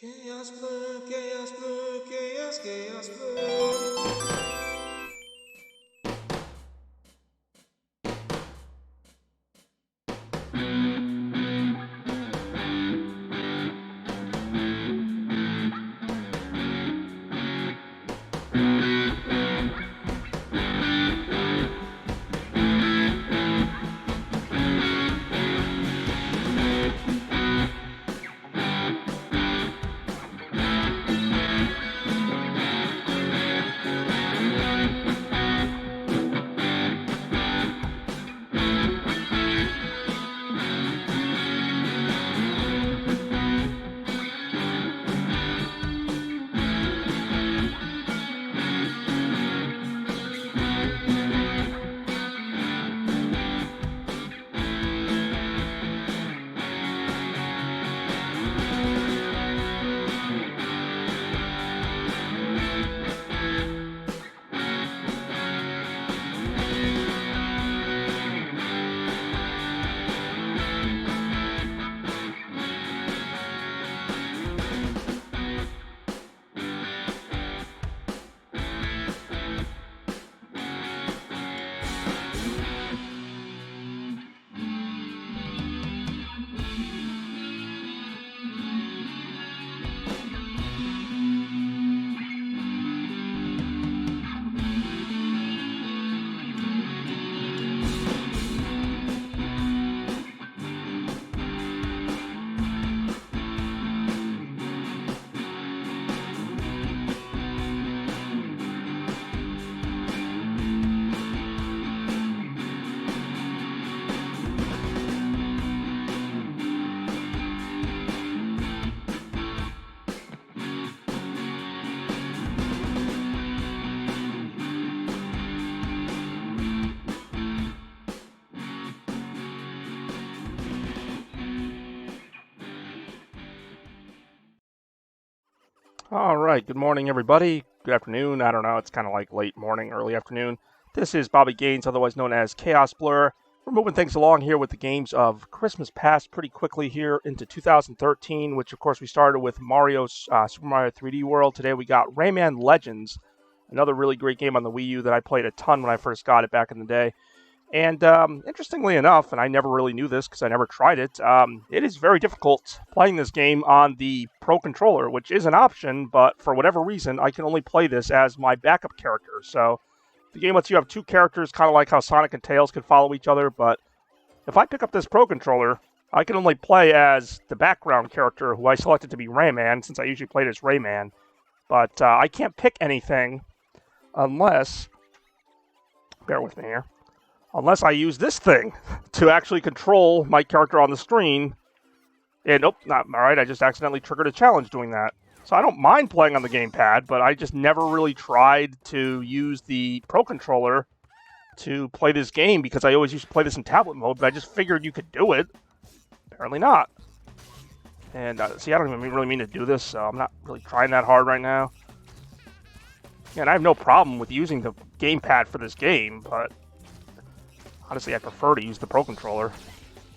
Chaos blur, chaos blur, chaos, chaos blur. All right, good morning, everybody. Good afternoon. I don't know, it's kind of like late morning, early afternoon. This is Bobby Gaines, otherwise known as Chaos Blur. We're moving things along here with the games of Christmas past pretty quickly here into 2013, which of course we started with Mario's Super Mario 3D World. Today we got Rayman Legends, another really great game on the Wii U that I played a ton when I first got it back in the day. And interestingly enough, and I never really knew this because I never tried it, it is very difficult playing this game on the Pro Controller, which is an option, but for whatever reason, I can only play this as my backup character. So the game lets you have two characters, kind of like how Sonic and Tails can follow each other, but if I pick up this Pro Controller, I can only play as the background character, who I selected to be Rayman, since I usually played as Rayman. But I can't pick anything unless, bear with me here, unless I use this thing to actually control my character on the screen. And nope, not all right. I just accidentally triggered a challenge doing that. So I don't mind playing on the gamepad, but I just never really tried to use the Pro Controller to play this game because I always used to play this in tablet mode, but I just figured you could do it. Apparently not. And see, I don't even really mean to do this, so I'm not really trying that hard right now. And I have no problem with using the gamepad for this game, but honestly, I prefer to use the Pro Controller.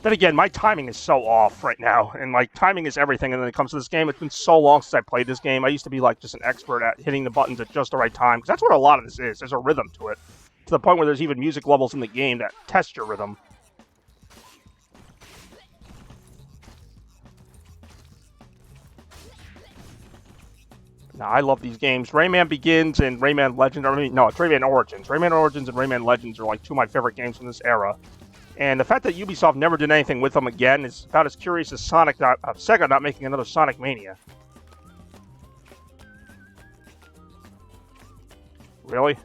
Then again, my timing is so off right now, and like timing is everything. And when it comes to this game, it's been so long since I played this game. I used to be like just an expert at hitting the buttons at just the right time, because that's what a lot of this is. There's a rhythm to it, to the point where there's even music levels in the game that test your rhythm. Now, I love these games. Rayman Begins and Rayman Legends. No, it's Rayman Origins. Rayman Origins and Rayman Legends are like two of my favorite games from this era. And the fact that Ubisoft never did anything with them again is about as curious as Sega not making another Sonic Mania. Really?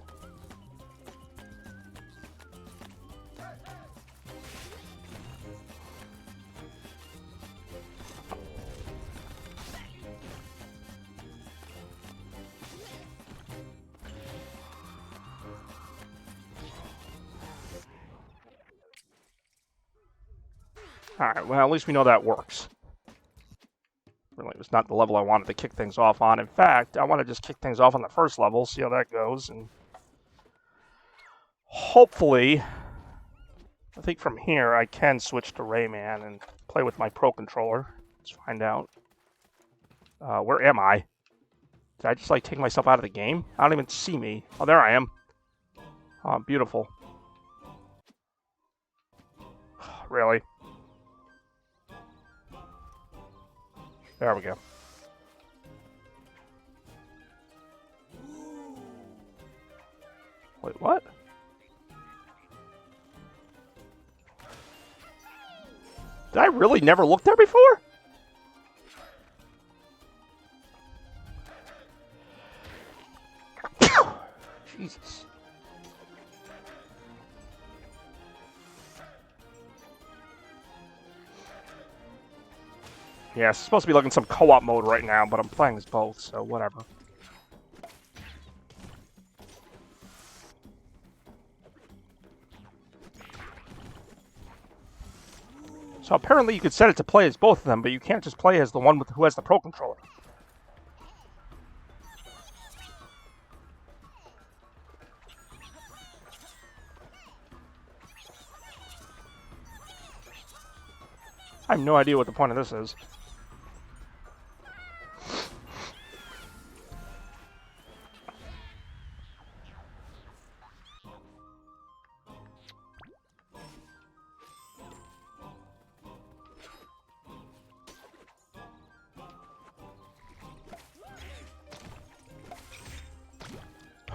Alright, well, at least we know that works. Really, it was not the level I wanted to kick things off on. In fact, I want to just kick things off on the first level, see how that goes, and hopefully, I think from here I can switch to Rayman and play with my Pro Controller. Let's find out. Where am I? Did I just, like, take myself out of the game? I don't even see me. Oh, there I am. Oh, beautiful. Really? There we go. Wait, what? Did I really never look there before? Jesus. Yeah, it's supposed to be like in some co-op mode right now, but I'm playing as both, so whatever. So apparently you could set it to play as both of them, but you can't just play as the one who has the Pro Controller. I have no idea what the point of this is.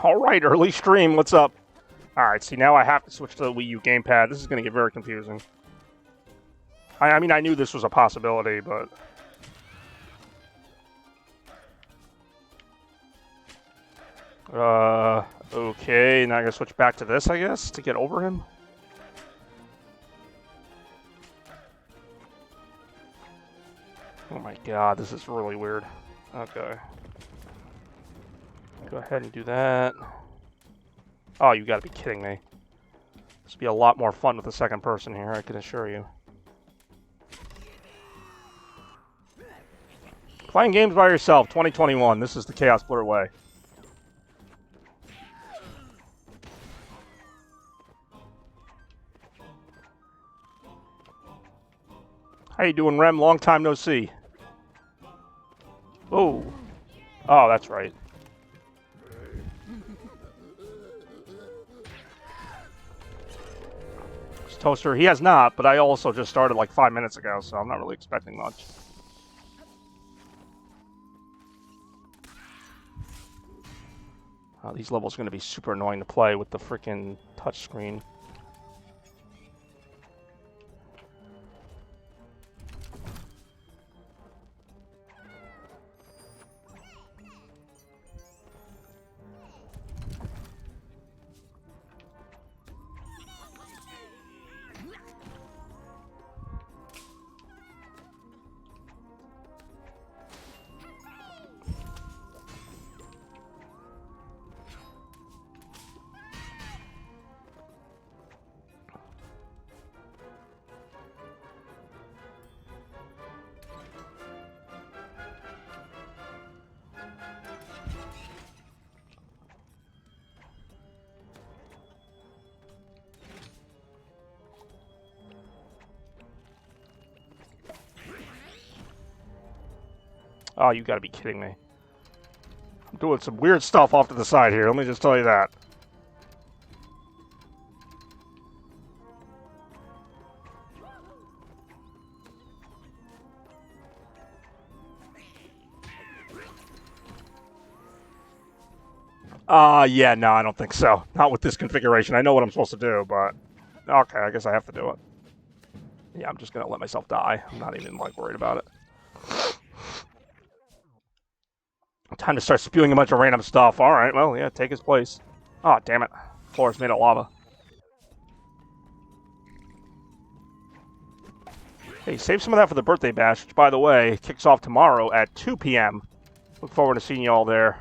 Alright, early stream, what's up? Alright, see, now I have to switch to the Wii U gamepad. This is going to get very confusing. I mean, I knew this was a possibility, but... Okay, now I gotta switch back to this, I guess, to get over him? Oh my god, this is really weird. Okay. Go ahead and do that. Oh, you gotta be kidding me. This will be a lot more fun with the second person here, I can assure you. Playing games by yourself, 2021. This is the Chaos Blur way. How you doing, Rem? Long time no see. Oh. Oh, that's right. Toaster, he has not, but I also just started like 5 minutes ago, so I'm not really expecting much. Oh, these levels are going to be super annoying to play with the freaking touchscreen. Oh, you gotta be kidding me. I'm doing some weird stuff off to the side here, let me just tell you that. Yeah, no, I don't think so. Not with this configuration. I know what I'm supposed to do, but... Okay, I guess I have to do it. Yeah, I'm just gonna let myself die. I'm not even, like, worried about it. Time to start spewing a bunch of random stuff. Alright, well, yeah, take his place. Oh, damn it. Floor is made of lava. Hey, save some of that for the birthday bash, which, by the way, kicks off tomorrow at 2 p.m. Look forward to seeing you all there.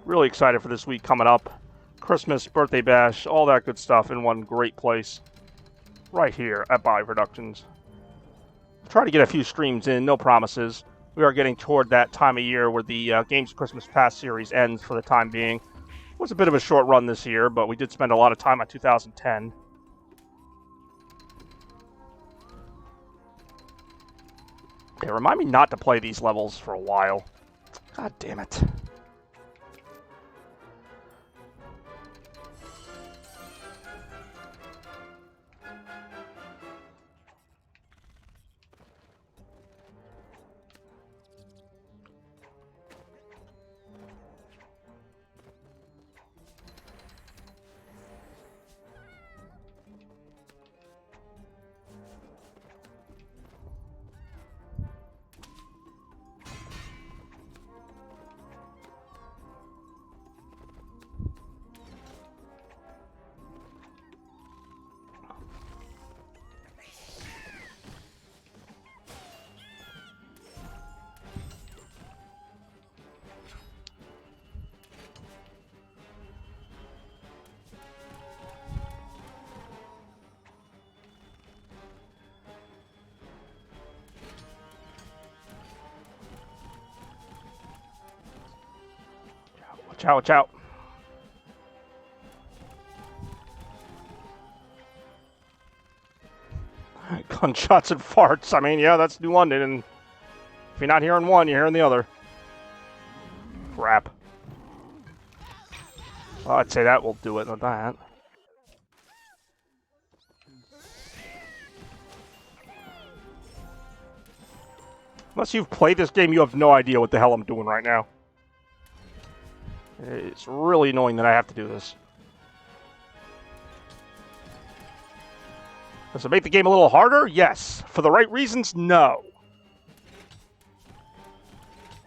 Really excited for this week coming up. Christmas, birthday bash, all that good stuff in one great place. Right here at Bobby Productions. Try to get a few streams in, no promises. We are getting toward that time of year where the Games Christmas Pass series ends for the time being. It was a bit of a short run this year, but we did spend a lot of time on 2010. Okay, remind me not to play these levels for a while. God damn it. Watch out, watch out. Gunshots and farts. I mean, yeah, that's New London, and if you're not hearing one, you're hearing the other. Crap. Well, I'd say that will do it with that. Unless you've played this game, you have no idea what the hell I'm doing right now. It's really annoying that I have to do this. Does it make the game a little harder? Yes. For the right reasons? No.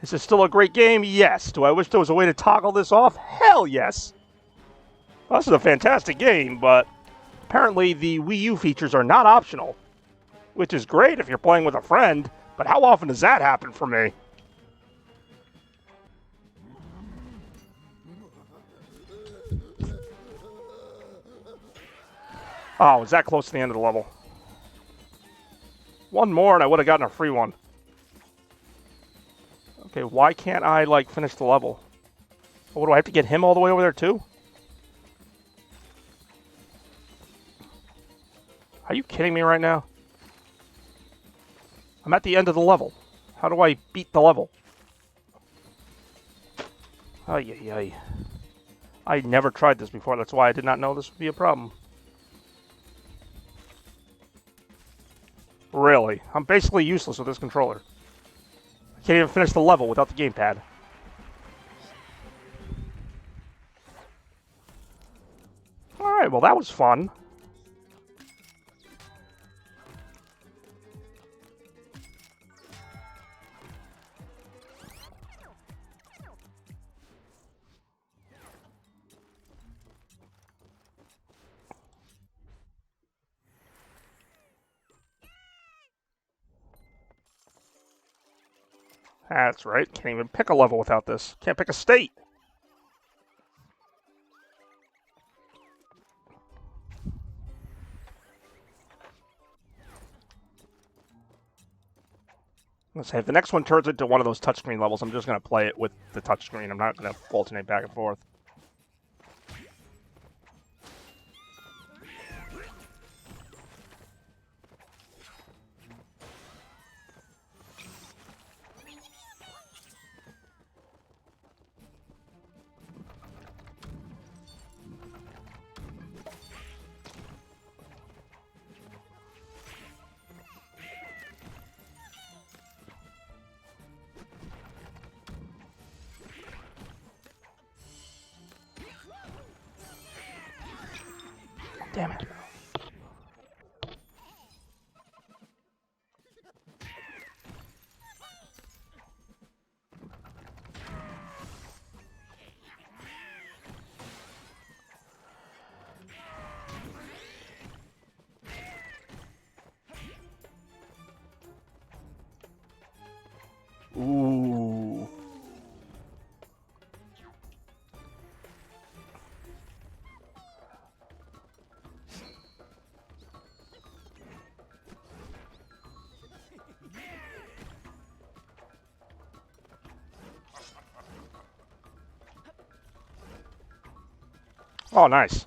Is it still a great game? Yes. Do I wish there was a way to toggle this off? Hell yes. Well, this is a fantastic game, but apparently the Wii U features are not optional, which is great if you're playing with a friend, but how often does that happen for me? Oh, was that close to the end of the level? One more and I would have gotten a free one. Okay, why can't I, like, finish the level? What, do I have to get him all the way over there, too? Are you kidding me right now? I'm at the end of the level. How do I beat the level? Ay, ay, ay. I never tried this before. That's why I did not know this would be a problem. Really? I'm basically useless with this controller. I can't even finish the level without the gamepad. Alright, well that was fun. That's right. Can't even pick a level without this. Can't pick a state. Let's say if the next one turns into one of those touchscreen levels, I'm just going to play it with the touchscreen. I'm not going to alternate back and forth. Damn it. Ooh. Oh, nice.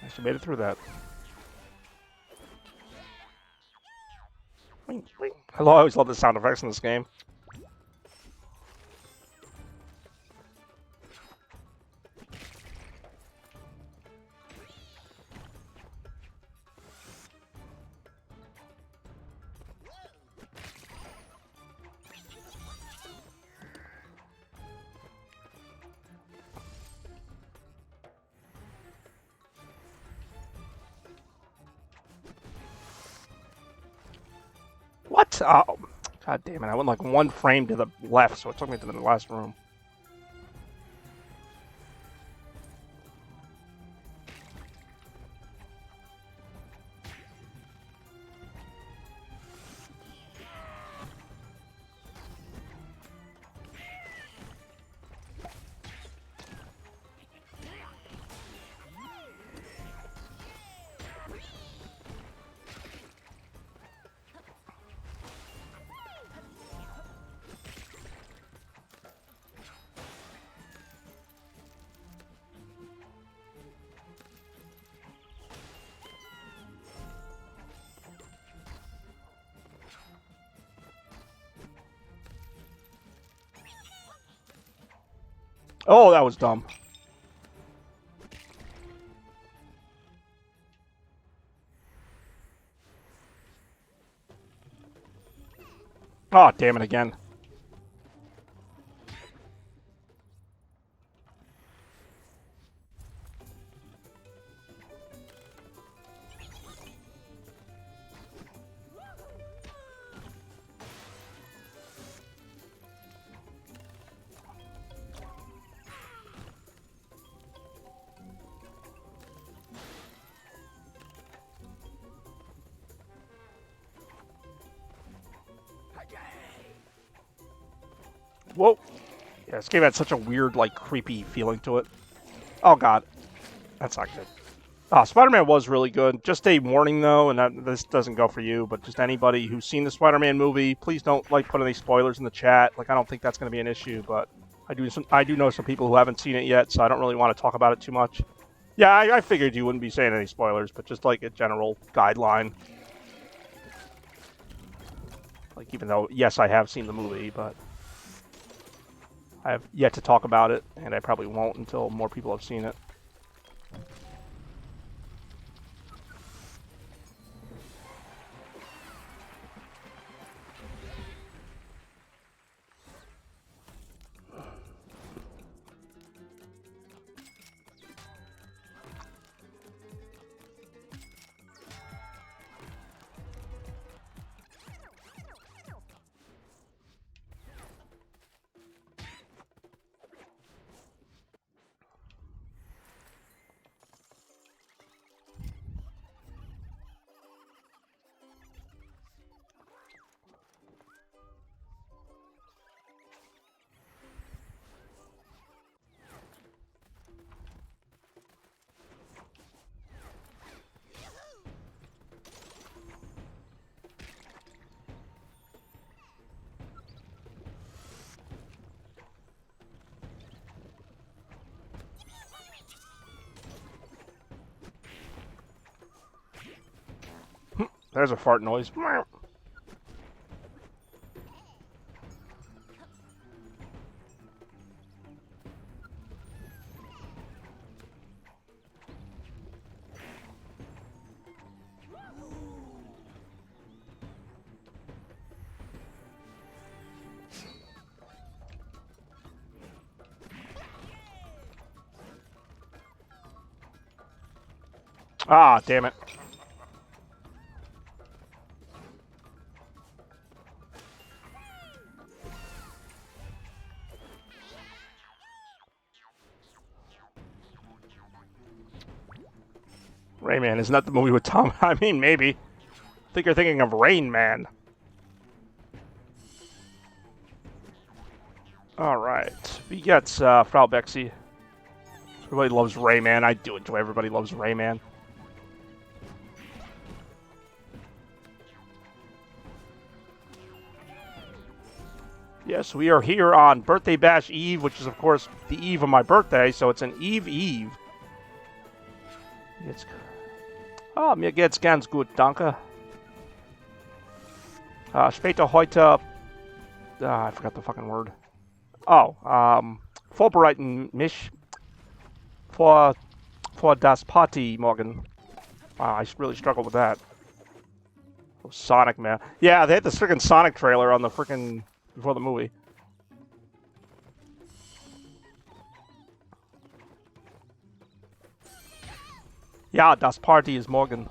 Actually made it through that. Wing, wing. always love the sound effects in this game. What? Oh, god damn it. I went like one frame to the left, so it took me to the last room. Oh, that was dumb. Oh, damn it again. Whoa. Yeah, this game had such a weird, like, creepy feeling to it. Oh, God. That's not good. Spider-Man was really good. Just a warning, though, and this doesn't go for you, but just anybody who's seen the Spider-Man movie, please don't, like, put any spoilers in the chat. Like, I don't think that's going to be an issue, but I do know some people who haven't seen it yet, so I don't really want to talk about it too much. Yeah, I figured you wouldn't be saying any spoilers, but just, like, a general guideline. Like, even though, yes, I have seen the movie, but I have yet to talk about it, and I probably won't until more people have seen it. There's a fart noise. Ah, damn it. Rayman, isn't that the movie with Tom? I mean, maybe. I think you're thinking of Rain Man. Alright. We got Frau Bexy. Everybody loves Rayman. I do enjoy Everybody Loves Rayman. Yes, we are here on Birthday Bash Eve, which is, of course, the eve of my birthday, so it's an Eve. It's... Oh, mir geht's ganz gut, danke. Später heute... I forgot the fucking word. Oh, vorbereiten mich for das Party morgen. Wow, I really struggled with that. Oh, Sonic, man. Yeah, they had this freaking Sonic trailer on the freaking... before the movie. Ja, das Party ist morgen.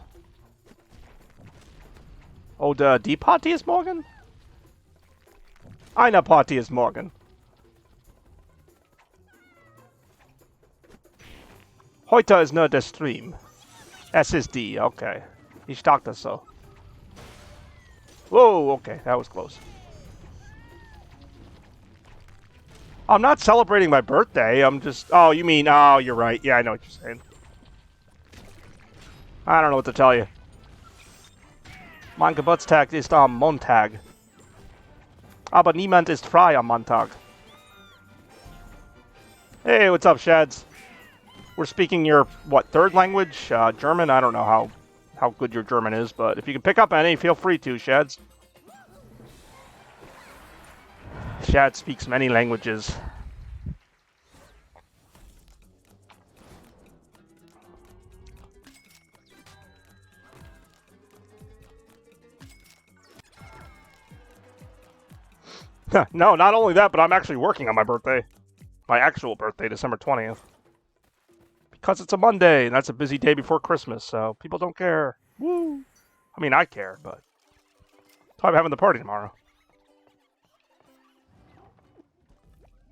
Oder die Party ist morgen? Eine Party ist morgen. Heute ist nur der Stream. Es ist die, okay. Ich dachte so. Whoa, okay, that was close. I'm not celebrating my birthday, I'm just... Oh, you mean... Oh, you're right. Yeah, I know what you're saying. I don't know what to tell you. Mein Geburtstag ist am Montag. Aber niemand ist frei am Montag. Hey, what's up, Shads? We're speaking your, what, third language? German? I don't know how good your German is, but if you can pick up any, feel free to, Shads. Shad speaks many languages. No, not only that, but I'm actually working on my birthday. My actual birthday, December 20th. Because it's a Monday, and that's a busy day before Christmas, so people don't care. Woo! I mean, I care, but... that's why I'm having the party tomorrow.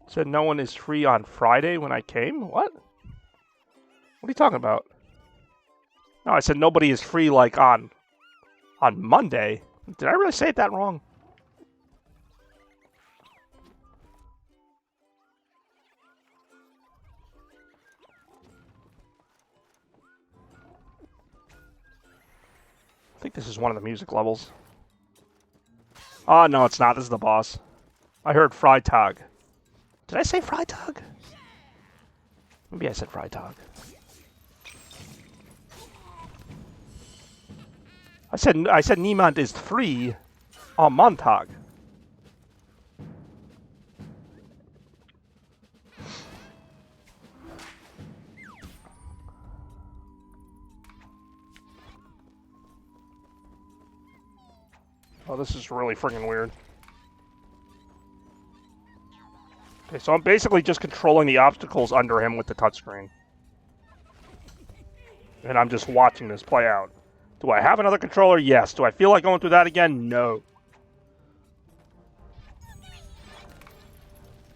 Said no one is free on Friday when I came? What? What are you talking about? No, I said nobody is free, like, on Monday. Did I really say that wrong? I think this is one of the music levels. Oh, no, it's not. This is the boss. I heard Freitag. Did I say Freitag? Maybe I said Freitag. I said niemand ist free am Montag. Oh, this is really freaking weird. Okay, so I'm basically just controlling the obstacles under him with the touchscreen. And I'm just watching this play out. Do I have another controller? Yes. Do I feel like going through that again? No.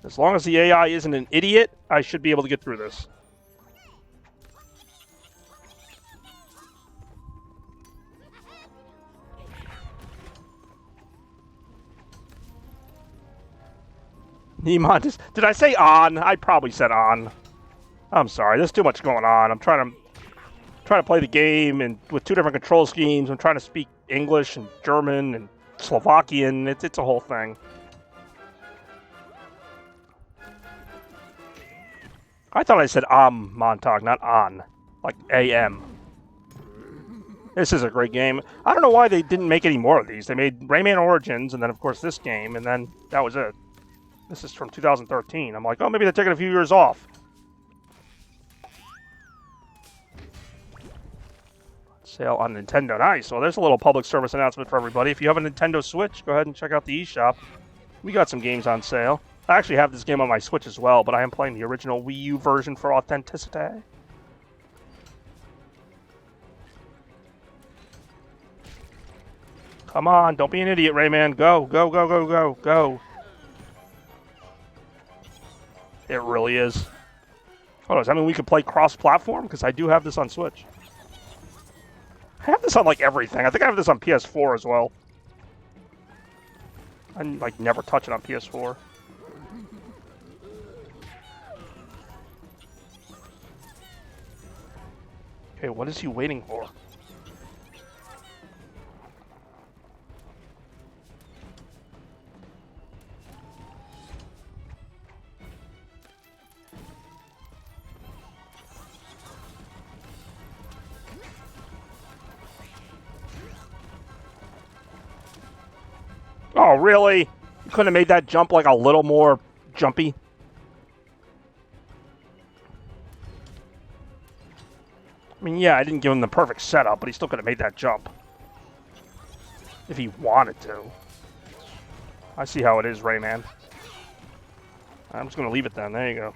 As long as the AI isn't an idiot, I should be able to get through this. Niemand is... Did I say on? I probably said on. I'm sorry. There's too much going on. I'm trying to play the game and with two different control schemes. I'm trying to speak English and German and Slovakian. It's a whole thing. I thought I said Montag, not on. Like AM. This is a great game. I don't know why they didn't make any more of these. They made Rayman Origins and then, of course, this game, and then that was it. This is from 2013. I'm like, oh, maybe they're taking a few years off. Sale on Nintendo. Nice. Well, there's a little public service announcement for everybody. If you have a Nintendo Switch, go ahead and check out the eShop. We got some games on sale. I actually have this game on my Switch as well, but I am playing the original Wii U version for authenticity. Come on, don't be an idiot, Rayman. Go, go, go, go, go, go. It really is. Oh, does that mean we could play cross-platform? Because I do have this on Switch. I have this on, like, everything. I think I have this on PS4 as well. I, like, never touch it on PS4. Okay, what is he waiting for? Oh, really? You couldn't have made that jump like a little more jumpy? I mean, yeah, I didn't give him the perfect setup, but he still could have made that jump. If he wanted to. I see how it is, Rayman. I'm just going to leave it then. There you go.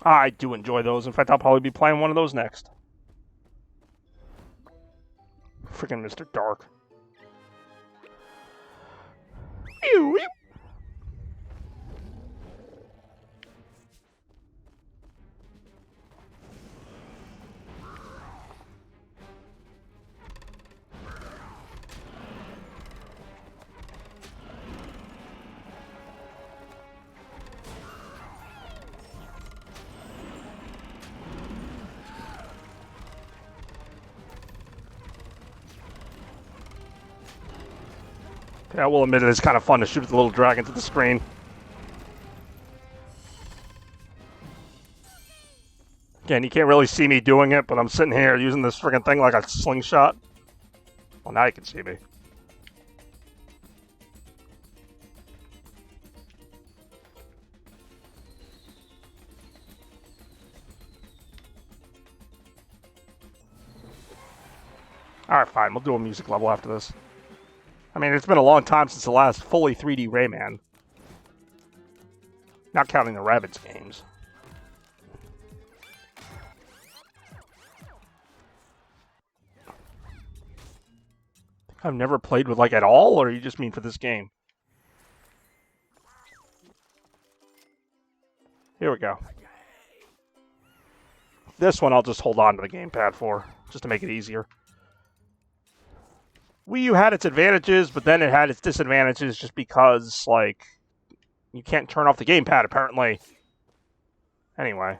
I do enjoy those. In fact, I'll probably be playing one of those next. Freaking Mr. Dark. I will admit it's kind of fun to shoot the little dragons at the screen. Again, you can't really see me doing it, but I'm sitting here using this freaking thing like a slingshot. Well, now you can see me. Alright, fine. We'll do a music level after this. I mean, it's been a long time since the last fully 3D Rayman. Not counting the Rabbids games. I've never played with, like, at all, or you just mean for this game? Here we go. This one I'll just hold on to the gamepad for, just to make it easier. Wii U had its advantages, but then it had its disadvantages just because, like, you can't turn off the gamepad, apparently. Anyway.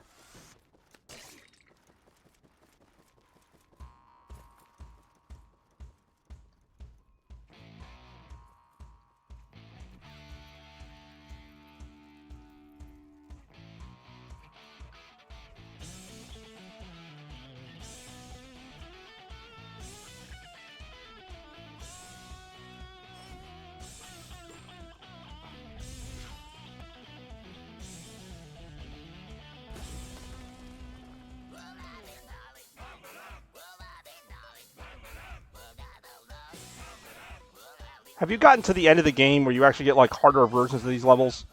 Have you gotten to the end of the game where you actually get, like, harder versions of these levels?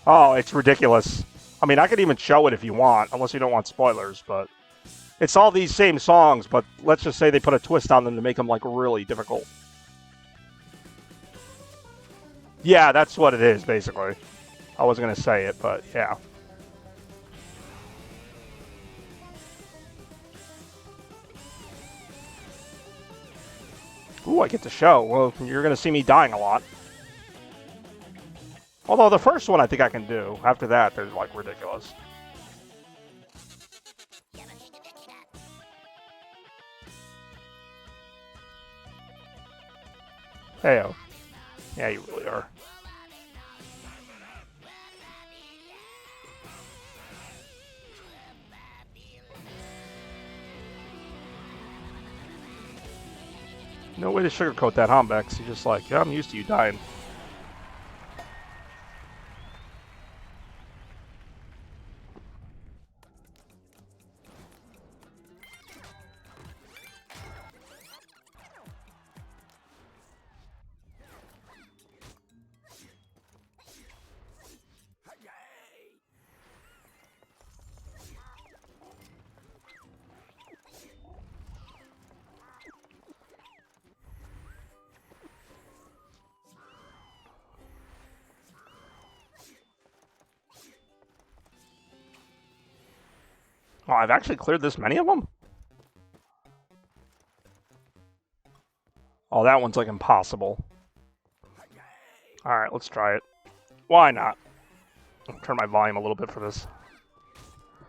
Oh, it's ridiculous. I mean, I could even show it if you want, unless you don't want spoilers, but... It's all these same songs, but let's just say they put a twist on them to make them, like, really difficult. Yeah, that's what it is, basically. I wasn't going to say it, but yeah. Ooh, I get to show. Well, you're going to see me dying a lot. Although the first one I think I can do. After that, they're, like, ridiculous. Heyo. Yeah, you really are. No way to sugarcoat that, huh, Bex? You're just like, yeah, I'm used to you dying. Oh, I've actually cleared this many of them? Oh, Oh, that one's like impossible. Alright, let's try it. Why not? I'll turn my volume a little bit for this.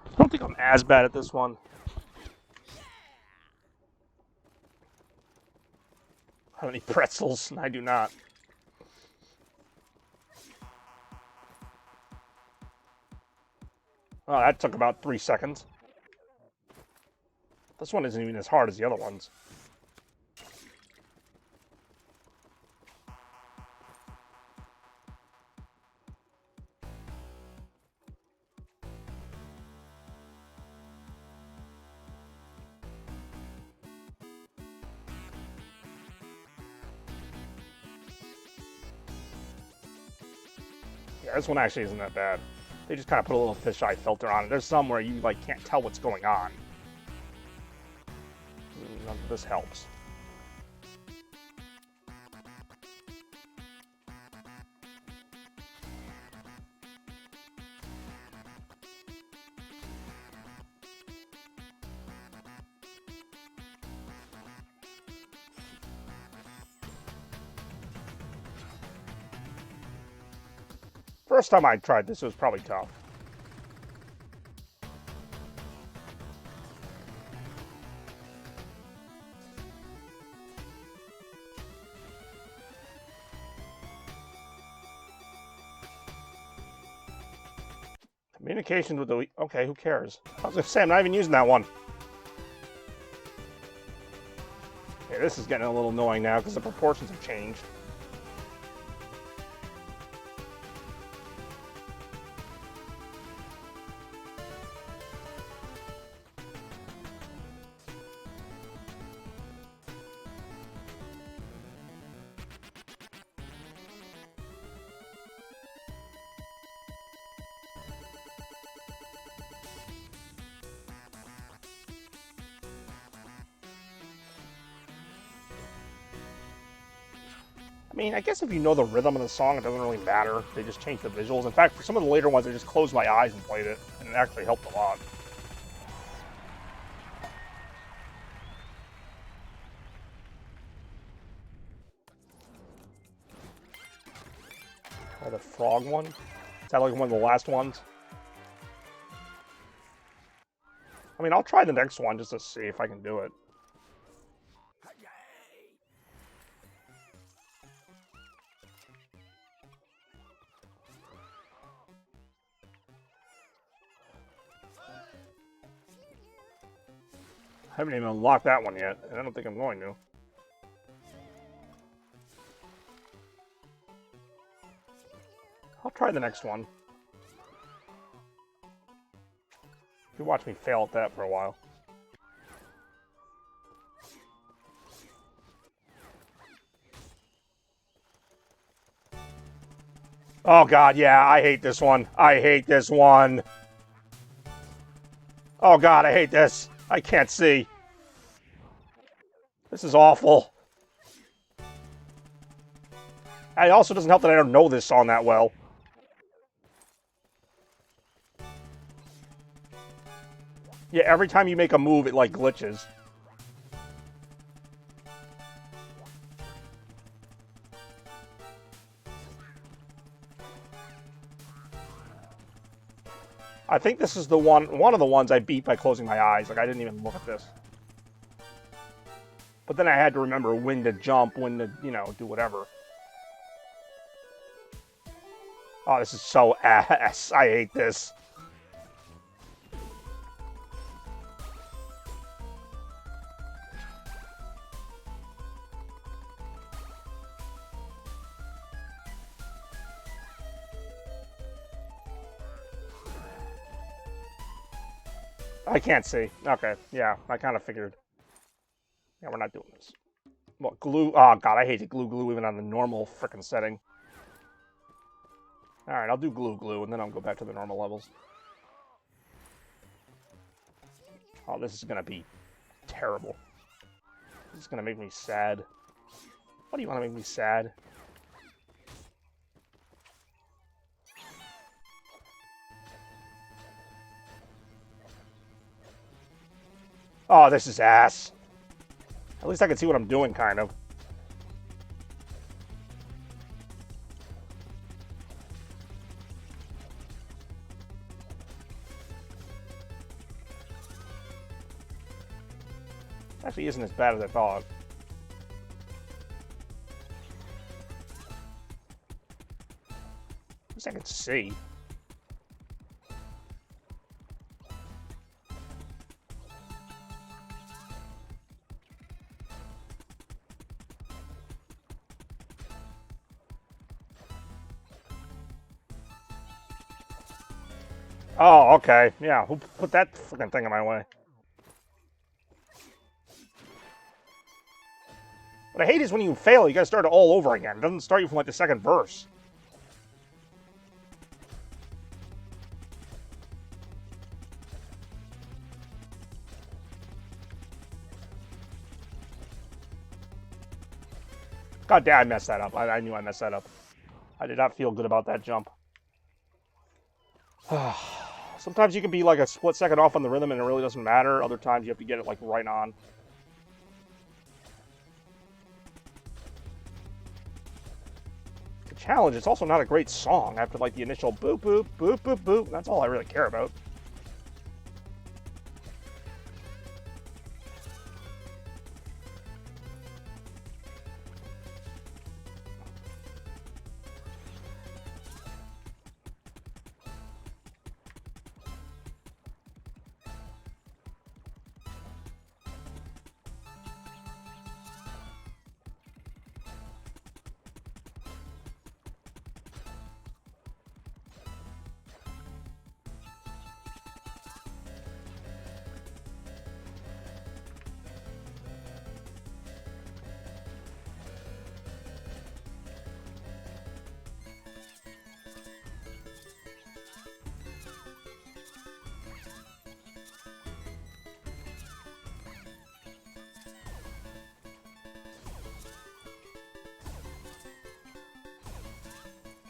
I don't think I'm as bad at this one. How many pretzels? I do not. Oh, that took about 3 seconds. This one isn't even as hard as the other ones. Yeah, this one actually isn't that bad. They just kind of put a little fisheye filter on it. There's some where you like can't tell what's going on. None of this helps. First time I tried this, it was probably tough. Communications with the... Okay, who cares? I was going to say, I'm not even using that one. Okay, this is getting a little annoying now because the proportions have changed. I mean, I guess if you know the rhythm of the song, it doesn't really matter. They just change the visuals. In fact, for some of the later ones, I just closed my eyes and played it, and it actually helped a lot. Oh, the frog one? Is that like one of the last ones? I mean, I'll try the next one just to see if I can do it. I haven't even unlocked that one yet, and I don't think I'm going to. I'll try the next one. You watch me fail at that for a while. Oh god, yeah, I hate this one. I hate this one. Oh god, I hate this. I can't see. This is awful. It also doesn't help that I don't know this song that well. Yeah, every time you make a move, it like glitches. I think this is the one of the ones I beat by closing my eyes. Like, I didn't even look at this. But then I had to remember when to jump, when to, you know, do whatever. Oh, this is so ass. I hate this. I can't see. Okay, yeah, I kind of figured. Yeah, we're not doing this. What, glue? Oh, God, I hate to glue even on the normal frickin' setting. Alright, I'll do glue, and then I'll go back to the normal levels. Oh, this is gonna be terrible. This is gonna make me sad. What do you want to make me sad? Oh, this is ass. At least I can see what I'm doing, kind of. Actually isn't as bad as I thought. At least I can see. Oh, okay. Yeah, who put that freaking thing in my way? What I hate is when you fail, you gotta start it all over again. It doesn't start you from like the second verse. God damn, I messed that up. I knew I messed that up. I did not feel good about that jump. Sometimes you can be like a split second off on the rhythm and it really doesn't matter. Other times you have to get it like right on. The challenge, it's also not a great song after like the initial boop boop boop boop boop. That's all I really care about.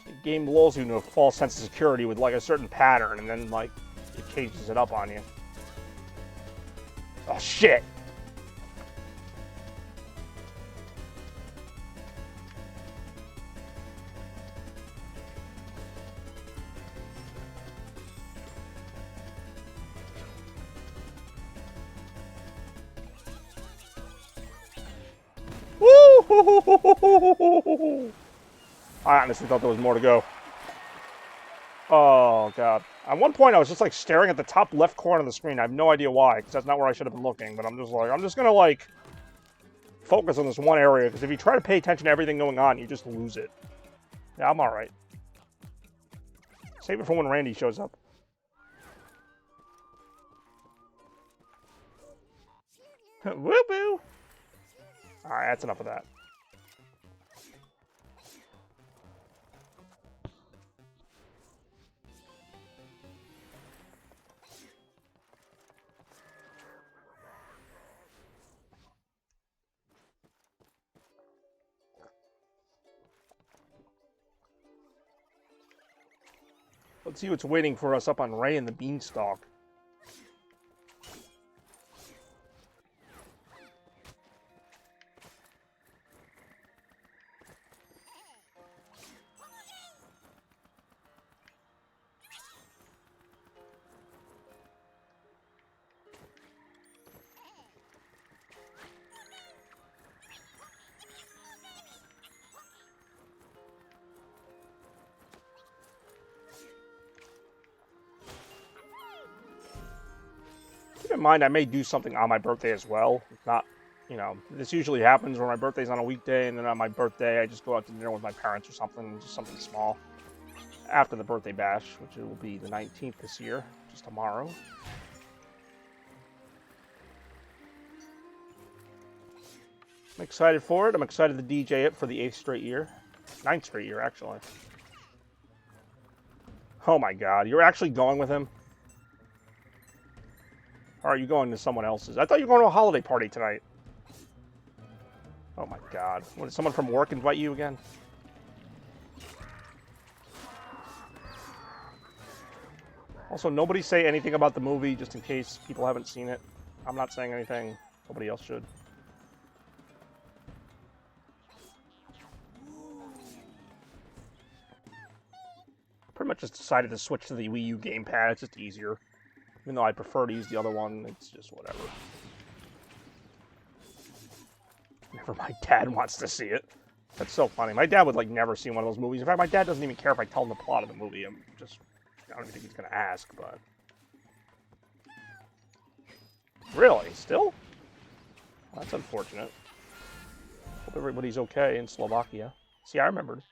The game lulls you into a false sense of security with like a certain pattern, and then like it changes it up on you. Oh shit! Woo! I honestly thought there was more to go. Oh, God. At one point, I was just, like, staring at the top left corner of the screen. I have no idea why, because that's not where I should have been looking. But I'm just like, I'm just going to, like, focus on this one area, because if you try to pay attention to everything going on, you just lose it. Yeah, I'm all right. Save it for when Randy shows up. Woo-boo! All right, that's enough of that. Let's see what's waiting for us up on Ray and the Beanstalk. Keep in mind, I may do something on my birthday as well. Not, you know, this usually happens when my birthday's on a weekday, and then on my birthday, I just go out to dinner with my parents or something, just something small. After the birthday bash, which will be the 19th this year, just tomorrow. I'm excited for it. I'm excited to DJ it for the 8th straight year. 9th straight year, actually. Oh my God, you're actually going with him? Or are you going to someone else's? I thought you were going to a holiday party tonight. Oh my God. What, did someone from work invite you again? Also, nobody say anything about the movie, just in case people haven't seen it. I'm not saying anything. Nobody else should. Pretty much just decided to switch to the Wii U gamepad. It's just easier. Even though I prefer to use the other one, it's just whatever. Whenever my dad wants to see it. That's so funny. My dad would, like, never see one of those movies. In fact, my dad doesn't even care if I tell him the plot of the movie. I don't even think he's going to ask, but... Really? Still? Well, that's unfortunate. Hope everybody's okay in Slovakia. See, I remembered.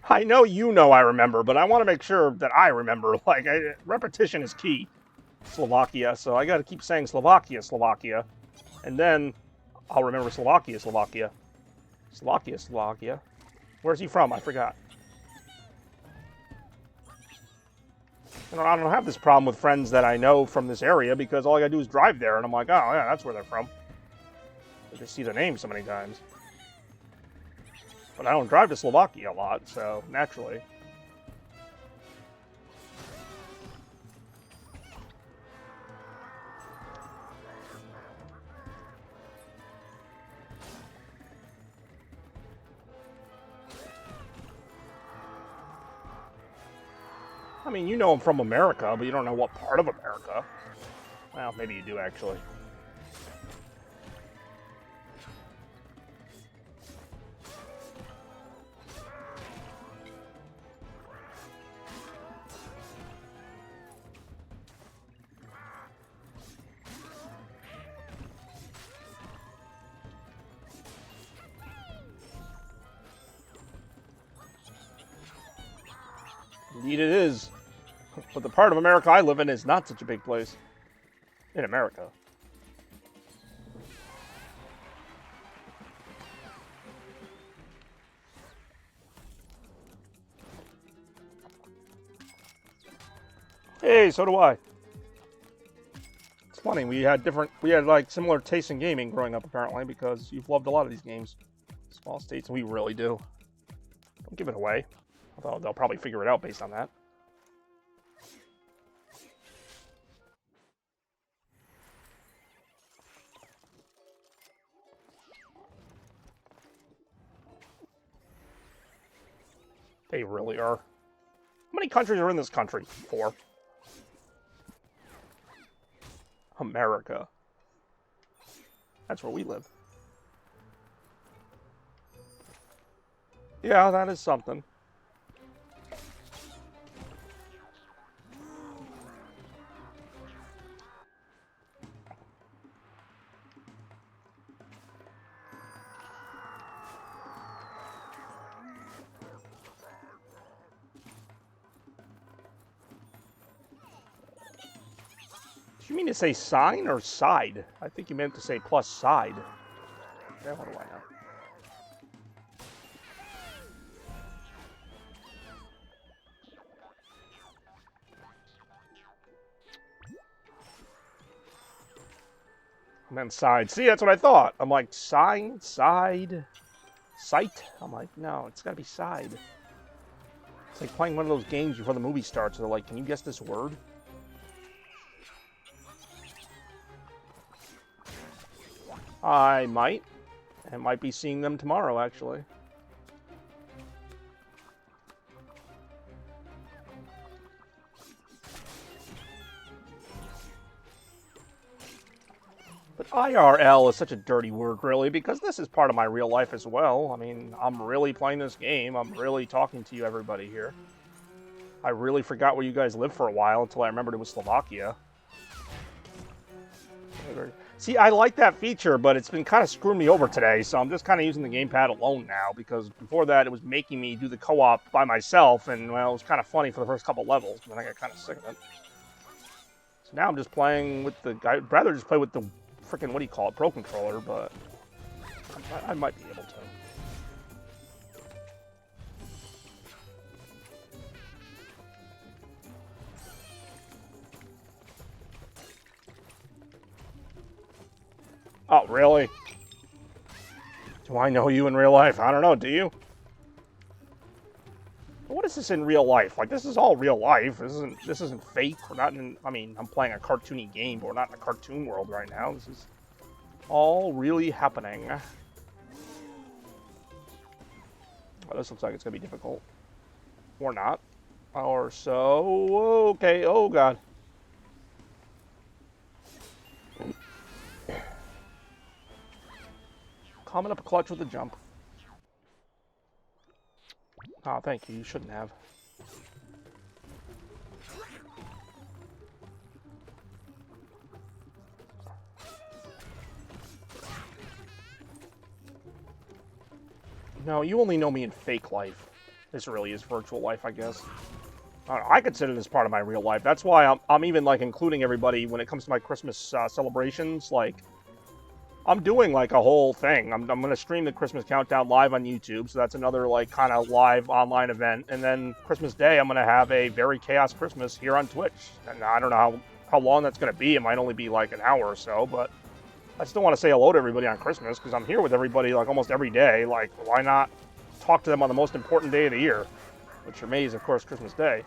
I know you know I remember, but I want to make sure that I remember. Like, repetition is key. Slovakia, so I got to keep saying Slovakia, Slovakia. And then I'll remember Slovakia, Slovakia. Slovakia, Slovakia. Where's he from? I forgot. I don't have this problem with friends that I know from this area because all I got to do is drive there, and I'm like, oh, yeah, that's where they're from. I just see the name so many times. But I don't drive to Slovakia a lot, so naturally. I mean, you know I'm from America, but you don't know what part of America. Well, maybe you do, actually. Indeed it is. But the part of America I live in is not such a big place. In America. Hey, so do I. It's funny, we had like similar tastes in gaming growing up apparently because you've loved a lot of these games. Small states, we really do. Don't give it away. Although they'll probably figure it out based on that. They really are. How many countries are in this country? 4. America. That's where we live. Yeah, that is something. You mean to say sign or side? I think you meant to say plus side. Yeah, what do I know? I meant side. See, that's what I thought. I'm like, sign, side, sight. I'm like, no, it's gotta be side. It's like playing one of those games before the movie starts. They're like, can you guess this word? I might. I might be seeing them tomorrow, actually. But IRL is such a dirty word, really, because this is part of my real life as well. I mean, I'm really playing this game. I'm really talking to you, everybody here. I really forgot where you guys lived for a while until I remembered it was Slovakia. See, I like that feature, but it's been kind of screwing me over today, so I'm just kind of using the gamepad alone now, because before that, it was making me do the co-op by myself, and, well, it was kind of funny for the first couple levels, but then I got kind of sick of it. So now I'm just playing with the... I'd rather just play with the freaking, what do you call it, Pro Controller, but I might be able to. Oh, really? Do I know you in real life? I don't know, do you? What is this in real life? Like, this is all real life. This isn't fake. We're not in... I mean, I'm playing a cartoony game, but we're not in a cartoon world right now. This is all really happening? Oh, this looks like it's going to be difficult. Or not. Or so. Okay, oh god. Coming up a clutch with a jump. Oh, thank you. You shouldn't have. No, you only know me in fake life. This really is virtual life, I guess. I consider this part of my real life. That's why I'm even, like, including everybody when it comes to my Christmas celebrations. Like, I'm doing, like, a whole thing. I'm going to stream the Christmas Countdown live on YouTube, so that's another, like, kind of live online event. And then Christmas Day, I'm going to have a very chaos Christmas here on Twitch. And I don't know how long that's going to be. It might only be, like, an hour or so, but I still want to say hello to everybody on Christmas, because I'm here with everybody, like, almost every day. Like, why not talk to them on the most important day of the year? Which for me is, of course, Christmas Day.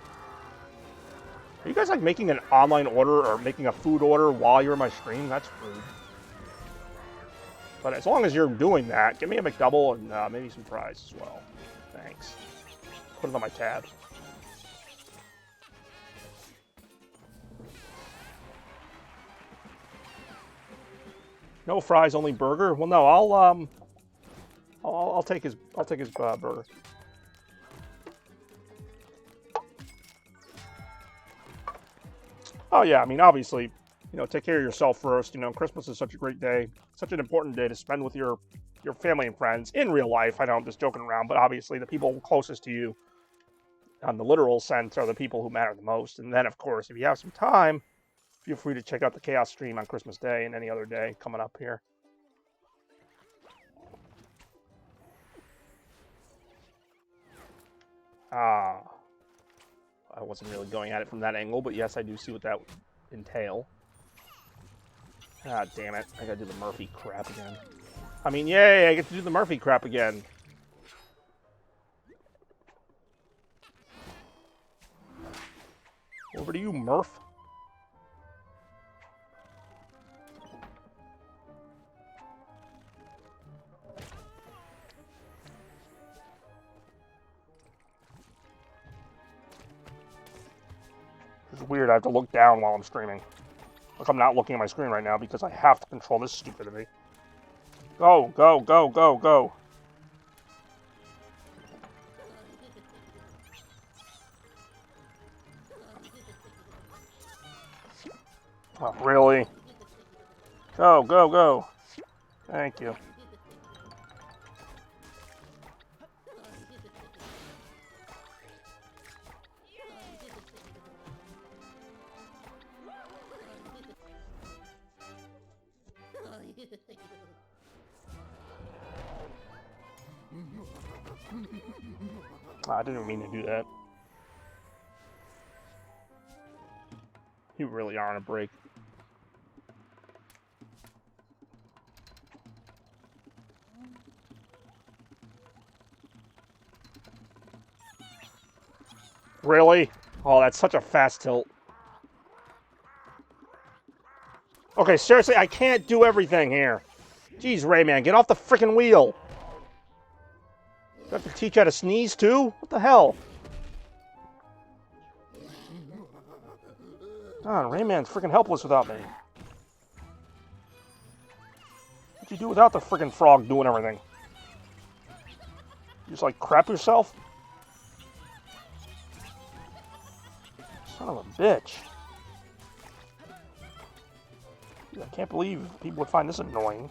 Are you guys, like, making an online order or making a food order while you're in my stream? That's rude. But as long as you're doing that, give me a McDouble and maybe some fries as well. Thanks. Put it on my tab. No fries, only burger. Well, no, I'll take his burger. Oh yeah, I mean, obviously, you know, take care of yourself first. You know, Christmas is such a great day, such an important day to spend with your family and friends in real life. I know I'm just joking around, but obviously the people closest to you, on the literal sense, are the people who matter the most. And then, of course, if you have some time, feel free to check out the Chaos stream on Christmas Day and any other day coming up here. I wasn't really going at it from that angle, but yes, I do see what that would entail. Ah, damn it. I gotta do the Murphy crap again. I mean, yay, I get to do the Murphy crap again. Over to you, Murph. It's weird, I have to look down while I'm streaming. Like, I'm not looking at my screen right now because I have to control this stupidity. Go, go, go, go, go. Oh, really? Go, go, go. Thank you. I didn't mean to do that. You really are on a break. Really? Oh, that's such a fast tilt. Okay, seriously, I can't do everything here. Jeez, Rayman, get off the freaking wheel. You have to teach how to sneeze, too? What the hell? God, Rayman's freaking helpless without me. What'd you do without the freaking frog doing everything? You just, like, crap yourself? Son of a bitch. I can't believe people would find this annoying.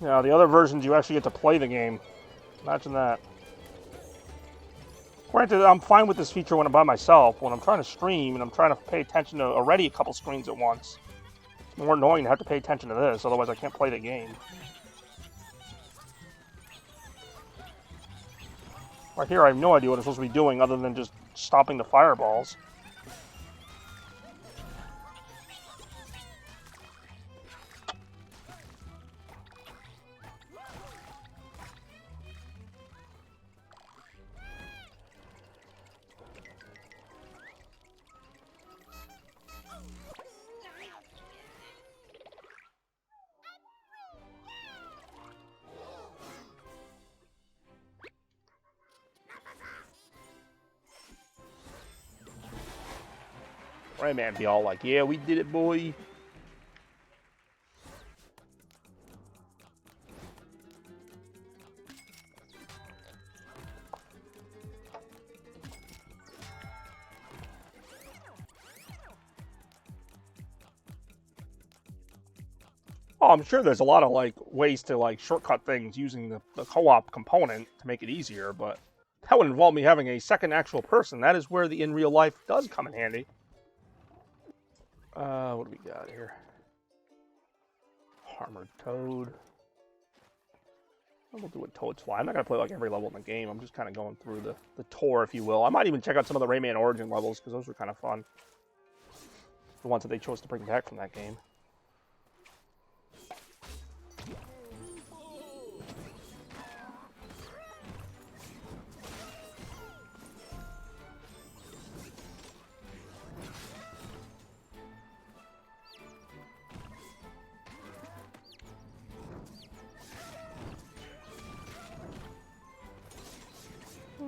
Yeah, the other versions you actually get to play the game. Imagine that. Granted, I'm fine with this feature when I'm by myself. When I'm trying to stream and I'm trying to pay attention to already a couple screens at once, it's more annoying to have to pay attention to this, otherwise I can't play the game. Right here, I have no idea what I'm supposed to be doing other than just stopping the fireballs. Rayman be all like, yeah, we did it, boy. Oh, I'm sure there's a lot of like ways to like shortcut things using the co-op component to make it easier, but that would involve me having a second actual person. That is where the in real life does come in handy. What do we got here? Armored Toad. We'll do a Toad's Fly. I'm not going to play like every level in the game. I'm just kind of going through the tour, if you will. I might even check out some of the Rayman Origin levels, because those were kind of fun. The ones that they chose to bring back from that game.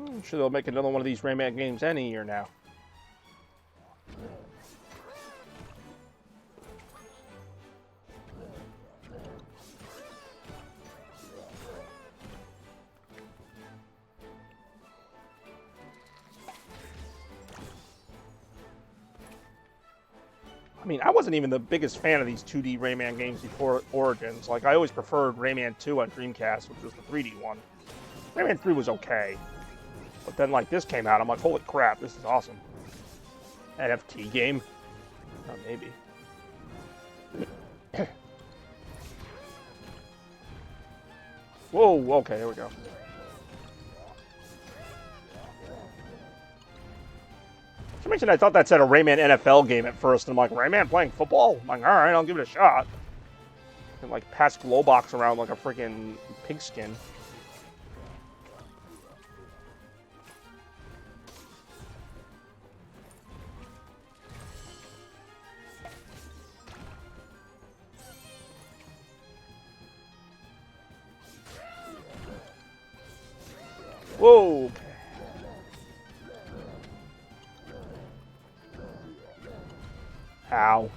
I'm sure they'll make another one of these Rayman games any year now. I mean, I wasn't even the biggest fan of these 2D Rayman games before Origins. Like, I always preferred Rayman 2 on Dreamcast, which was the 3D one. Rayman 3 was okay. But then, like, this came out, I'm like, holy crap, this is awesome. NFT game? Oh, maybe. Whoa, okay, here we go. For some reason, I thought that said a Rayman NFL game at first, and I'm like, Rayman playing football? I'm like, alright, I'll give it a shot. And, like, pass Glowbox around like a freaking pigskin. Whoa! Ow.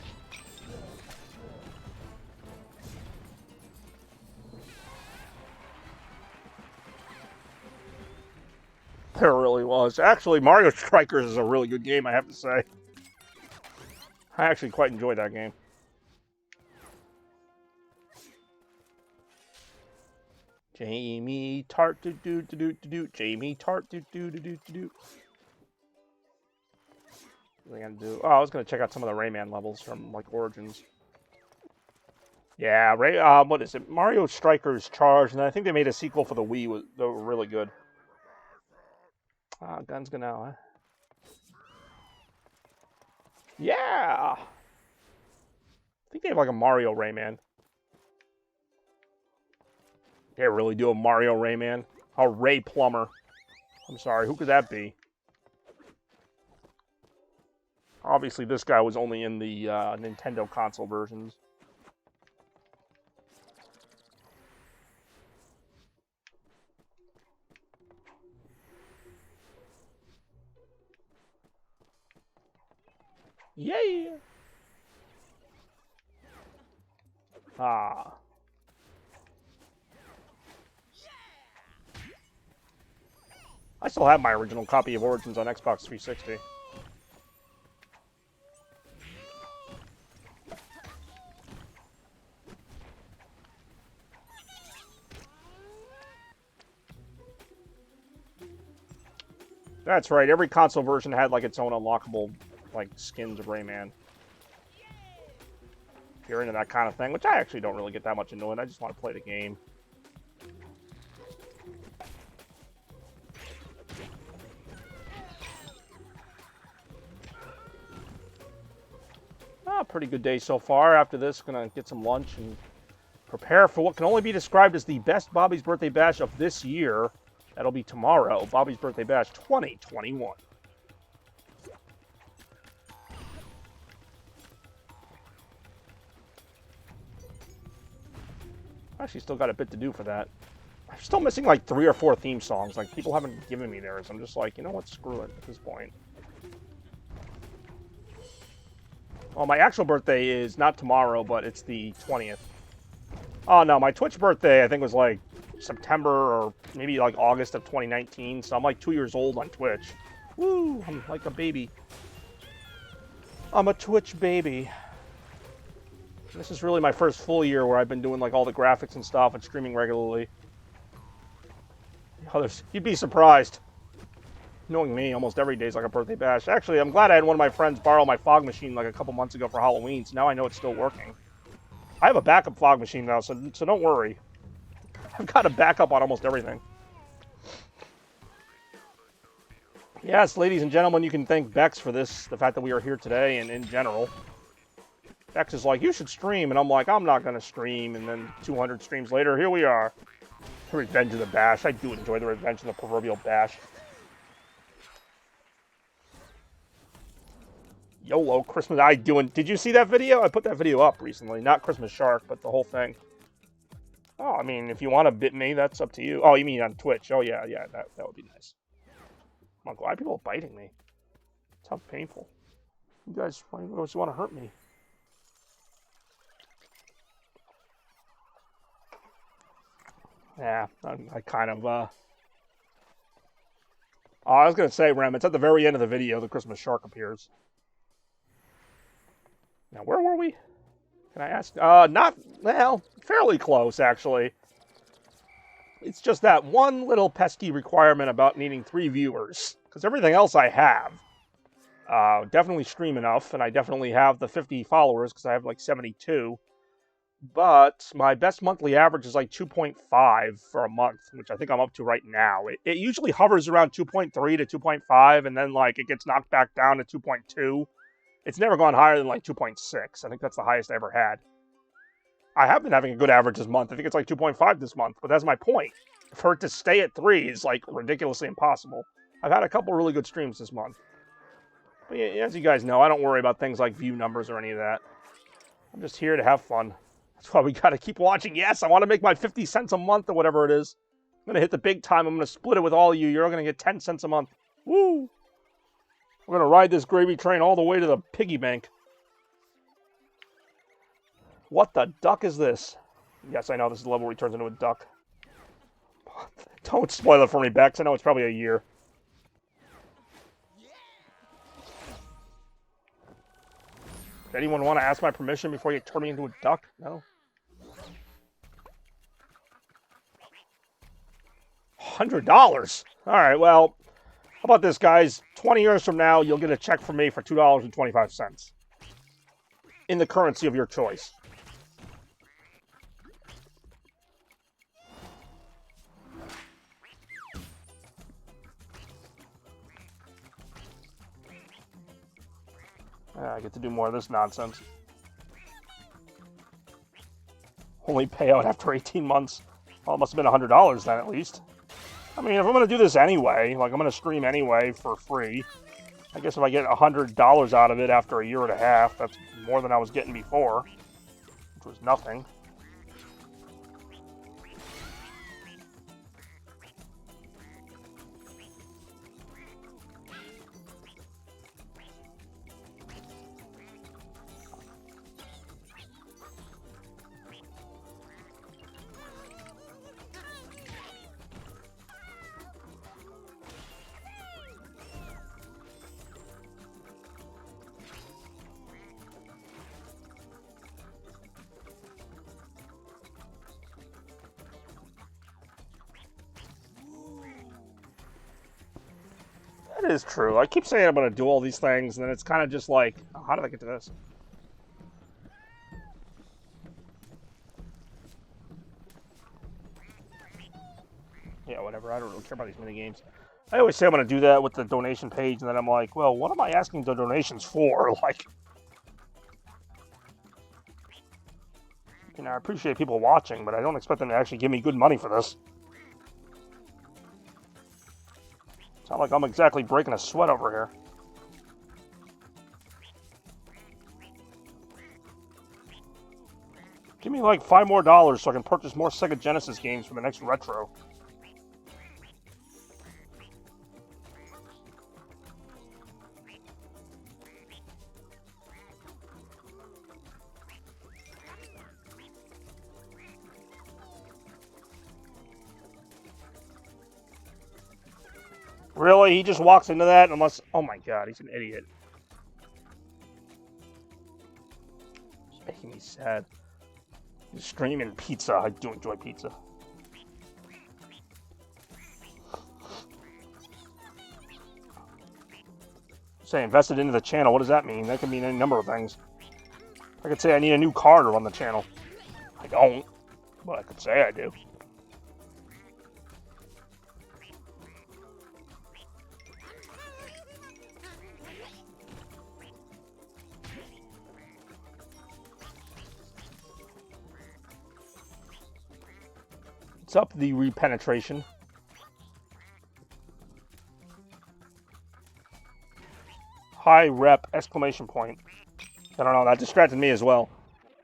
There really was. Actually, Mario Strikers is a really good game, I have to say. I actually quite enjoyed that game. Jamie Tart do do do do do do. Jamie Tart do do do do do do. What am I gonna do? Oh, I was gonna check out some of the Rayman levels from like Origins. Yeah, what is it? Mario Strikers Charge, and I think they made a sequel for the Wii. They were really good. Guns go now, huh? Yeah! I think they have like a Mario Rayman. They really do a Mario Rayman. A Ray Plumber. I'm sorry, who could that be? Obviously, this guy was only in the Nintendo console versions. Yeah! Ah. I still have my original copy of Origins on Xbox 360. That's right. Every console version had like its own unlockable like skins of Rayman. If you're into that kind of thing, which I actually don't really get that much into it. I just want to play the game. Pretty good day so far. After this, gonna get some lunch and prepare for what can only be described as the best Bobby's Birthday Bash of this year. That'll be tomorrow, Bobby's Birthday Bash 2021. Actually, still got a bit to do for that. I'm still missing like 3 or 4 theme songs. Like, people haven't given me theirs. I'm just like, you know what? Screw it at this point. Well, my actual birthday is not tomorrow, but it's the 20th. Oh, no, my Twitch birthday, I think, was like September or maybe like August of 2019. So I'm like 2 years old on Twitch. Woo, I'm like a baby. I'm a Twitch baby. This is really my first full year where I've been doing like all the graphics and stuff and streaming regularly. You'd be surprised. Knowing me, almost every day is like a birthday bash. Actually, I'm glad I had one of my friends borrow my fog machine like a couple months ago for Halloween, so now I know it's still working. I have a backup fog machine now, so don't worry. I've got a backup on almost everything. Yes, ladies and gentlemen, you can thank Bex for this, the fact that we are here today and in general. Bex is like, you should stream, and I'm like, I'm not going to stream, and then 200 streams later, here we are. The Revenge of the Bash. I do enjoy the Revenge of the proverbial bash. YOLO, Christmas. Did you see that video? I put that video up recently. Not Christmas Shark, but the whole thing. Oh, I mean, if you want to bit me, that's up to you. Oh, you mean on Twitch? Oh, yeah, that would be nice. I'm like, why are people biting me? It's how painful. You guys, why do you always want to hurt me? Yeah, I kind of, Oh, I was going to say, Rem, it's at the very end of the video, the Christmas Shark appears. Now, where were we? Can I ask? Well, fairly close, actually. It's just that one little pesky requirement about needing 3 viewers. Because everything else I have. Definitely stream enough, and I definitely have the 50 followers, because I have like 72. But my best monthly average is like 2.5 for a month, which I think I'm up to right now. It usually hovers around 2.3 to 2.5, and then like it gets knocked back down to 2.2. It's never gone higher than like 2.6. I think that's the highest I ever had. I have been having a good average this month. I think it's like 2.5 this month, but that's my point. For it to stay at 3 is like ridiculously impossible. I've had a couple really good streams this month. But yeah, as you guys know, I don't worry about things like view numbers or any of that. I'm just here to have fun. That's why we got to keep watching. Yes, I want to make my 50 cents a month or whatever it is. I'm going to hit the big time. I'm going to split it with all of you. You're all going to get 10 cents a month. Woo! We're going to ride this gravy train all the way to the piggy bank. What the duck is this? Yes, I know this level returns into a duck. Don't spoil it for me, Bex. I know it's probably a year. Does anyone want to ask my permission before you turn me into a duck? No? $100? Alright, well, how about this, guys? 20 years from now, you'll get a check from me for $2.25. In the currency of your choice. I get to do more of this nonsense. Only payout after 18 months. Well, it must have been $100 then, at least. I mean, if I'm going to do this anyway, like I'm going to stream anyway for free, I guess if I get $100 out of it after a year and a half, that's more than I was getting before, which was nothing. That is true. I keep saying I'm going to do all these things, and then it's kind of just like, oh, how did I get to this? Yeah, whatever. I don't really care about these mini games. I always say I'm going to do that with the donation page, and then I'm like, well, what am I asking the donations for? Like, you know, I appreciate people watching, but I don't expect them to actually give me good money for this. It's not like I'm exactly breaking a sweat over here. Give me like $5 more so I can purchase more Sega Genesis games for the next retro. Really? He just walks into that unless... Oh my god, he's an idiot. He's making me sad. He's streaming pizza. I do enjoy pizza. Say invested into the channel. What does that mean? That can mean any number of things. I could say I need a new car to run the channel. I don't, but I could say I do. It's up the repenetration. High rep exclamation point. I don't know, that distracted me as well.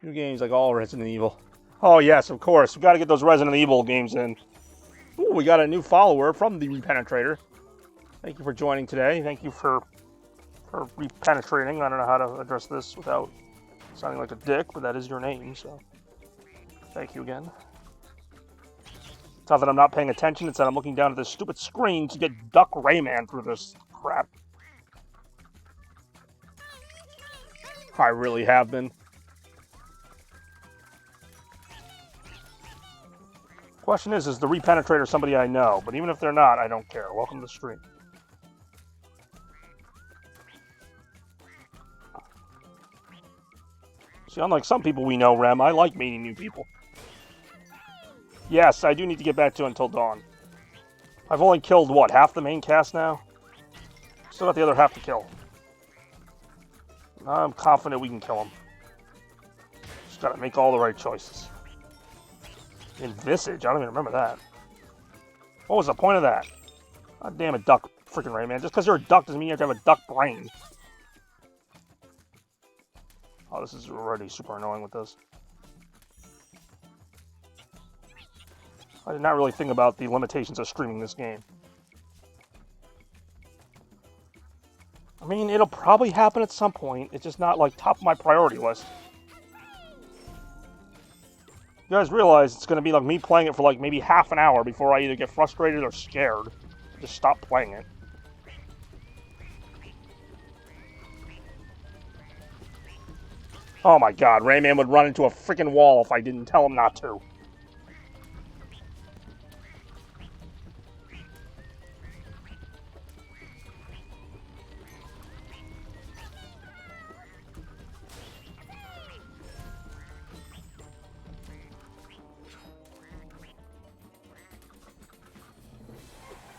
New games like all Resident Evil. Oh yes, of course. We got to get those Resident Evil games in. Ooh, we got a new follower from the Repenetrator. Thank you for joining today. Thank you for repenetrating. I don't know how to address this without sounding like a dick, but that is your name, so thank you again. It's not that I'm not paying attention, it's that I'm looking down at this stupid screen to get Duck Rayman through this crap. I really have been. Question is the Repenetrator somebody I know? But even if they're not, I don't care. Welcome to the stream. See, unlike some people we know, Rem, I like meeting new people. Yes, I do need to get back to Until Dawn. I've only killed, what, half the main cast now? Still got the other half to kill. I'm confident we can kill him. Just gotta make all the right choices. Envisage? I don't even remember that. What was the point of that? God damn it, Duck freaking Rayman. Just because you're a duck doesn't mean you have to have a duck brain. Oh, this is already super annoying with this. I did not really think about the limitations of streaming this game. I mean, it'll probably happen at some point. It's just not, like, top of my priority list. You guys realize it's going to be like me playing it for, like, maybe half an hour before I either get frustrated or scared. Just stop playing it. Oh my god, Rayman would run into a freaking wall if I didn't tell him not to.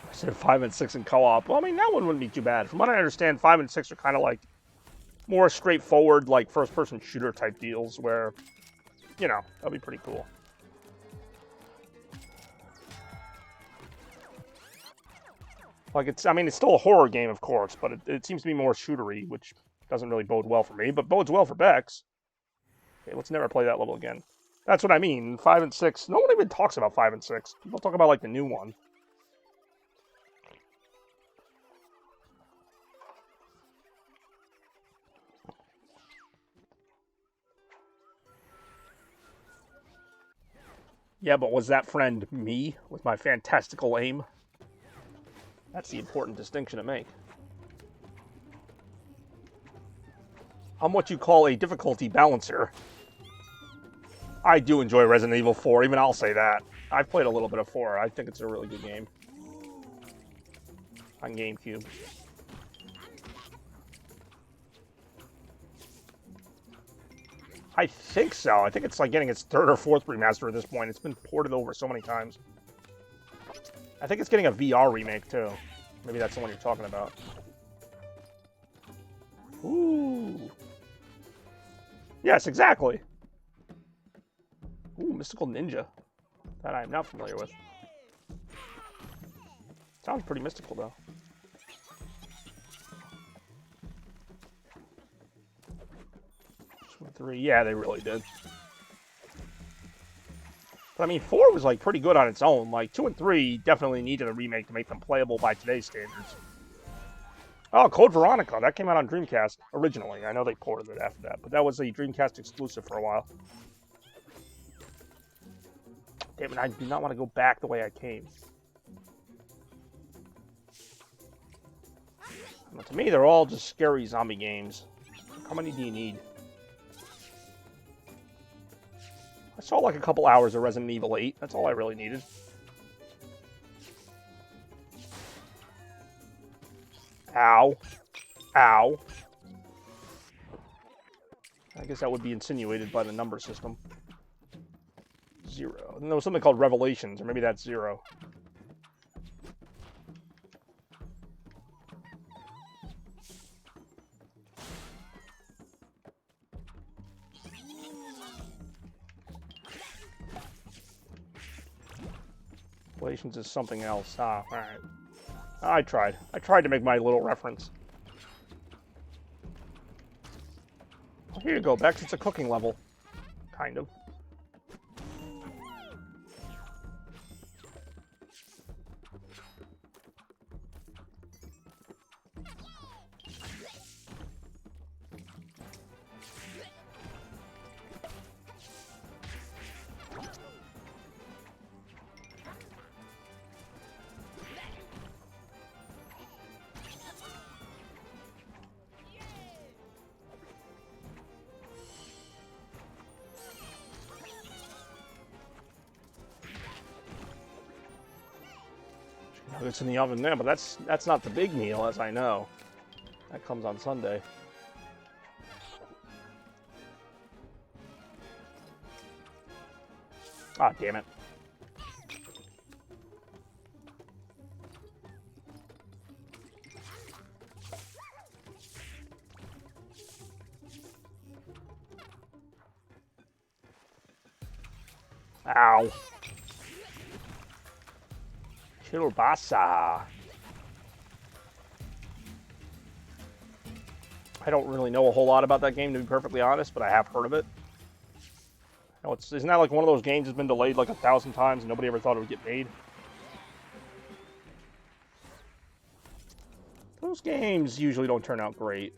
I said 5 and 6 in co-op. Well, I mean, that one wouldn't be too bad. From what I understand, 5 and 6 are kind of like more straightforward, like, first-person shooter type deals where, you know, that'll be pretty cool. Like, I mean, it's still a horror game, of course, but it seems to be more shootery, which doesn't really bode well for me, but bodes well for Bex. Okay, let's never play that level again. That's what I mean. 5 and 6. No one even talks about 5 and 6. People talk about, like, the new one. Yeah, but was that friend me with my fantastical aim? That's the important distinction to make. I'm what you call a difficulty balancer. I do enjoy Resident Evil 4, even I'll say that. I've played a little bit of 4. I think it's a really good game. On GameCube. I think so. I think it's like getting its third or fourth remaster at this point. It's been ported over so many times. I think it's getting a VR remake, too. Maybe that's the one you're talking about. Ooh. Yes, exactly. Ooh, Mystical Ninja. That I am not familiar with. Sounds pretty mystical, though. Three, yeah, they really did. But I mean, 4 was like pretty good on its own. Like 2 and 3 definitely needed a remake to make them playable by today's standards. Oh, Code Veronica, that came out on Dreamcast originally. I know they ported it after that, but that was a Dreamcast exclusive for a while. Damn it, I do not want to go back the way I came. But to me, they're all just scary zombie games. How many do you need? I saw like a couple hours of Resident Evil 8. That's all I really needed. Ow. Ow. I guess that would be insinuated by the number system. 0. And there was something called Revelations, or maybe that's 0. Revelations is something else. Ah, alright. I tried. I tried to make my little reference. Well, here you go, Bex. It's a cooking level. Kind of. It's in the oven there, but that's not the big meal, as I know. That comes on Sunday. Ah, damn it. Ow. Kielbasa. I don't really know a whole lot about that game, to be perfectly honest, but I have heard of it. You know, isn't that like one of those games that's been delayed like 1,000 times and nobody ever thought it would get made? Those games usually don't turn out great.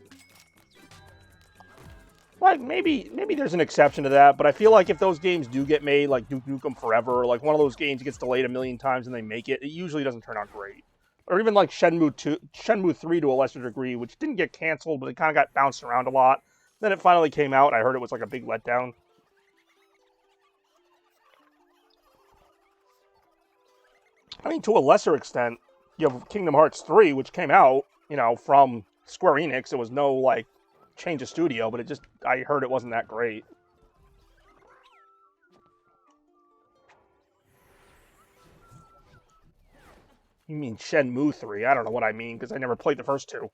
Like, maybe there's an exception to that, but I feel like if those games do get made, like Duke Nukem Forever, or like one of those games gets delayed 1,000,000 times and they make it, it usually doesn't turn out great. Or even like Shenmue 3 to a lesser degree, which didn't get canceled, but it kind of got bounced around a lot. Then it finally came out, I heard it was like a big letdown. I mean, to a lesser extent, you have Kingdom Hearts 3, which came out, you know, from Square Enix. It was no, like, change of studio, but I heard it wasn't that great. You mean Shenmue 3? I don't know what I mean, because I never played the first two.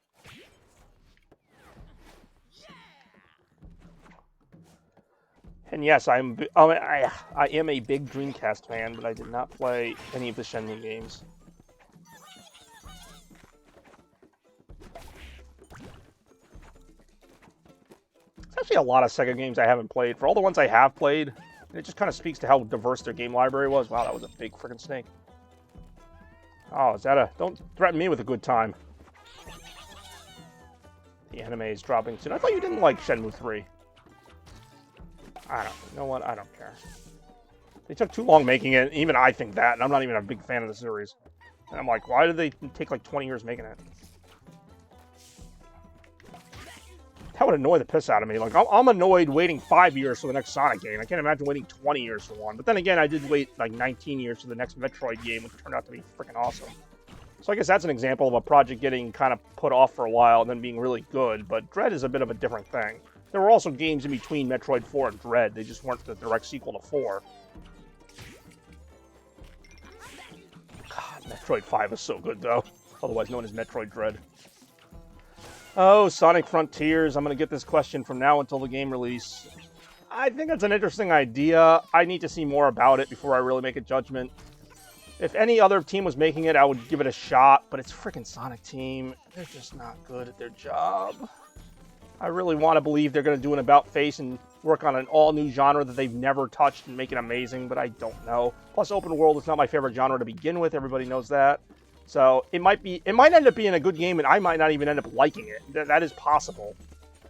And yes, I am a big Dreamcast fan, but I did not play any of the Shenmue games. There's actually a lot of Sega games I haven't played. For all the ones I have played, it just kind of speaks to how diverse their game library was. Wow, that was a big freaking snake. Oh, is that a... Don't threaten me with a good time. The anime is dropping soon. I thought you didn't like Shenmue 3. I don't... You know what? I don't care. They took too long making it. Even I think that, and I'm not even a big fan of the series. And I'm like, why did they take like 20 years making it? That would annoy the piss out of me. Like, I'm annoyed waiting 5 years for the next Sonic game. I can't imagine waiting 20 years for one. But then again, I did wait like 19 years for the next Metroid game, which turned out to be freaking awesome. So I guess that's an example of a project getting kind of put off for a while and then being really good. But Dread is a bit of a different thing. There were also games in between Metroid 4 and Dread. They just weren't the direct sequel to 4. God, Metroid 5 is so good, though. Otherwise known as Metroid Dread. Oh, Sonic Frontiers. I'm going to get this question from now until the game release. I think it's an interesting idea. I need to see more about it before I really make a judgment. If any other team was making it, I would give it a shot, but it's freaking Sonic Team. They're just not good at their job. I really want to believe they're going to do an about-face and work on an all-new genre that they've never touched and make it amazing, but I don't know. Plus, open world is not my favorite genre to begin with. Everybody knows that. So it might end up being a good game, and I might not even end up liking it. That is possible.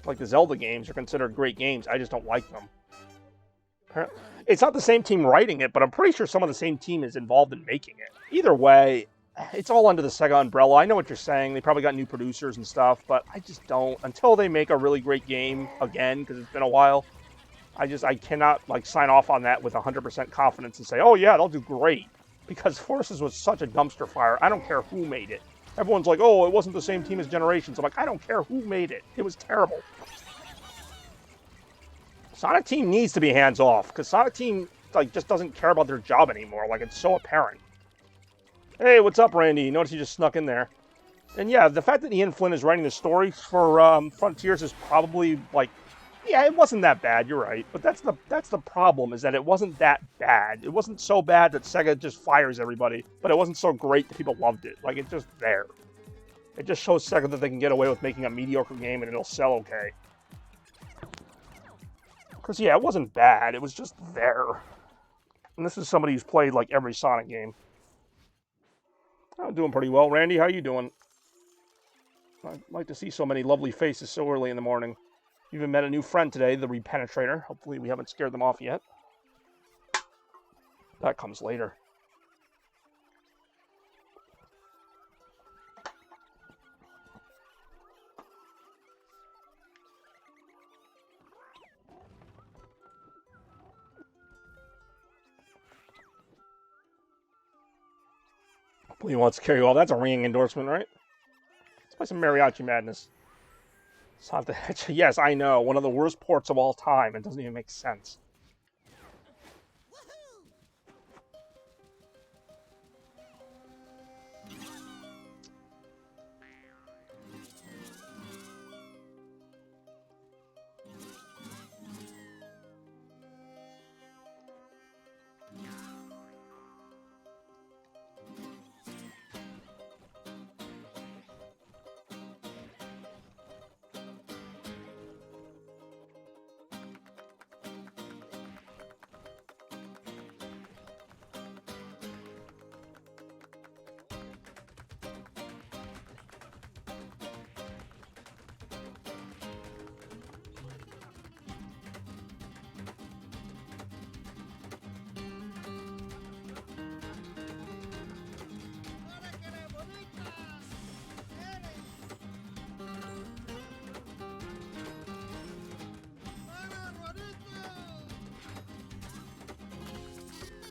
Like the Zelda games are considered great games. I just don't like them. It's not the same team writing it, but I'm pretty sure some of the same team is involved in making it. Either way, it's all under the Sega umbrella. I know what you're saying. They probably got new producers and stuff, but I just don't. Until they make a really great game again, because it's been a while, I cannot like sign off on that with 100% confidence and say, oh yeah, they'll do great. Because Forces was such a dumpster fire. I don't care who made it. Everyone's like, oh, it wasn't the same team as Generations. I'm like, I don't care who made it. It was terrible. Sonic Team needs to be hands-off, because Sonic Team like just doesn't care about their job anymore. Like, it's so apparent. Hey, what's up, Randy? Notice you just snuck in there. And yeah, the fact that Ian Flynn is writing the story for Frontiers is probably, like, yeah, it wasn't that bad, you're right. But that's the problem, is that it wasn't that bad. It wasn't so bad that Sega just fires everybody, but it wasn't so great that people loved it. Like, it's just there. It just shows Sega that they can get away with making a mediocre game and it'll sell okay. Because, yeah, it wasn't bad. It was just there. And this is somebody who's played, like, every Sonic game. I'm doing pretty well. Randy, how you doing? I'd like to see so many lovely faces so early in the morning. Even met a new friend today, the Repenetrator. Hopefully we haven't scared them off yet. That comes later. Hopefully he wants to carry you all. That's a ringing endorsement, right? Let's play some Mariachi Madness. Yes, I know. One of the worst ports of all time. It doesn't even make sense.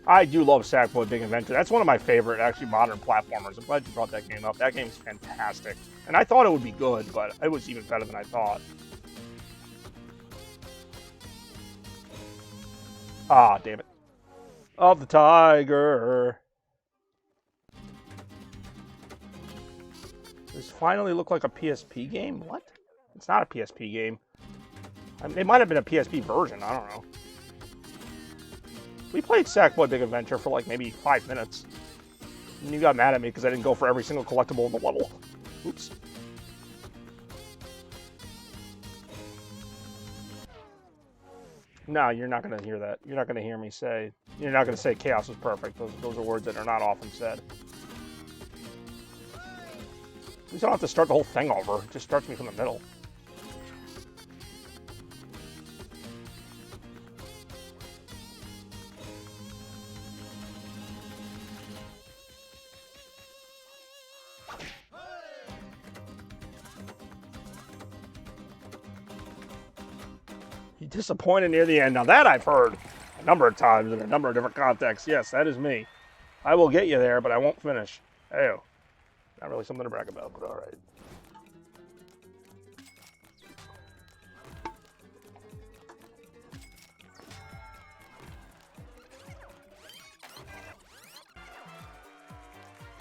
I do love Sackboy Big Adventure. That's one of my favorite, actually, modern platformers. I'm glad you brought that game up. That game's fantastic. And I thought it would be good, but it was even better than I thought. Ah, damn it. Of the Tiger. This finally looked like a PSP game? What? It's not a PSP game. I mean, it might have been a PSP version. I don't know. We played Sackboy Big Adventure for like maybe 5 minutes. And you got mad at me because I didn't go for every single collectible in the level. Oops. No, you're not going to hear that. You're not going to hear me say... You're not going to say Chaos was perfect. Those are words that are not often said. At least I don't have to start the whole thing over. It just starts me from the middle. Disappointed near the end. Now that I've heard a number of times in a number of different contexts. Yes, that is me. I will get you there, but I won't finish. Ew. Not really something to brag about, but alright.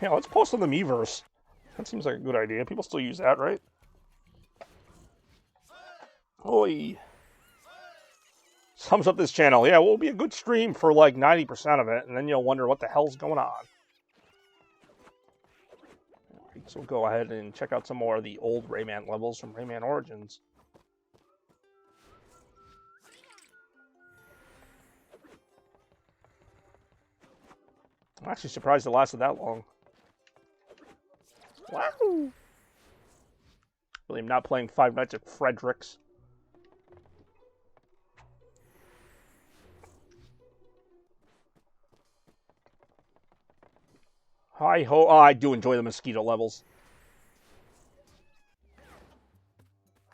Yeah, let's post on the Miiverse. That seems like a good idea. People still use that, right? Oi. Sums up this channel. Yeah, well, it'll be a good stream for like 90% of it, and then you'll wonder what the hell's going on. So we'll go ahead and check out some more of the old Rayman levels from Rayman Origins. I'm actually surprised it lasted that long. Wow! Really, I'm not playing Five Nights at Frederick's. Hi-ho. Oh, I do enjoy the mosquito levels.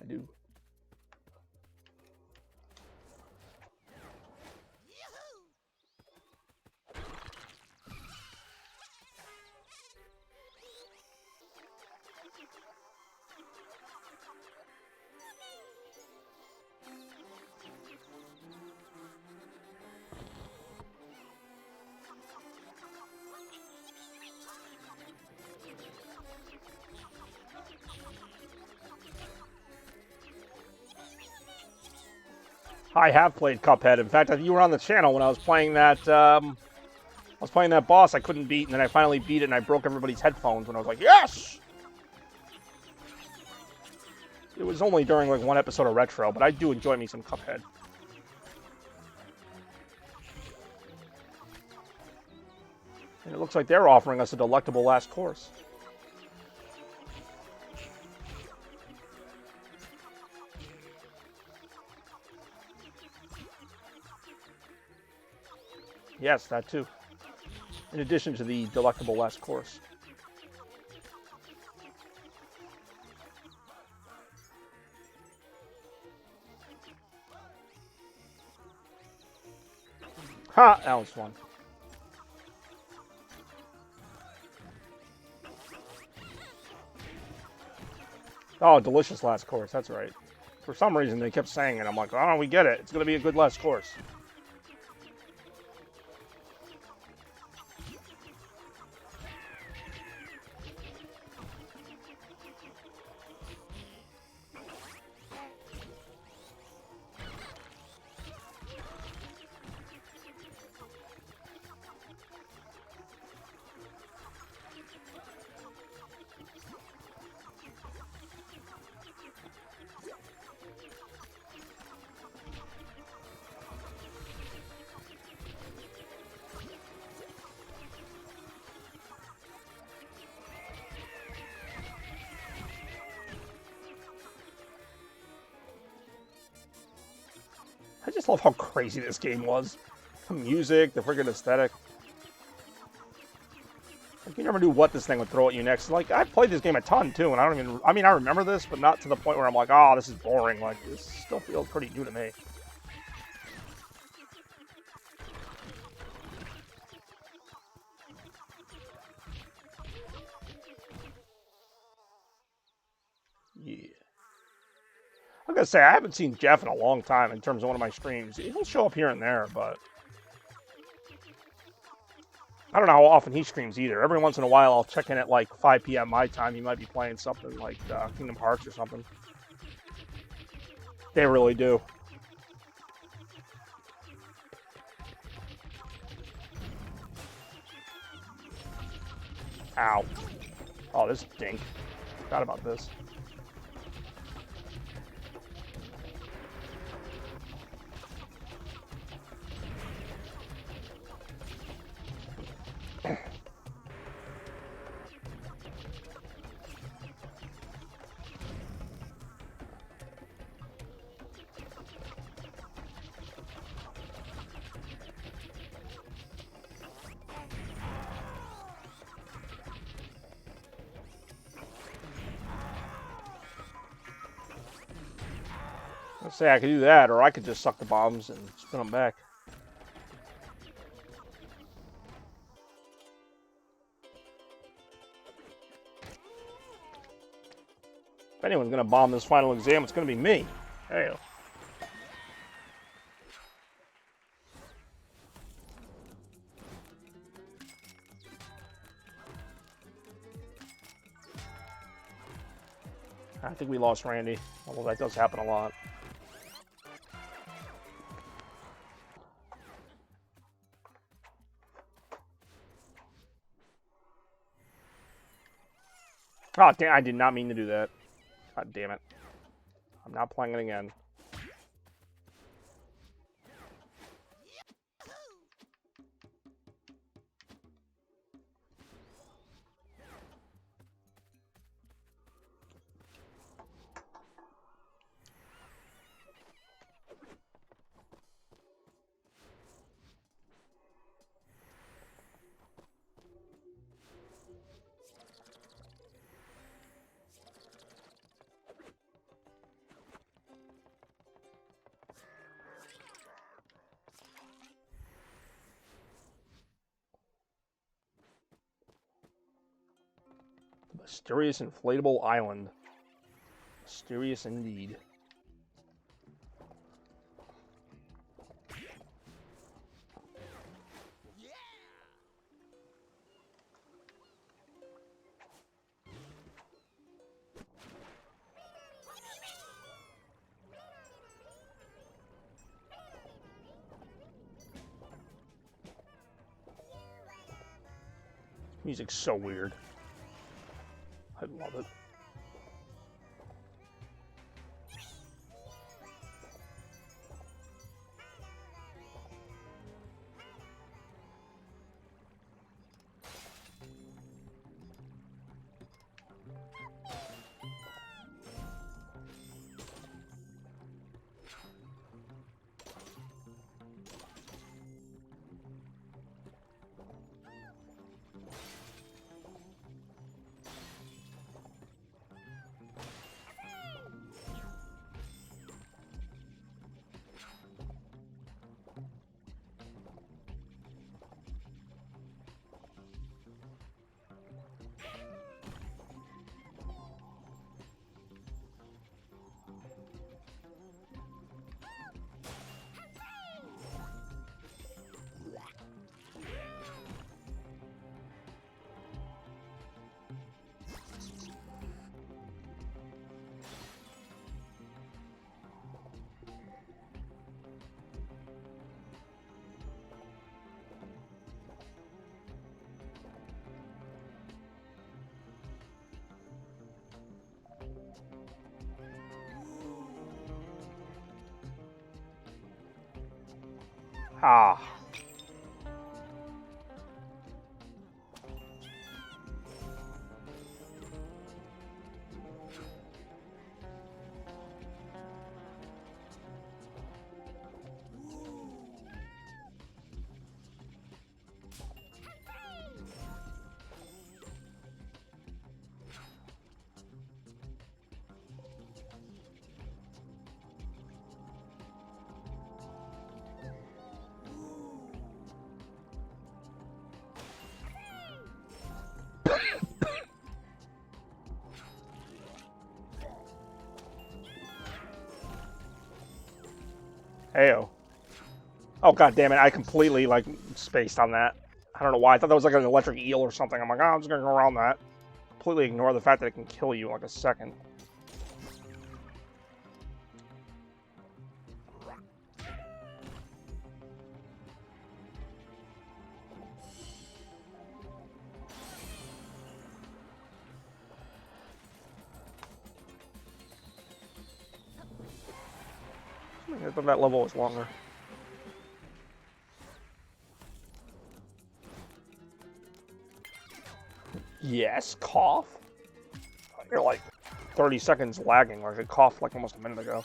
I do. I have played Cuphead. In fact, you were on the channel when I was playing that. Boss I couldn't beat, and then I finally beat it, and I broke everybody's headphones when I was like, yes! It was only during like one episode of Retro, but I do enjoy me some Cuphead. And it looks like they're offering us a delectable last course. Yes, that too. In addition to the delectable last course. Ha! That was fun. Oh, delicious last course. That's right. For some reason, they kept saying it. I'm like, oh, we get it. It's going to be a good last course. I just love how crazy this game was. The music, the friggin' aesthetic. Like, you never knew what this thing would throw at you next. Like, I've played this game a ton, too, and I don't even... I mean, I remember this, but not to the point where I'm like, oh, this is boring. Like, this still feels pretty new to me. Yeah. I'm gonna say, I haven't seen Jeff in a long time in terms of one of my streams. He'll show up here and there, but... I don't know how often he streams either. Every once in a while, I'll check in at like 5 p.m. my time. He might be playing something like Kingdom Hearts or something. They really do. Ow. Oh, this dink. Forgot about this. Let's say I could do that, or I could just suck the bombs and spin them back. If anyone's going to bomb this final exam, it's going to be me. There you go. I think we lost Randy, although that does happen a lot. Oh, damn, I did not mean to do that. God damn it. I'm not playing it again. Mysterious inflatable island. Mysterious indeed. Music's so weird. I love it. Ah. Heyo. Oh, god damn it, I completely, like, spaced on that. I don't know why. I thought that was like an electric eel or something. I'm like, oh, I'm just gonna go around that. Completely ignore the fact that it can kill you in like a second. I thought that level was longer. Yes, cough? You're like 30 seconds lagging, like I coughed like almost a minute ago.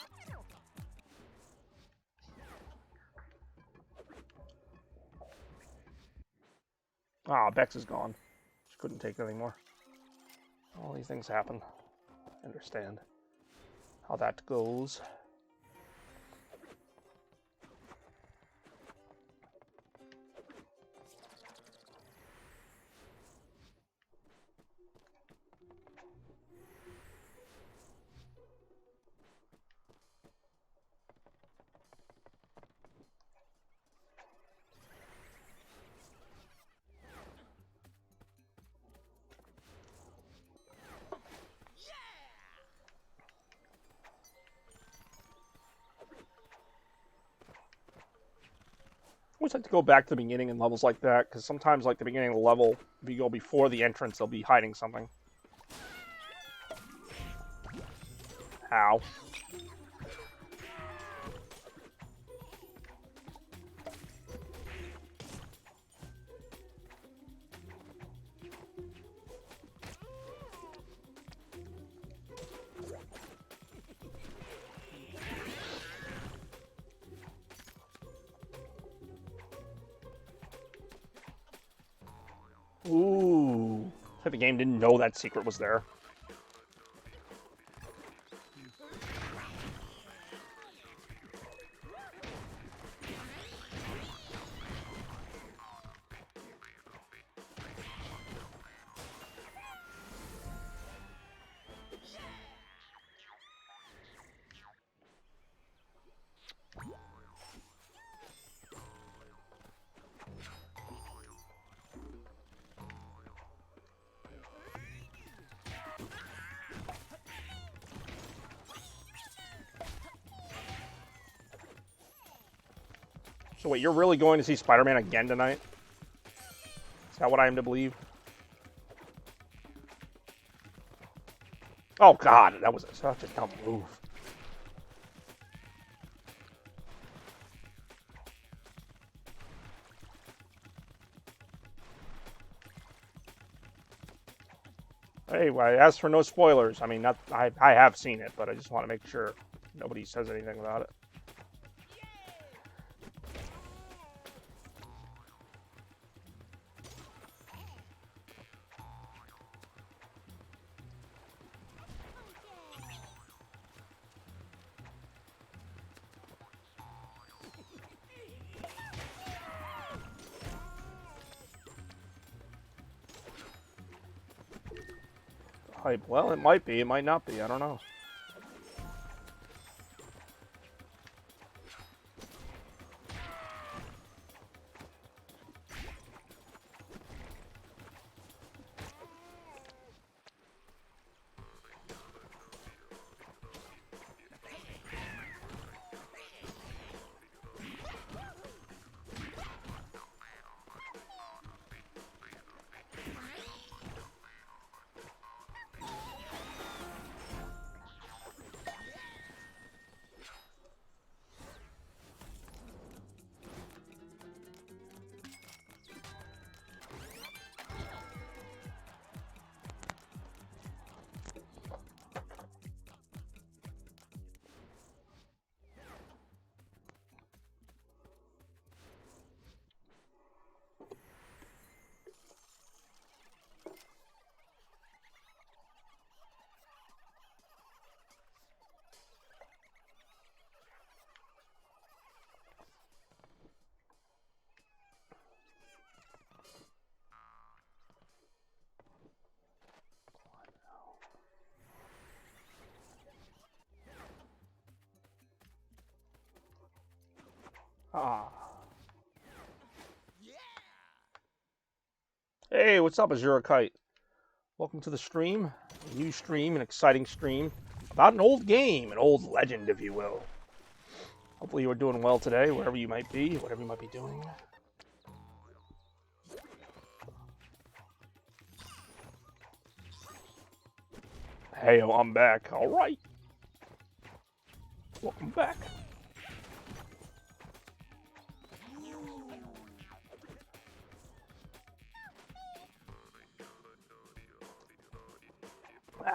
Ah, Bex is gone. She couldn't take it anymore. All these things happen. I understand how that goes. always like to go back to the beginning in levels like that, because sometimes, like, the beginning of the level, if you go before the entrance, they'll be hiding something. Ow. Ooh. I think the game didn't know that secret was there. So wait, you're really going to see Spider-Man again tonight? Is that what I am to believe? Oh god, that was such a dumb move. Hey, well, I asked for no spoilers. I mean, not I have seen it, but I just want to make sure nobody says anything about it. Hype. Well, it might be. It might not be. I don't know. Ah. Hey, what's up, Azura Kite? Welcome to the stream. A new stream, an exciting stream about an old game, an old legend, if you will. Hopefully you are doing well today, wherever you might be, whatever you might be doing. Hey, I'm back. All right. Welcome back.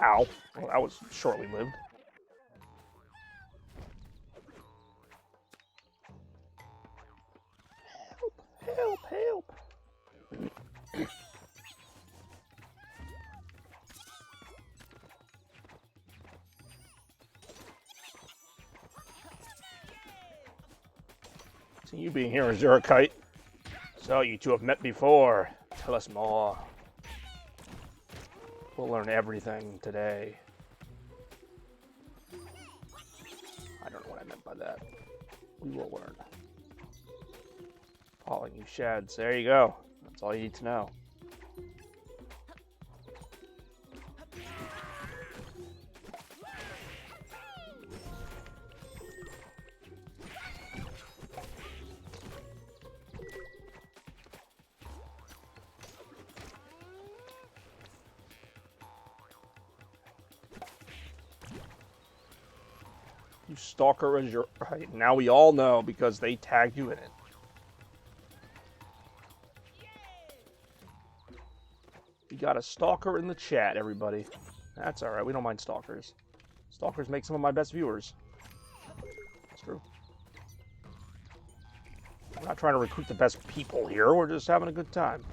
Ow. Well, that was shortly lived. Help, help, help. See you being here, Azura Kite. So you two have met before. Tell us more. We'll learn everything today. I don't know what I meant by that. We will learn. Calling you shads. There you go. That's all you need to know. You stalker as your... Right, now we all know because they tagged you in it. You got a stalker in the chat, everybody. That's alright, we don't mind stalkers. Stalkers make some of my best viewers. That's true. We're not trying to recruit the best people here, we're just having a good time.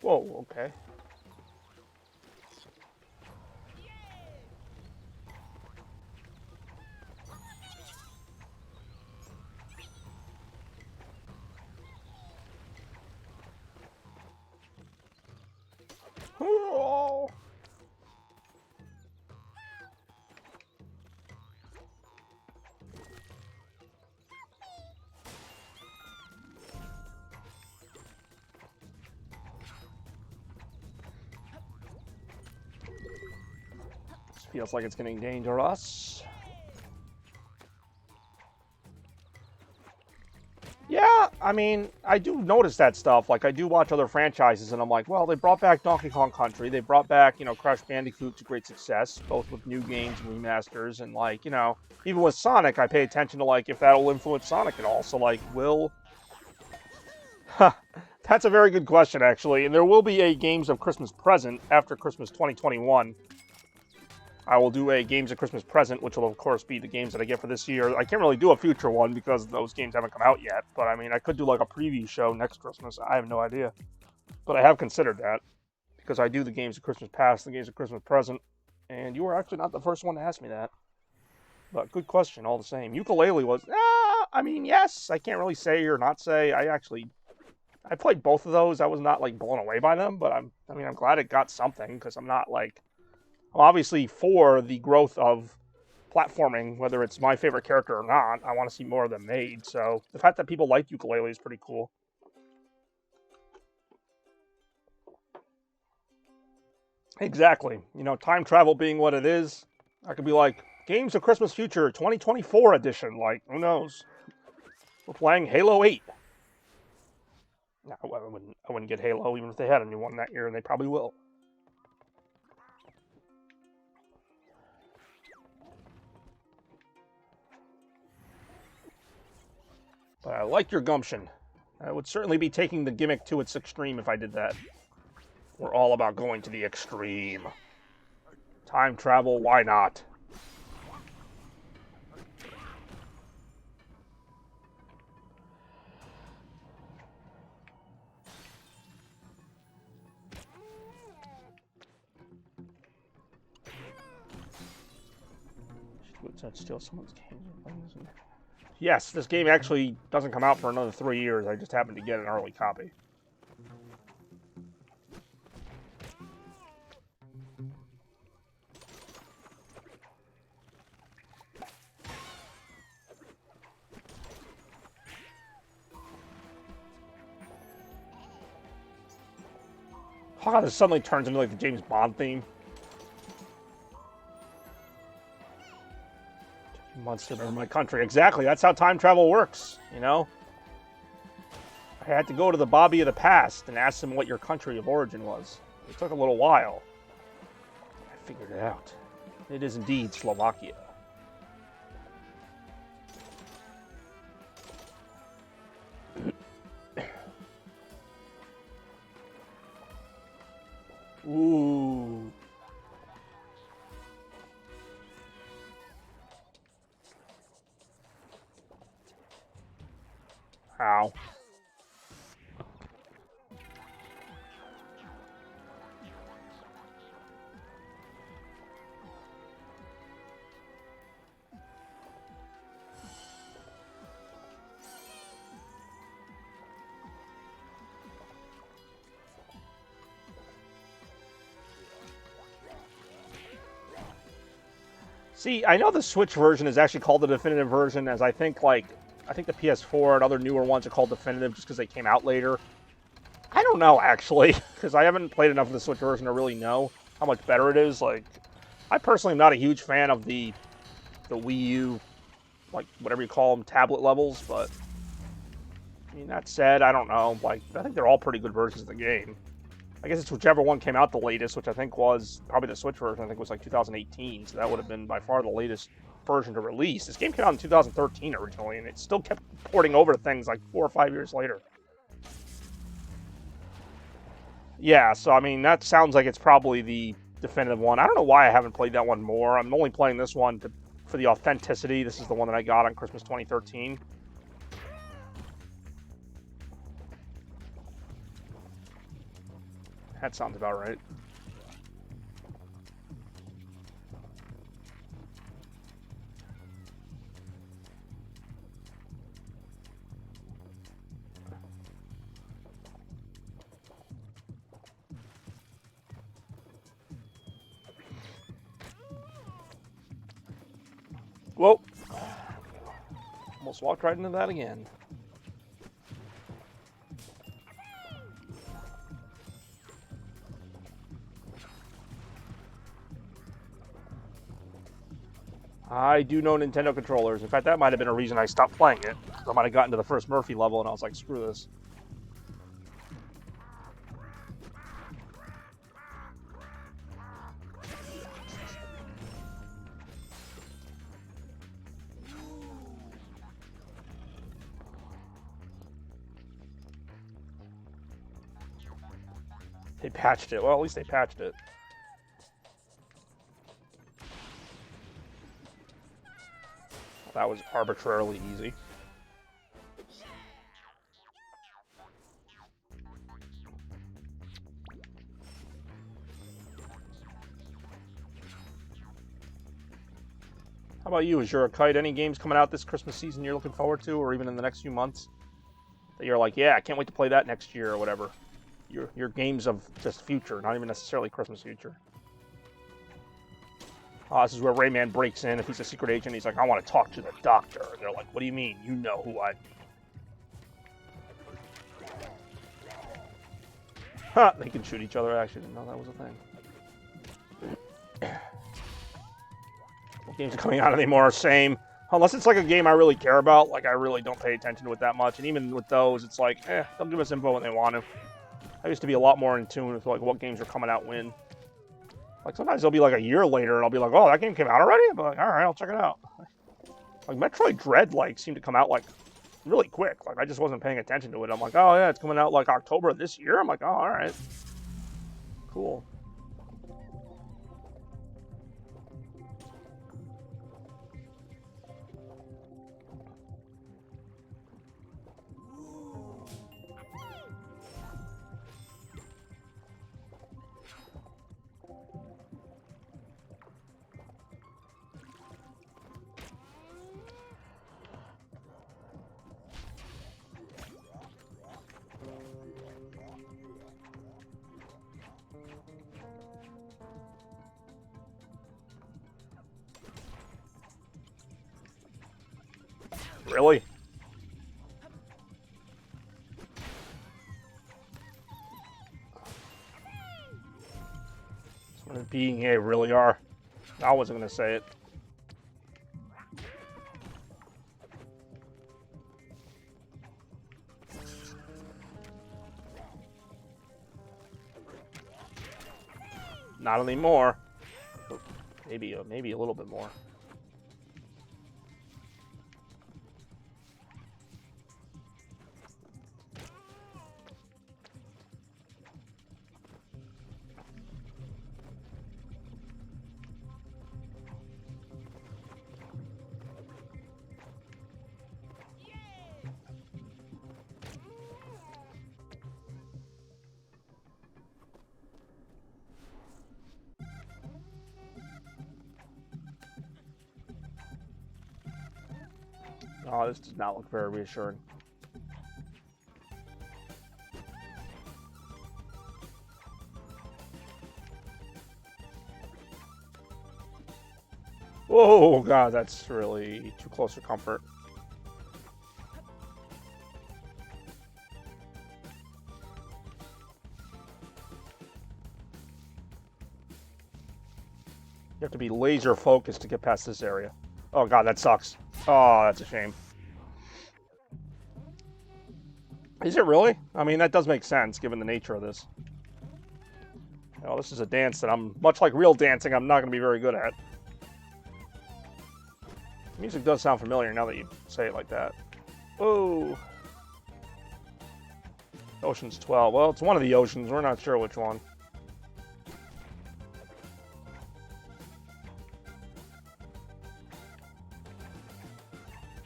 Whoa, okay. Oh. This feels like it's getting dangerous. Yeah, I mean, I do notice that stuff. Like, I do watch other franchises, and I'm like, well, they brought back Donkey Kong Country. They brought back, you know, Crash Bandicoot to great success, both with new games and remasters. And, like, you know, even with Sonic, I pay attention to, like, if that'll influence Sonic at all. So, like, will... That's a very good question, actually. And there will be a Games of Christmas Present after Christmas 2021. I will do a Games of Christmas Present, which will, of course, be the games that I get for this year. I can't really do a future one because those games haven't come out yet. But, I mean, I could do, like, a preview show next Christmas. I have no idea. But I have considered that because I do the Games of Christmas Past, the Games of Christmas Present. And you were actually not the first one to ask me that. But good question, all the same. Ukulele was, I mean, yes. I can't really say or not say. I played both of those. I was not, like, blown away by them. But, I'm glad it got something because I'm not, like... I'm obviously for the growth of platforming, whether it's my favorite character or not. I want to see more of them made. So the fact that people like ukulele is pretty cool. Exactly. You know, time travel being what it is, I could be like, Games of Christmas Future 2024 edition. Like, who knows? We're playing Halo 8. No, I wouldn't get Halo even if they had a new one that year, and they probably will. But I like your gumption. I would certainly be taking the gimmick to its extreme if I did that. We're all about going to the extreme. Time travel, why not? What's that? Steal someone's game? Yes, this game actually doesn't come out for another 3 years. I just happened to get an early copy. Oh, this suddenly turns into like the James Bond theme. Months to learn my country. Exactly, that's how time travel works, you know? I had to go to the Bobby of the past and ask him what your country of origin was. It took a little while. I figured it out. It is indeed Slovakia. Ooh. Ow. See, I know the Switch version is actually called the definitive version, as I think the PS4 and other newer ones are called definitive just because they came out later. I don't know actually, because I haven't played enough of the Switch version to really know how much better it is. Like, I personally am not a huge fan of the Wii U, like whatever you call them, tablet levels. But I mean, that said, I don't know. Like, I think they're all pretty good versions of the game. I guess it's whichever one came out the latest, which I think was probably the Switch version. I think it was like 2018, so that would have been by far the latest version to release. This game came out in 2013 originally, and it still kept porting over to things like 4 or 5 years later. Yeah, so I mean, that sounds like it's probably the definitive one. I don't know why I haven't played that one more. I'm only playing this one for the authenticity. This is the one that I got on Christmas 2013. That sounds about right. Whoa. Almost walked right into that again. I do know Nintendo controllers. In fact, that might have been a reason I stopped playing it. I might have gotten to the first Murphy level and I was like, screw this. They patched it. Well, at least they patched it. That was arbitrarily easy. How about you, Azure Kite? Any games coming out this Christmas season you're looking forward to, or even in the next few months, that you're like, yeah, I can't wait to play that next year or whatever? Your games of just future, not even necessarily Christmas future. This is where Rayman breaks in. If he's a secret agent, he's like, I want to talk to the doctor. And they're like, what do you mean? You know who I... Ha! They can shoot each other. I actually didn't know that was a thing. What games are coming out anymore? Same. Unless it's like a game I really care about. Like, I really don't pay attention to it that much. And even with those, it's like, they'll give us info when they want to. I used to be a lot more in tune with like what games are coming out when. Like, sometimes it'll be like a year later, and I'll be like, oh, that game came out already? I'll be like, all right, I'll check it out. Like, Metroid Dread, like, seemed to come out, like, really quick. Like, I just wasn't paying attention to it. I'm like, oh, yeah, it's coming out, like, October of this year? I'm like, oh, all right. Cool. Really? Being here, really are. I wasn't going to say it. Not anymore. Maybe a little bit more. Oh, this does not look very reassuring. Whoa, God, that's really too close for comfort. You have to be laser focused to get past this area. Oh, God, that sucks. Oh, that's a shame. Is it really? I mean, that does make sense, given the nature of this. Oh, this is a dance that I'm, much like real dancing, I'm not going to be very good at. The music does sound familiar now that you say it like that. Oh. Ocean's 12. Well, it's one of the oceans. We're not sure which one.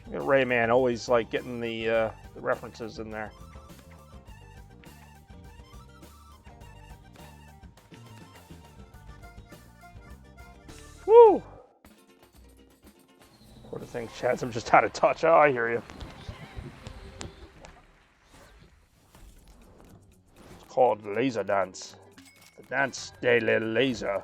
Look at Rayman always, like, getting the references in there. Woo! What do you think, Chads? I'm just out of touch. Oh, I hear you. It's called Laser Dance. The Dance de la Laser.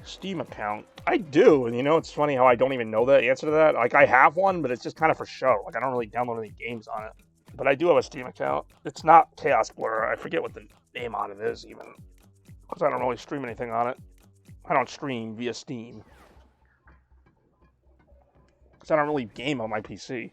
Steam account. I do, and you know, it's funny how I don't even know the answer to that. Like, I have one, but it's just kind of for show. Like, I don't really download any games on it. But I do have a Steam account. It's not Chaos Blur. I forget what the name on it is, even. Because I don't really stream anything on it. I don't stream via Steam. Because I don't really game on my PC.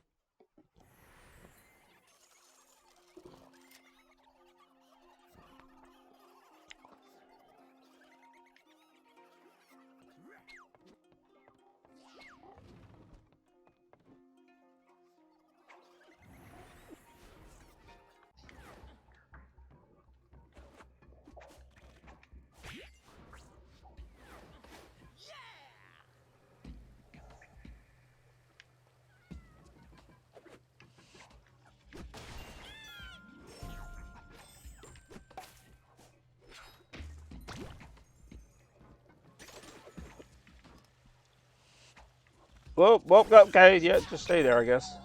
Whoa, whoa, okay, yeah, just stay there, I guess.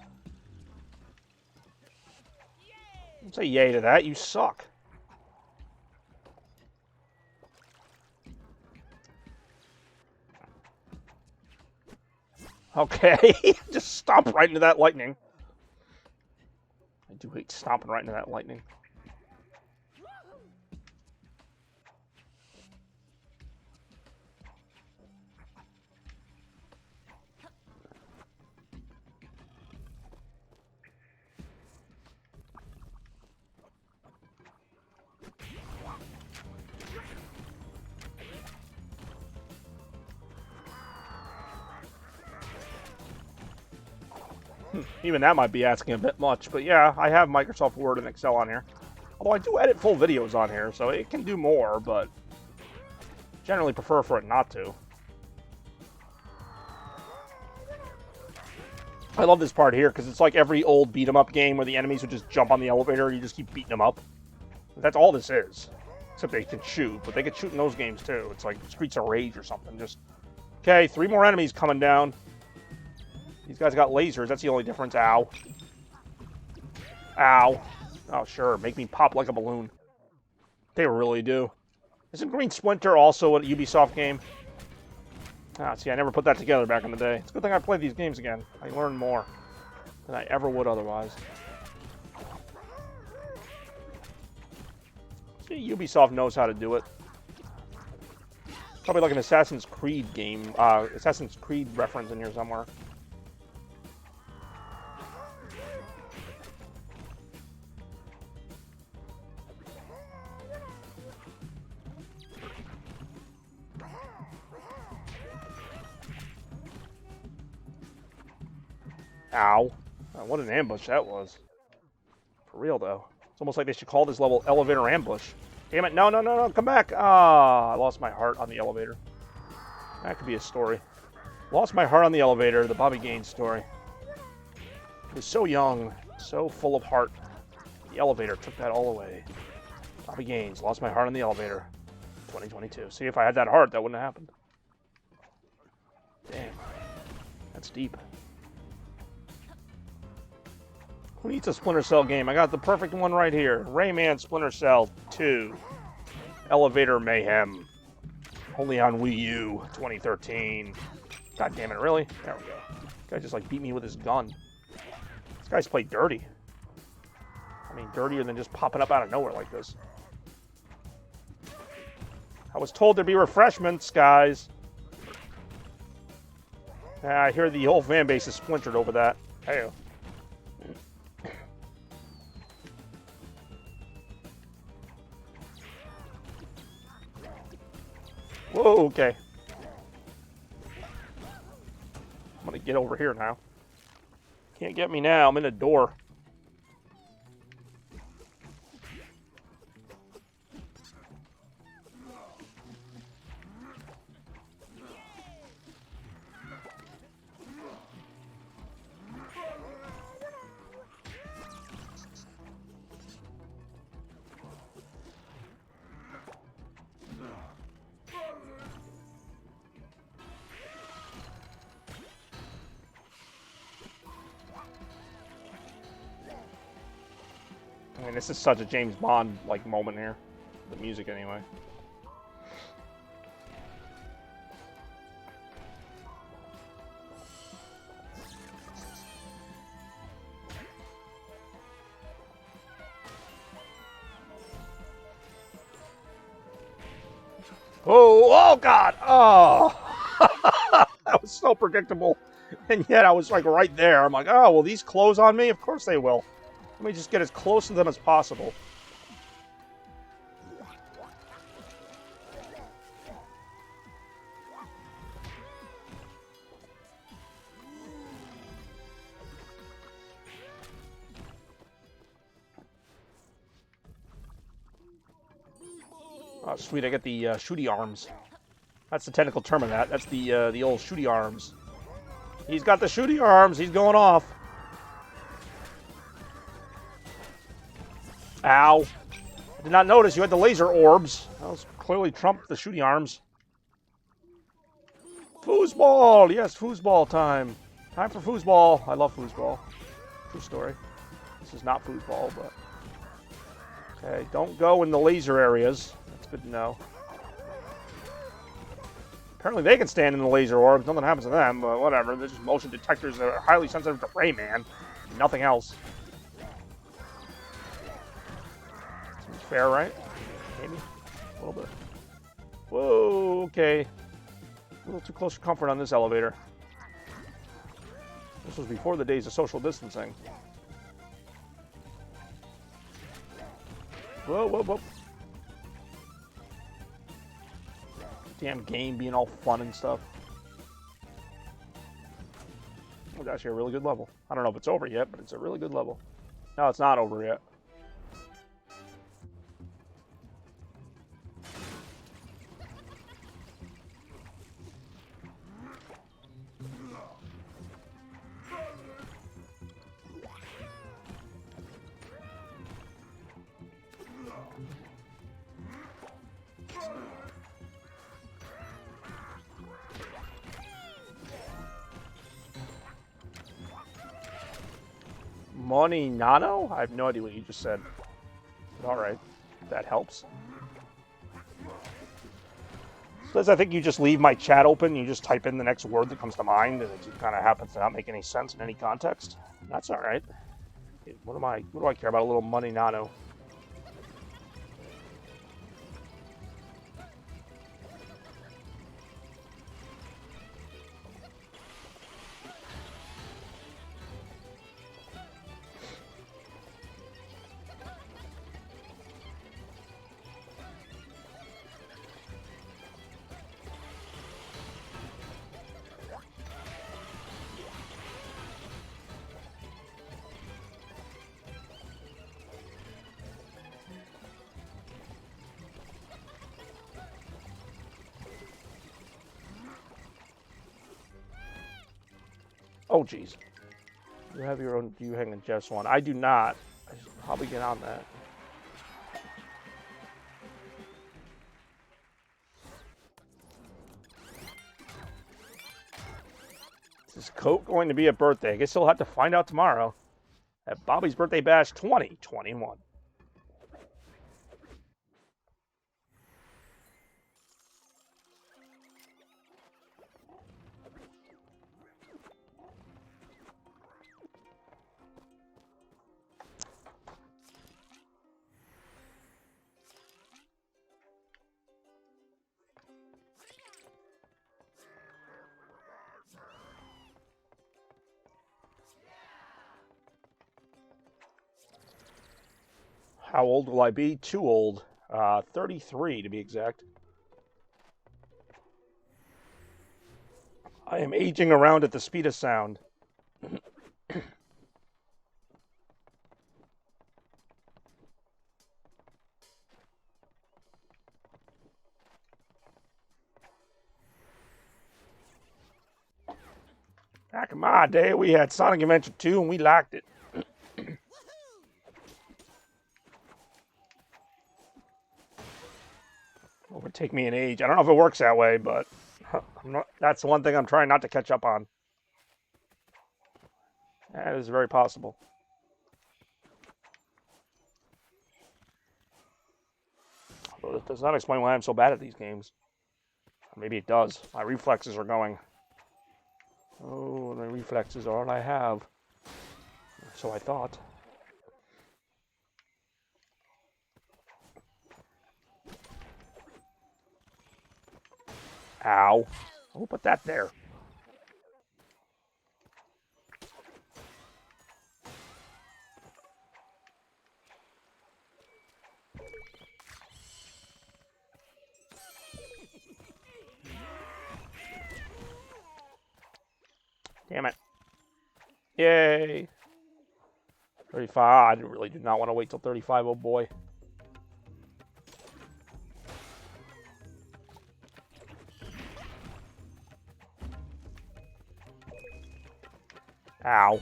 Don't say yay to that, you suck. Okay, just stomp right into that lightning. I do hate stomping right into that lightning. Even that might be asking a bit much, but yeah, I have Microsoft Word and Excel on here. Although I do edit full videos on here, so it can do more, but generally prefer for it not to. I love this part here, because it's like every old beat-em-up game where the enemies would just jump on the elevator and you just keep beating them up. That's all this is. Except they can shoot, but they can shoot in those games too. It's like Streets of Rage or something. Just, okay, 3 more enemies coming down. These guys got lasers, that's the only difference. Ow. Ow. Oh, sure, make me pop like a balloon. They really do. Isn't Green Splinter also a Ubisoft game? Ah, see, I never put that together back in the day. It's a good thing I played these games again. I learned more than I ever would otherwise. See, Ubisoft knows how to do it. Probably like an Assassin's Creed game, Assassin's Creed reference in here somewhere. Ow. Oh, what an ambush that was. For real, though. It's almost like they should call this level Elevator Ambush. Damn it. No, no, no, no. Come back. Ah, I lost my heart on the elevator. That could be a story. Lost my heart on the elevator, the Bobby Gaines story. He was so young, so full of heart. The elevator took that all away. Bobby Gaines, lost my heart on the elevator. 2022. See, if I had that heart, that wouldn't have happened. Damn. That's deep. Who needs a Splinter Cell game? I got the perfect one right here. Rayman Splinter Cell 2. Elevator Mayhem. Only on Wii U 2013. God damn it, really? There we go. This guy just like beat me with his gun. This guy's played dirty. I mean, dirtier than just popping up out of nowhere like this. I was told there'd be refreshments, guys. I hear the whole fan base is splintered over that. Hey. Whoa, okay. I'm gonna get over here now. Can't get me now, I'm in a door. I mean, this is such a James Bond-like moment here. The music, anyway. Oh, God! Oh! That was so predictable. And yet I was, like, right there. I'm like, oh, will these close on me? Of course they will. Let me just get as close to them as possible. Oh, sweet, I get the shooty arms. That's the technical term of that. That's the old shooty arms. He's got the shooty arms. He's going off. Ow. I did not notice you had the laser orbs. That was clearly trumped the shooty arms. Foosball! Yes, foosball time. Time for foosball. I love foosball. True story. This is not foosball, but... Okay, don't go in the laser areas. That's good to know. Apparently they can stand in the laser orbs. Nothing happens to them, but whatever. They're just motion detectors that are highly sensitive to Rayman. Nothing else. Seems fair, right? Maybe. A little bit. Whoa, okay. A little too close for comfort on this elevator. This was before the days of social distancing. Whoa, whoa, whoa. Damn game being all fun and stuff. It was actually a really good level. I don't know if it's over yet, but it's a really good level. No, it's not over yet. Money Nano? I have no idea what you just said. But alright, that helps. Liz, I think you just leave my chat open, you just type in the next word that comes to mind, and it just kind of happens to not make any sense in any context. That's alright. What do I care about a little Money Nano? Oh, jeez. You have your own... You hang in just one. I do not. I should probably get on that. Is this coat going to be a birthday? I guess he'll have to find out tomorrow. At Bobby's Birthday Bash 2021. How old will I be? Too old. 33 to be exact. I am aging around at the speed of sound. Back in my day, we had Sonic Adventure 2 and we liked it. It would take me an age. I don't know if it works that way, but that's the one thing I'm trying not to catch up on. That is very possible. Although it does not explain why I'm so bad at these games. Or maybe it does. My reflexes are going. Oh, the reflexes are all I have. So I thought. Ow. Who put that there? Damn it. Yay. 35. I really do not want to wait till 35, oh boy. Ow.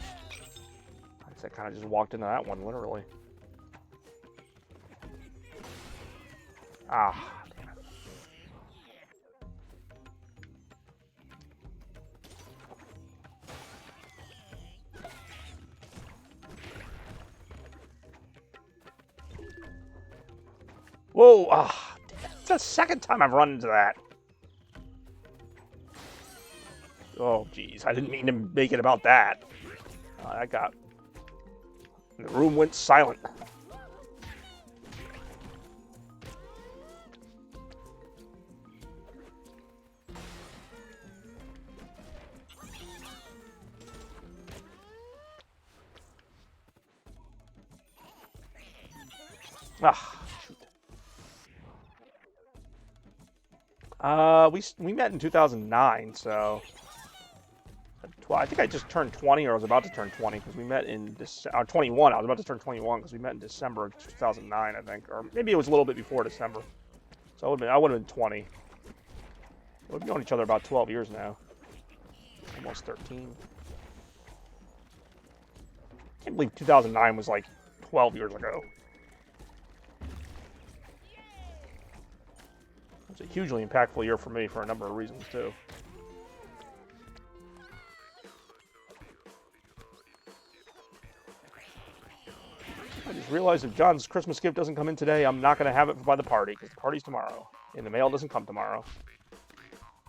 I kind of just walked into that one, literally. Ah. Whoa! Ah, it's the second time I've run into that. Oh, geez. I didn't mean to make it about that. I got... The room went silent. Ah. We met in 2009, so I think I just turned 20, or I was about to turn 20 because we met in 21. I was about to turn 21 because we met in December of 2009, I think, or maybe it was a little bit before December. So I would have been 20. We've known each other about 12 years now, almost 13. I can't believe 2009 was like 12 years ago. It was a hugely impactful year for me for a number of reasons, too. I just realized if John's Christmas gift doesn't come in today, I'm not going to have it by the party, because the party's tomorrow. And the mail doesn't come tomorrow.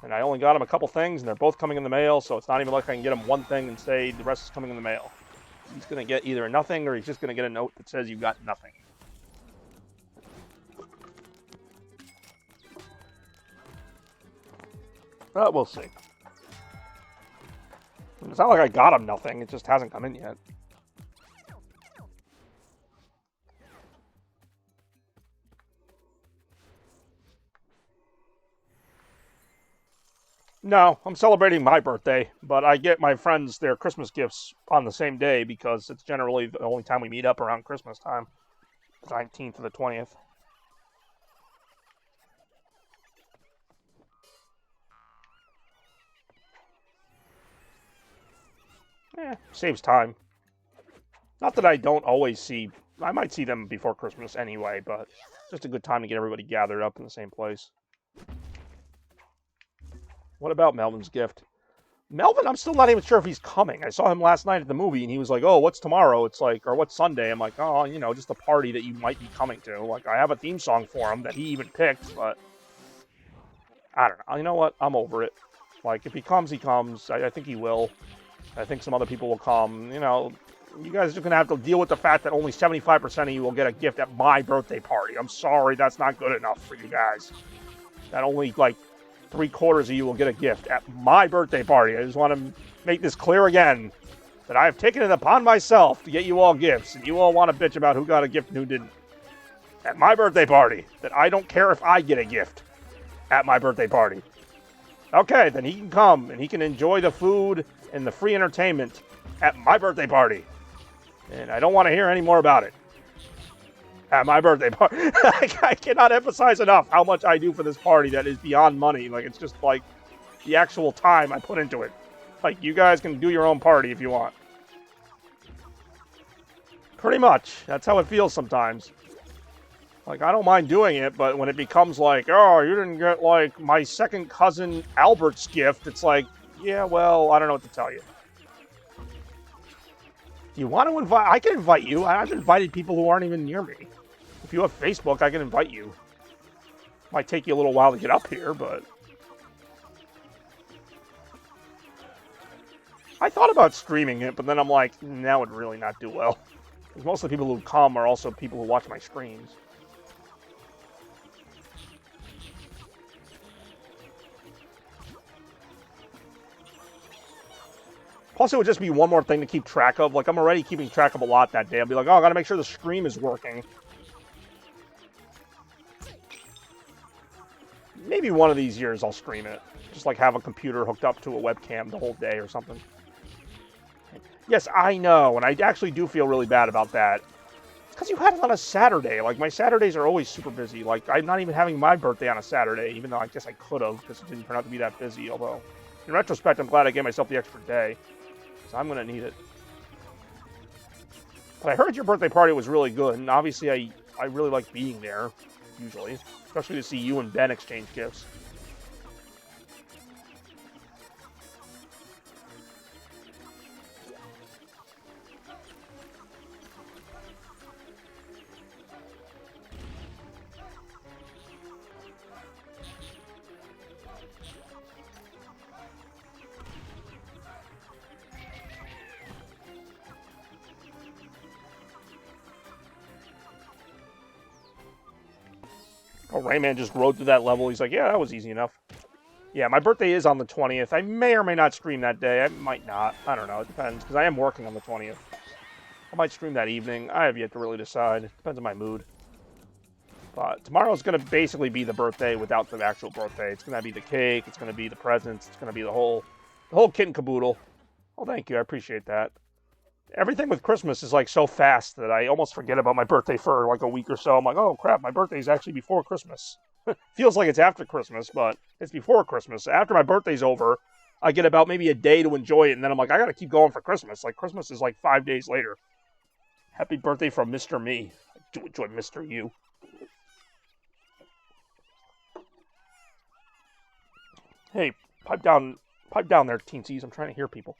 And I only got him a couple things, and they're both coming in the mail, so it's not even like I can get him one thing and say the rest is coming in the mail. He's going to get either nothing, or he's just going to get a note that says you got nothing. We'll see. It's not like I got him nothing. It just hasn't come in yet. No, I'm celebrating my birthday, but I get my friends their Christmas gifts on the same day because it's generally the only time we meet up around Christmas time. The 19th or the 20th. Saves time. Not that I don't always see... I might see them before Christmas anyway, but just a good time to get everybody gathered up in the same place. What about Melvin's gift? Melvin, I'm still not even sure if he's coming. I saw him last night at the movie, and he was like, oh, what's tomorrow? It's like, or what's Sunday? I'm like, oh, you know, just a party that you might be coming to. Like, I have a theme song for him that he even picked, but... I don't know. You know what? I'm over it. Like, if he comes, he comes. I think he will. I think some other people will come. You know, you guys are just going to have to deal with the fact that only 75% of you will get a gift at my birthday party. I'm sorry, that's not good enough for you guys. That only, like, 3/4 of you will get a gift at my birthday party. I just want to make this clear again, that I have taken it upon myself to get you all gifts, and you all want to bitch about who got a gift and who didn't. at my birthday party that I don't care if I get a gift at my birthday party. Okay, then he can come and he can enjoy the food and the free entertainment at my birthday party. And I don't want to hear any more about it. At my birthday party. I cannot emphasize enough how much I do for this party that is beyond money. Like, it's just like the actual time I put into it. Like, you guys can do your own party if you want. Pretty much. That's how it feels sometimes. Like, I don't mind doing it, but when it becomes like, oh, you didn't get, like, my second cousin Albert's gift, it's like, yeah, well, I don't know what to tell you. Do you want to invite? I can invite you. I've invited people who aren't even near me. If you have Facebook, I can invite you. Might take you a little while to get up here, but... I thought about streaming it, but then I'm like, that would really not do well. Because most of the people who come are also people who watch my streams. Plus, it would just be one more thing to keep track of. Like, I'm already keeping track of a lot that day. I'll be like, oh, I gotta make sure the stream is working. Maybe one of these years I'll stream it. Just, like, have a computer hooked up to a webcam the whole day or something. Yes, I know, and I actually do feel really bad about that. It's because you had it on a Saturday. Like, my Saturdays are always super busy. Like, I'm not even having my birthday on a Saturday, even though I guess I could have, because it didn't turn out to be that busy. Although, in retrospect, I'm glad I gave myself the extra day. So I'm going to need it. But I heard your birthday party was really good, and obviously I really like being there, usually. Especially to see you and Ben exchange gifts. Oh, Rayman just rode through that level. He's like, yeah, that was easy enough. Yeah, my birthday is on the 20th. I may or may not stream that day. I might not. I don't know. It depends, because I am working on the 20th. I might stream that evening. I have yet to really decide. It depends on my mood. But tomorrow's going to basically be the birthday without the actual birthday. It's going to be the cake. It's going to be the presents. It's going to be the whole kit and caboodle. Oh, thank you. I appreciate that. Everything with Christmas is like so fast that I almost forget about my birthday for like a week or so. I'm like, oh crap, my birthday is actually before Christmas. Feels like it's after Christmas, but it's before Christmas. After my birthday's over, I get about maybe a day to enjoy it, and then I'm like, I gotta keep going for Christmas. Like, Christmas is like 5 days later. Happy birthday from Mr. Me. I do enjoy Mr. You. Hey, pipe down there, teensies. I'm trying to hear people.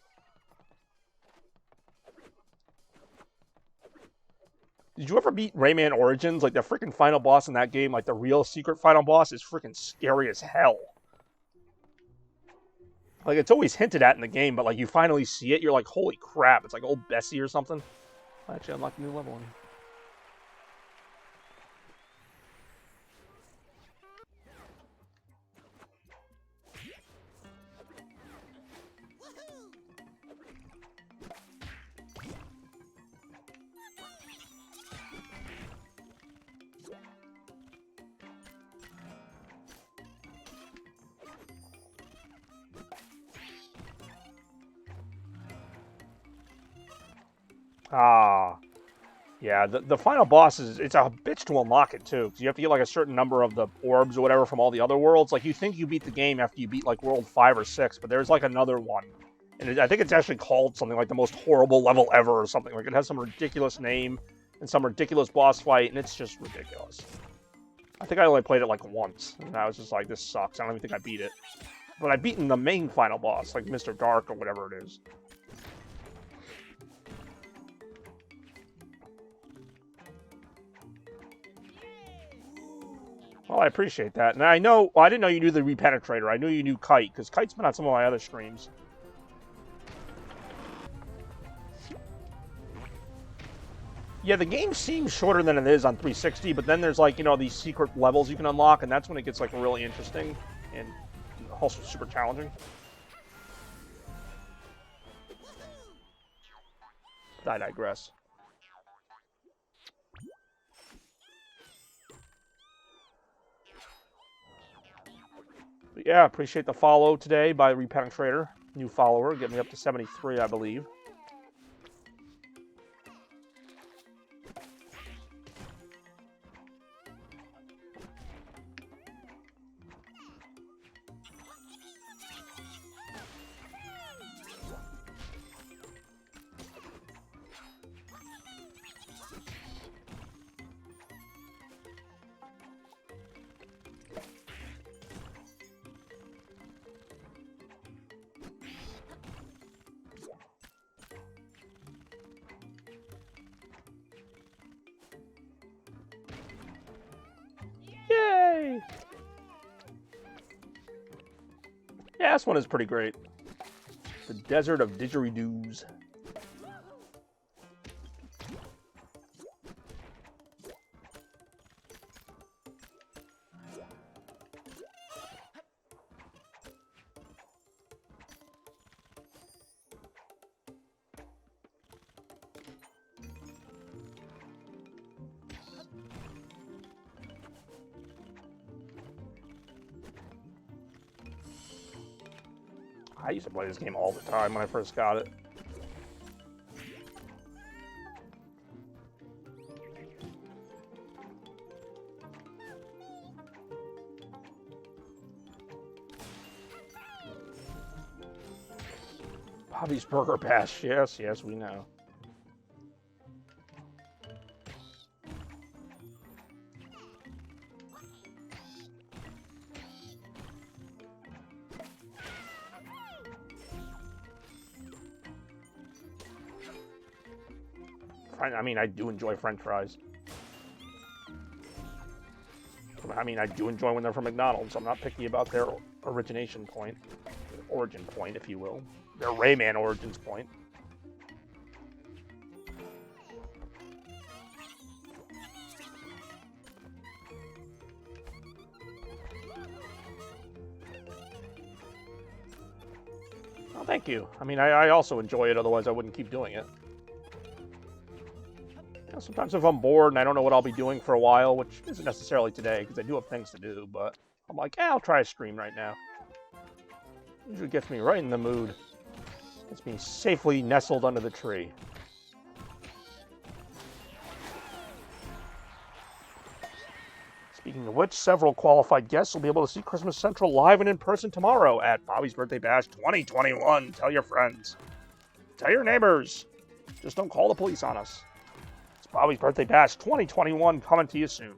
Did you ever beat Rayman Origins? Like, the freaking final boss in that game, like, the real secret final boss is freaking scary as hell. Like, it's always hinted at in the game, but, like, you finally see it, you're like, holy crap, it's like old Bessie or something. I actually unlocked a new level on you. Ah, yeah, the final boss it's a bitch to unlock it, too, because you have to get, like, a certain number of the orbs or whatever from all the other worlds. Like, you think you beat the game after you beat, like, World 5 or 6, but there's, like, another one. And I think it's actually called something like the most horrible level ever or something. Like, it has some ridiculous name and some ridiculous boss fight, and it's just ridiculous. I think I only played it, like, once, and I was just like, this sucks. I don't even think I beat it. But I've beaten the main final boss, like Mr. Dark or whatever it is. Well, I appreciate that. And I know, well, I didn't know you knew the Repenetrator. I knew you knew Kite, because Kite's been on some of my other streams. Yeah, the game seems shorter than it is on 360, but then there's, like, you know, these secret levels you can unlock, and that's when it gets, like, really interesting and also super challenging. But I digress. But yeah, appreciate the follow today by Repenetrator. New follower, get me up to 73, I believe. Yay! Yeah, this one is pretty great. The Desert of Didgeridoos. I used to play this game all the time when I first got it. Bobby's Burger Bash. Yes, yes, we know. I mean, I do enjoy French fries. I mean, I do enjoy when they're from McDonald's. I'm not picky about their origin point, if you will. Their Rayman origins point. Oh, thank you. I mean, I also enjoy it, otherwise I wouldn't keep doing it. You know, sometimes if I'm bored and I don't know what I'll be doing for a while, which isn't necessarily today, because I do have things to do, but I'm like, yeah, I'll try a stream right now. Usually gets me right in the mood. Gets me safely nestled under the tree. Speaking of which, several qualified guests will be able to see Christmas Central live and in person tomorrow at Bobby's Birthday Bash 2021. Tell your friends. Tell your neighbors. Just don't call the police on us. It's Bobby's Birthday Bash 2021 coming to you soon.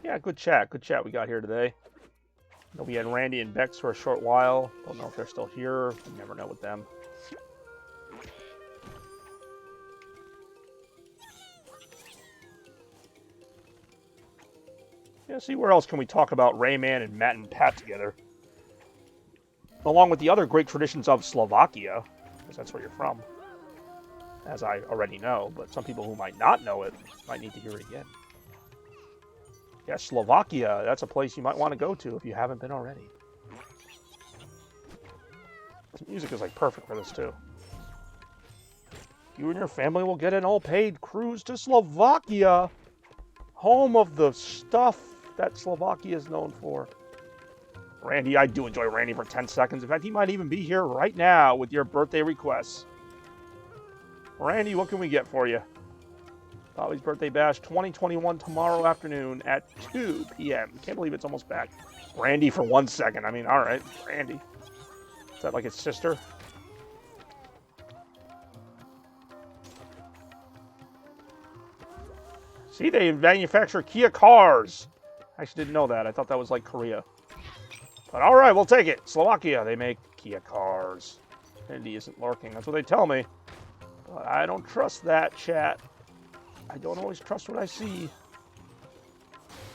Yeah, good chat we got here today. I know we had Randy and Bex for a short while. Don't know if they're still here. You never know with them. Yeah, see, where else can we talk about Rayman and Matt and Pat together? Along with the other great traditions of Slovakia, because that's where you're from. As I already know, but some people who might not know it might need to hear it again. Yeah, Slovakia, that's a place you might want to go to if you haven't been already. The music is like perfect for this too. You and your family will get an all-paid cruise to Slovakia, home of the stuff that Slovakia is known for. Randy, I do enjoy Randy for 10 seconds. In fact, he might even be here right now with your birthday requests. Randy, what can we get for you? Bobby's Birthday Bash 2021 tomorrow afternoon at 2 p.m. Can't believe it's almost back. Randy for 1 second. I mean, all right, Randy. Is that like his sister? See, they manufacture Kia cars. I actually didn't know that. I thought that was like Korea. But all right, we'll take it. Slovakia, they make Kia cars. Randy isn't lurking. That's what they tell me. But I don't trust that, chat. I don't always trust what I see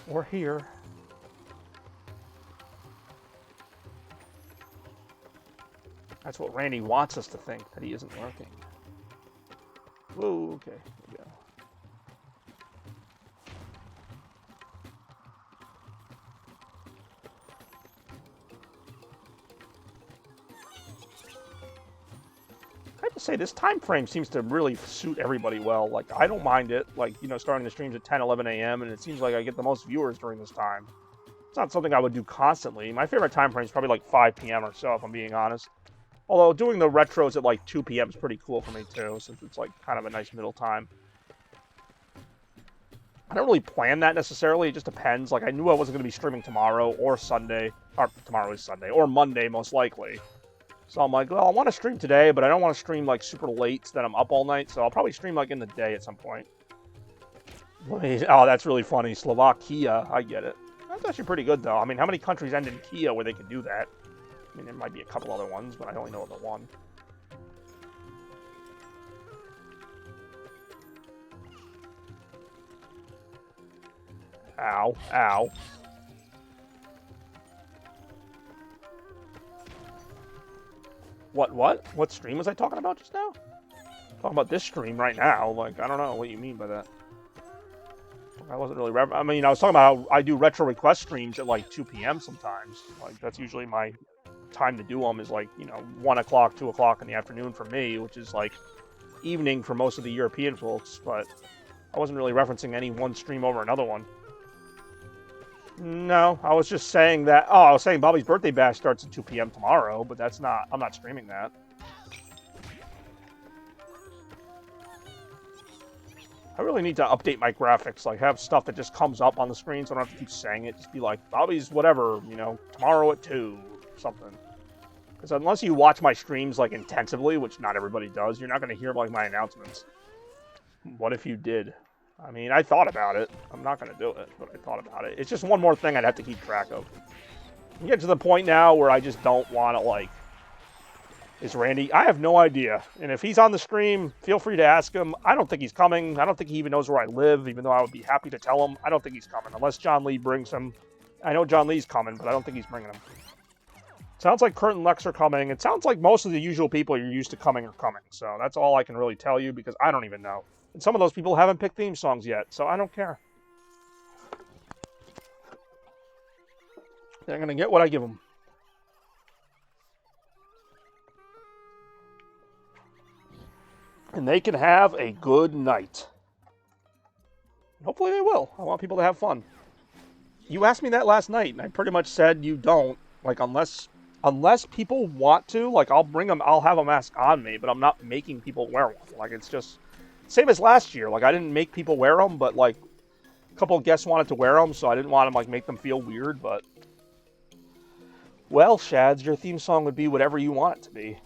or hear. That's what Randy wants us to think, that he isn't lurking. Whoa, okay, here we go. say, this time frame seems to really suit everybody well. Like, I don't mind it, like, you know, starting the streams at 10, 11 a.m., and it seems like I get the most viewers during this time. It's not something I would do constantly. My favorite time frame is probably like 5 p.m. or so, if I'm being honest. Although, doing the retros at like 2 p.m. is pretty cool for me, too, since it's like kind of a nice middle time. I don't really plan that necessarily. It just depends. Like, I knew I wasn't going to be streaming tomorrow or Sunday. Or tomorrow is Sunday. Or Monday, most likely. So I'm like, well, I want to stream today, but I don't want to stream, like, super late so that I'm up all night. So I'll probably stream, like, in the day at some point. Oh, that's really funny. Slovakia. I get it. That's actually pretty good, though. I mean, how many countries end in Kia where they could do that? I mean, there might be a couple other ones, but I only know of the one. Ow. Ow. What? What stream was I talking about just now? Talking about this stream right now. Like, I don't know what you mean by that. I wasn't really... I mean, I was talking about how I do retro request streams at, like, 2 p.m. sometimes. Like, that's usually my time to do them is, like, you know, 1 o'clock, 2 o'clock in the afternoon for me, which is, like, evening for most of the European folks. But I wasn't really referencing any one stream over another one. No, I was just saying that... Oh, I was saying Bobby's Birthday Bash starts at 2 p.m. tomorrow, but that's not... I'm not streaming that. I really need to update my graphics, like have stuff that just comes up on the screen so I don't have to keep saying it. Just be like, Bobby's whatever, you know, tomorrow at 2, or something. Because unless you watch my streams, like, intensively, which not everybody does, you're not going to hear, like, my announcements. What if you did? I mean, I thought about it. I'm not going to do it, but I thought about it. It's just one more thing I'd have to keep track of. I'm getting to the point now where I just don't want to, like... Is Randy? I have no idea. And if he's on the stream, feel free to ask him. I don't think he's coming. I don't think he even knows where I live, even though I would be happy to tell him. I don't think he's coming, unless John Lee brings him. I know John Lee's coming, but I don't think he's bringing him. Sounds like Kurt and Lex are coming. It sounds like most of the usual people you're used to coming are coming. So that's all I can really tell you, because I don't even know. And some of those people haven't picked theme songs yet, so I don't care. They're going to get what I give them. And they can have a good night. Hopefully they will. I want people to have fun. You asked me that last night, and I pretty much said you don't. Like, unless people want to, like, I'll bring them, I'll have a mask on me, but I'm not making people wear one. Like, it's just, same as last year. Like, I didn't make people wear them, but, like, a couple of guests wanted to wear them, so I didn't want to, like, make them feel weird, but... Well, Shads, your theme song would be whatever you want it to be.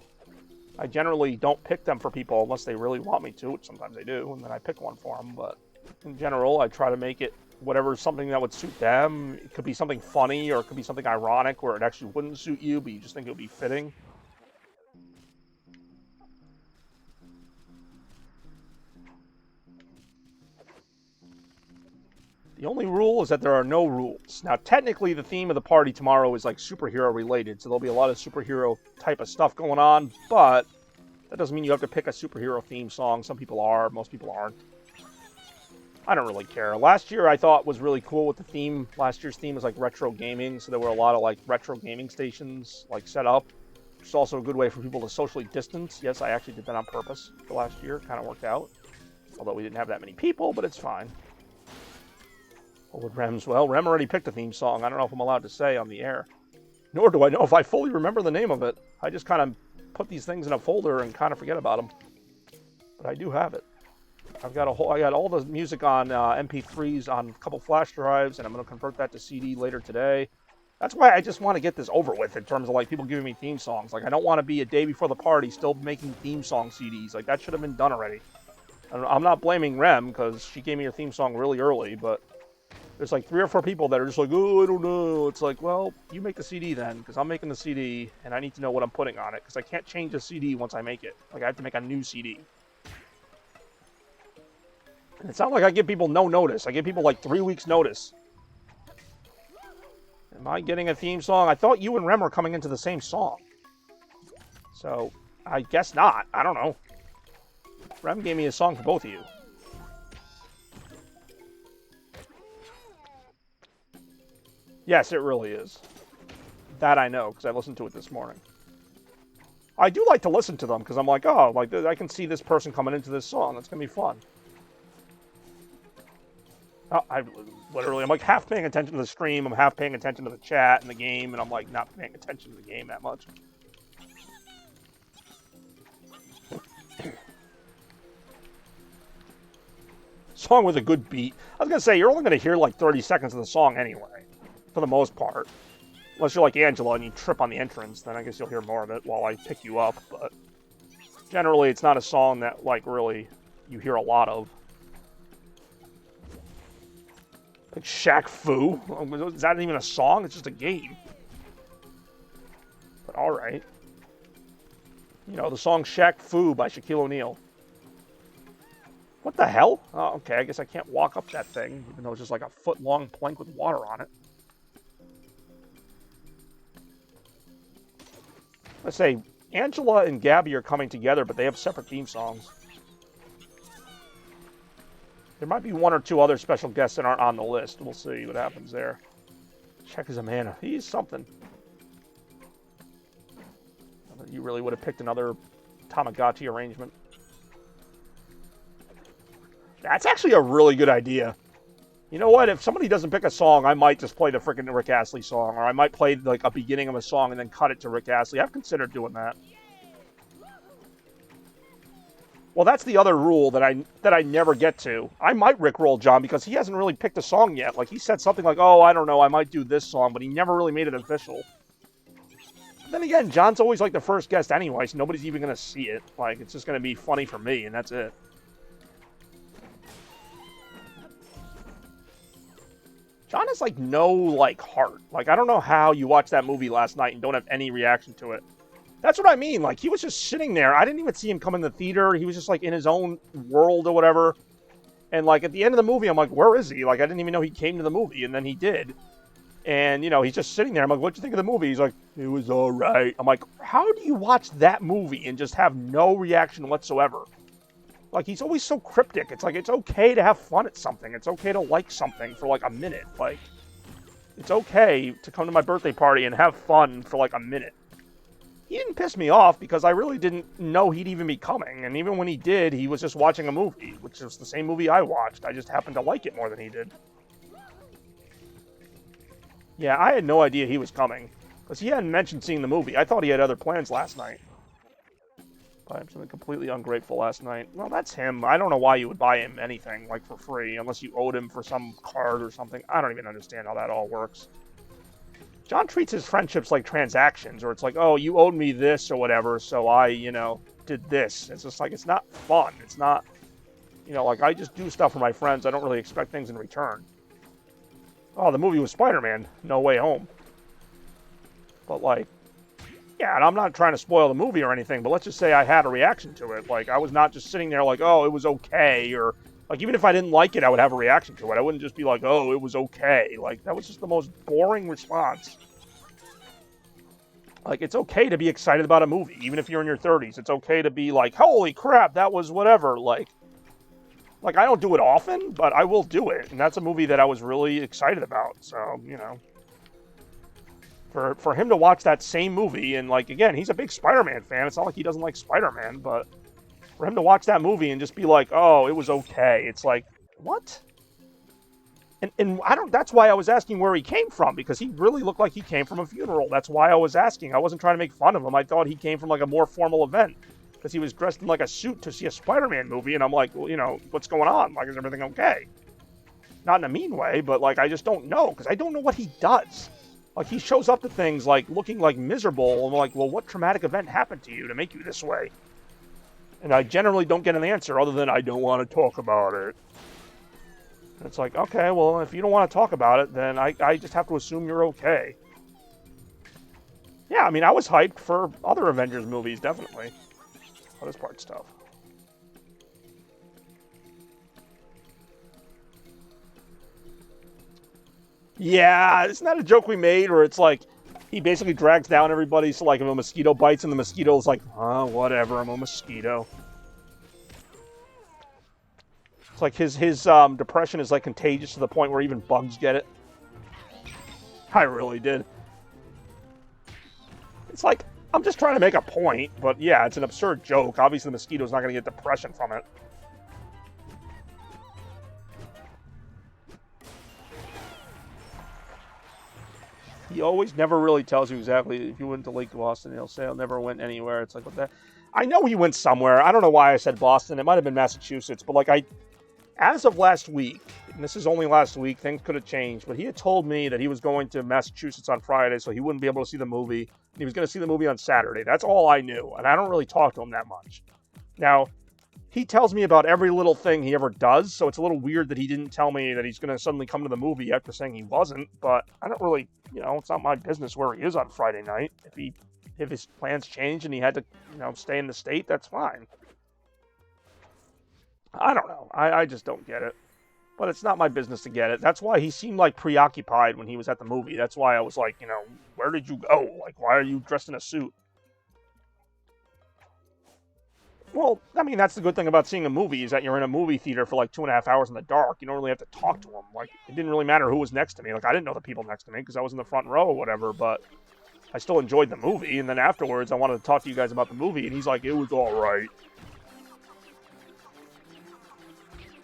I generally don't pick them for people unless they really want me to, which sometimes they do, and then I pick one for them. But in general, I try to make it whatever, something that would suit them. It could be something funny, or it could be something ironic where it actually wouldn't suit you, but you just think it would be fitting. The only rule is that there are no rules. Now, technically, the theme of the party tomorrow is, like, superhero related, so there'll be a lot of superhero type of stuff going on, but that doesn't mean you have to pick a superhero theme song. Some people are, most people aren't. I don't really care. Last year, I thought was really cool with the theme. Last year's theme was, like, retro gaming, so there were a lot of, like, retro gaming stations, like, set up. It's also a good way for people to socially distance. Yes, I actually did that on purpose for last year. Kind of worked out. Although we didn't have that many people, but it's fine. What would Rem's? Well, Rem already picked a theme song. I don't know if I'm allowed to say on the air. Nor do I know if I fully remember the name of it. I just kind of put these things in a folder and kind of forget about them. But I do have it. I got all the music on MP3s on a couple flash drives, and I'm going to convert that to CD later today. That's why I just want to get this over with in terms of, like, people giving me theme songs. Like, I don't want to be a day before the party still making theme song CDs. Like, that should have been done already. I'm not blaming Rem, because she gave me her theme song really early, but there's like 3 or 4 people that are just like, oh, I don't know. It's like, well, you make the CD then, because I'm making the CD, and I need to know what I'm putting on it, because I can't change the CD once I make it. Like, I have to make a new CD. And it's not like I give people no notice. I give people like 3 weeks notice. Am I getting a theme song? I thought you and Rem were coming into the same song. So, I guess not. I don't know. Rem gave me a song for both of you. Yes, it really is. That I know, because I listened to it this morning. I do like to listen to them because I'm like, oh, like I can see this person coming into this song. That's gonna be fun. Oh, I'm like half paying attention to the stream. I'm half paying attention to the chat and the game, and I'm like not paying attention to the game that much. Song with a good beat. I was gonna say you're only gonna hear like 30 seconds of the song anyway, for the most part. Unless you're like Angela and you trip on the entrance, then I guess you'll hear more of it while I pick you up. But generally, it's not a song that like really you hear a lot of. Like Shaq Fu? Is that even a song? It's just a game. But alright. You know, the song Shaq Fu by Shaquille O'Neal. What the hell? Oh, okay, I guess I can't walk up that thing, even though it's just like a foot-long plank with water on it. Let's say, Angela and Gabby are coming together, but they have separate theme songs. There might be one or two other special guests that aren't on the list. We'll see what happens there. Check is a man. He's something. You really would have picked another Tamagotchi arrangement. That's actually a really good idea. You know what? If somebody doesn't pick a song, I might just play the frickin' Rick Astley song, or I might play like a beginning of a song and then cut it to Rick Astley. I've considered doing that. Well, that's the other rule that I never get to. I might rickroll John because he hasn't really picked a song yet. Like he said something like, "Oh, I don't know, I might do this song," but he never really made it official. But then again, John's always like the first guest anyway, so nobody's even gonna see it. Like it's just gonna be funny for me, and that's it. John has like no like heart. Like I don't know how you watched that movie last night and don't have any reaction to it. That's what I mean. Like, he was just sitting there. I didn't even see him come in the theater. He was just, like, in his own world or whatever. And, like, at the end of the movie, I'm like, where is he? Like, I didn't even know he came to the movie. And then he did. And, you know, he's just sitting there. I'm like, what'd you think of the movie? He's like, it was all right. I'm like, how do you watch that movie and just have no reaction whatsoever? Like, he's always so cryptic. It's like, it's okay to have fun at something. It's okay to like something for, like, a minute. Like, it's okay to come to my birthday party and have fun for, like, a minute. He didn't piss me off because I really didn't know he'd even be coming. And even when he did, he was just watching a movie, which was the same movie I watched. I just happened to like it more than he did. Yeah, I had no idea he was coming. Because he hadn't mentioned seeing the movie. I thought he had other plans last night. Buy him something completely ungrateful last night. Well, that's him. I don't know why you would buy him anything, like, for free, unless you owed him for some card or something. I don't even understand how that all works. John treats his friendships like transactions, or it's like, oh, you owed me this or whatever, so I, you know, did this. It's just like, it's not fun. It's not, you know, like, I just do stuff for my friends. I don't really expect things in return. Oh, the movie was Spider-Man, No Way Home. But, like, yeah, and I'm not trying to spoil the movie or anything, but let's just say I had a reaction to it. Like, I was not just sitting there like, oh, it was okay, or, like, even if I didn't like it, I would have a reaction to it. I wouldn't just be like, oh, it was okay. Like, that was just the most boring response. Like, it's okay to be excited about a movie, even if you're in your 30s. It's okay to be like, holy crap, that was whatever. Like, I don't do it often, but I will do it. And that's a movie that I was really excited about. So, you know, for him to watch that same movie, and, like, again, he's a big Spider-Man fan. It's not like he doesn't like Spider-Man, but for him to watch that movie and just be like, oh, it was okay. It's like, what? And I don't, that's why I was asking where he came from, because he really looked like he came from a funeral. That's why I was asking. I wasn't trying to make fun of him. I thought he came from, like, a more formal event, because he was dressed in, like, a suit to see a Spider-Man movie, and I'm like, well, you know, what's going on? Like, is everything okay? Not in a mean way, but, like, I just don't know, because I don't know what he does. Like, he shows up to things, like, looking, like, miserable, and I'm like, well, what traumatic event happened to you to make you this way? And I generally don't get an answer other than, I don't want to talk about it. And it's like, okay, well, if you don't want to talk about it, then I just have to assume you're okay. Yeah, I mean, I was hyped for other Avengers movies, definitely. Oh, this part's tough. Yeah, isn't that a joke we made where it's like, he basically drags down everybody, so like if a mosquito bites and the mosquito's like, whatever, I'm a mosquito. It's like his depression is like contagious to the point where even bugs get it. I really did. It's like, I'm just trying to make a point, but yeah, it's an absurd joke. Obviously, the mosquito's not going to get depression from it. He always never really tells you exactly. If you went to Lake Boston, he'll say, "I never went anywhere." It's like, what the... I know he went somewhere. I don't know why I said Boston. It might have been Massachusetts, but like as of last week, and this is only last week, things could have changed, but he had told me that he was going to Massachusetts on Friday, so he wouldn't be able to see the movie, and he was going to see the movie on Saturday. That's all I knew, and I don't really talk to him that much. Now, he tells me about every little thing he ever does, so it's a little weird that he didn't tell me that he's going to suddenly come to the movie after saying he wasn't, but I don't really, it's not my business where he is on Friday night. If his plans change and he had to, stay in the state, that's fine. I don't know. I just don't get it. But it's not my business to get it. That's why he seemed like preoccupied when he was at the movie. That's why I was like, where did you go? Like, why are you dressed in a suit? Well, I mean, that's the good thing about seeing a movie, is that you're in a movie theater for like 2.5 hours in the dark. You don't really have to talk to them. Like, it didn't really matter who was next to me. Like, I didn't know the people next to me because I was in the front row or whatever, but I still enjoyed the movie. And then afterwards, I wanted to talk to you guys about the movie, and he's like, it was all right.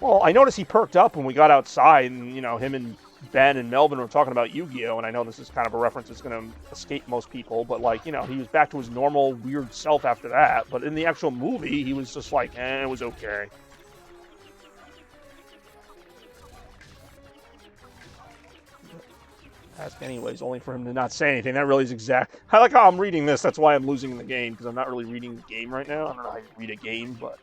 Well, I noticed he perked up when we got outside, and, him and Ben and Melvin were talking about Yu-Gi-Oh!, and I know this is kind of a reference that's going to escape most people, but, like, he was back to his normal, weird self after that. But in the actual movie, he was just like, it was okay. Ask anyways, only for him to not say anything. That really is exact. I like how I'm reading this. That's why I'm losing in the game, because I'm not really reading the game right now. I don't know how you read a game, but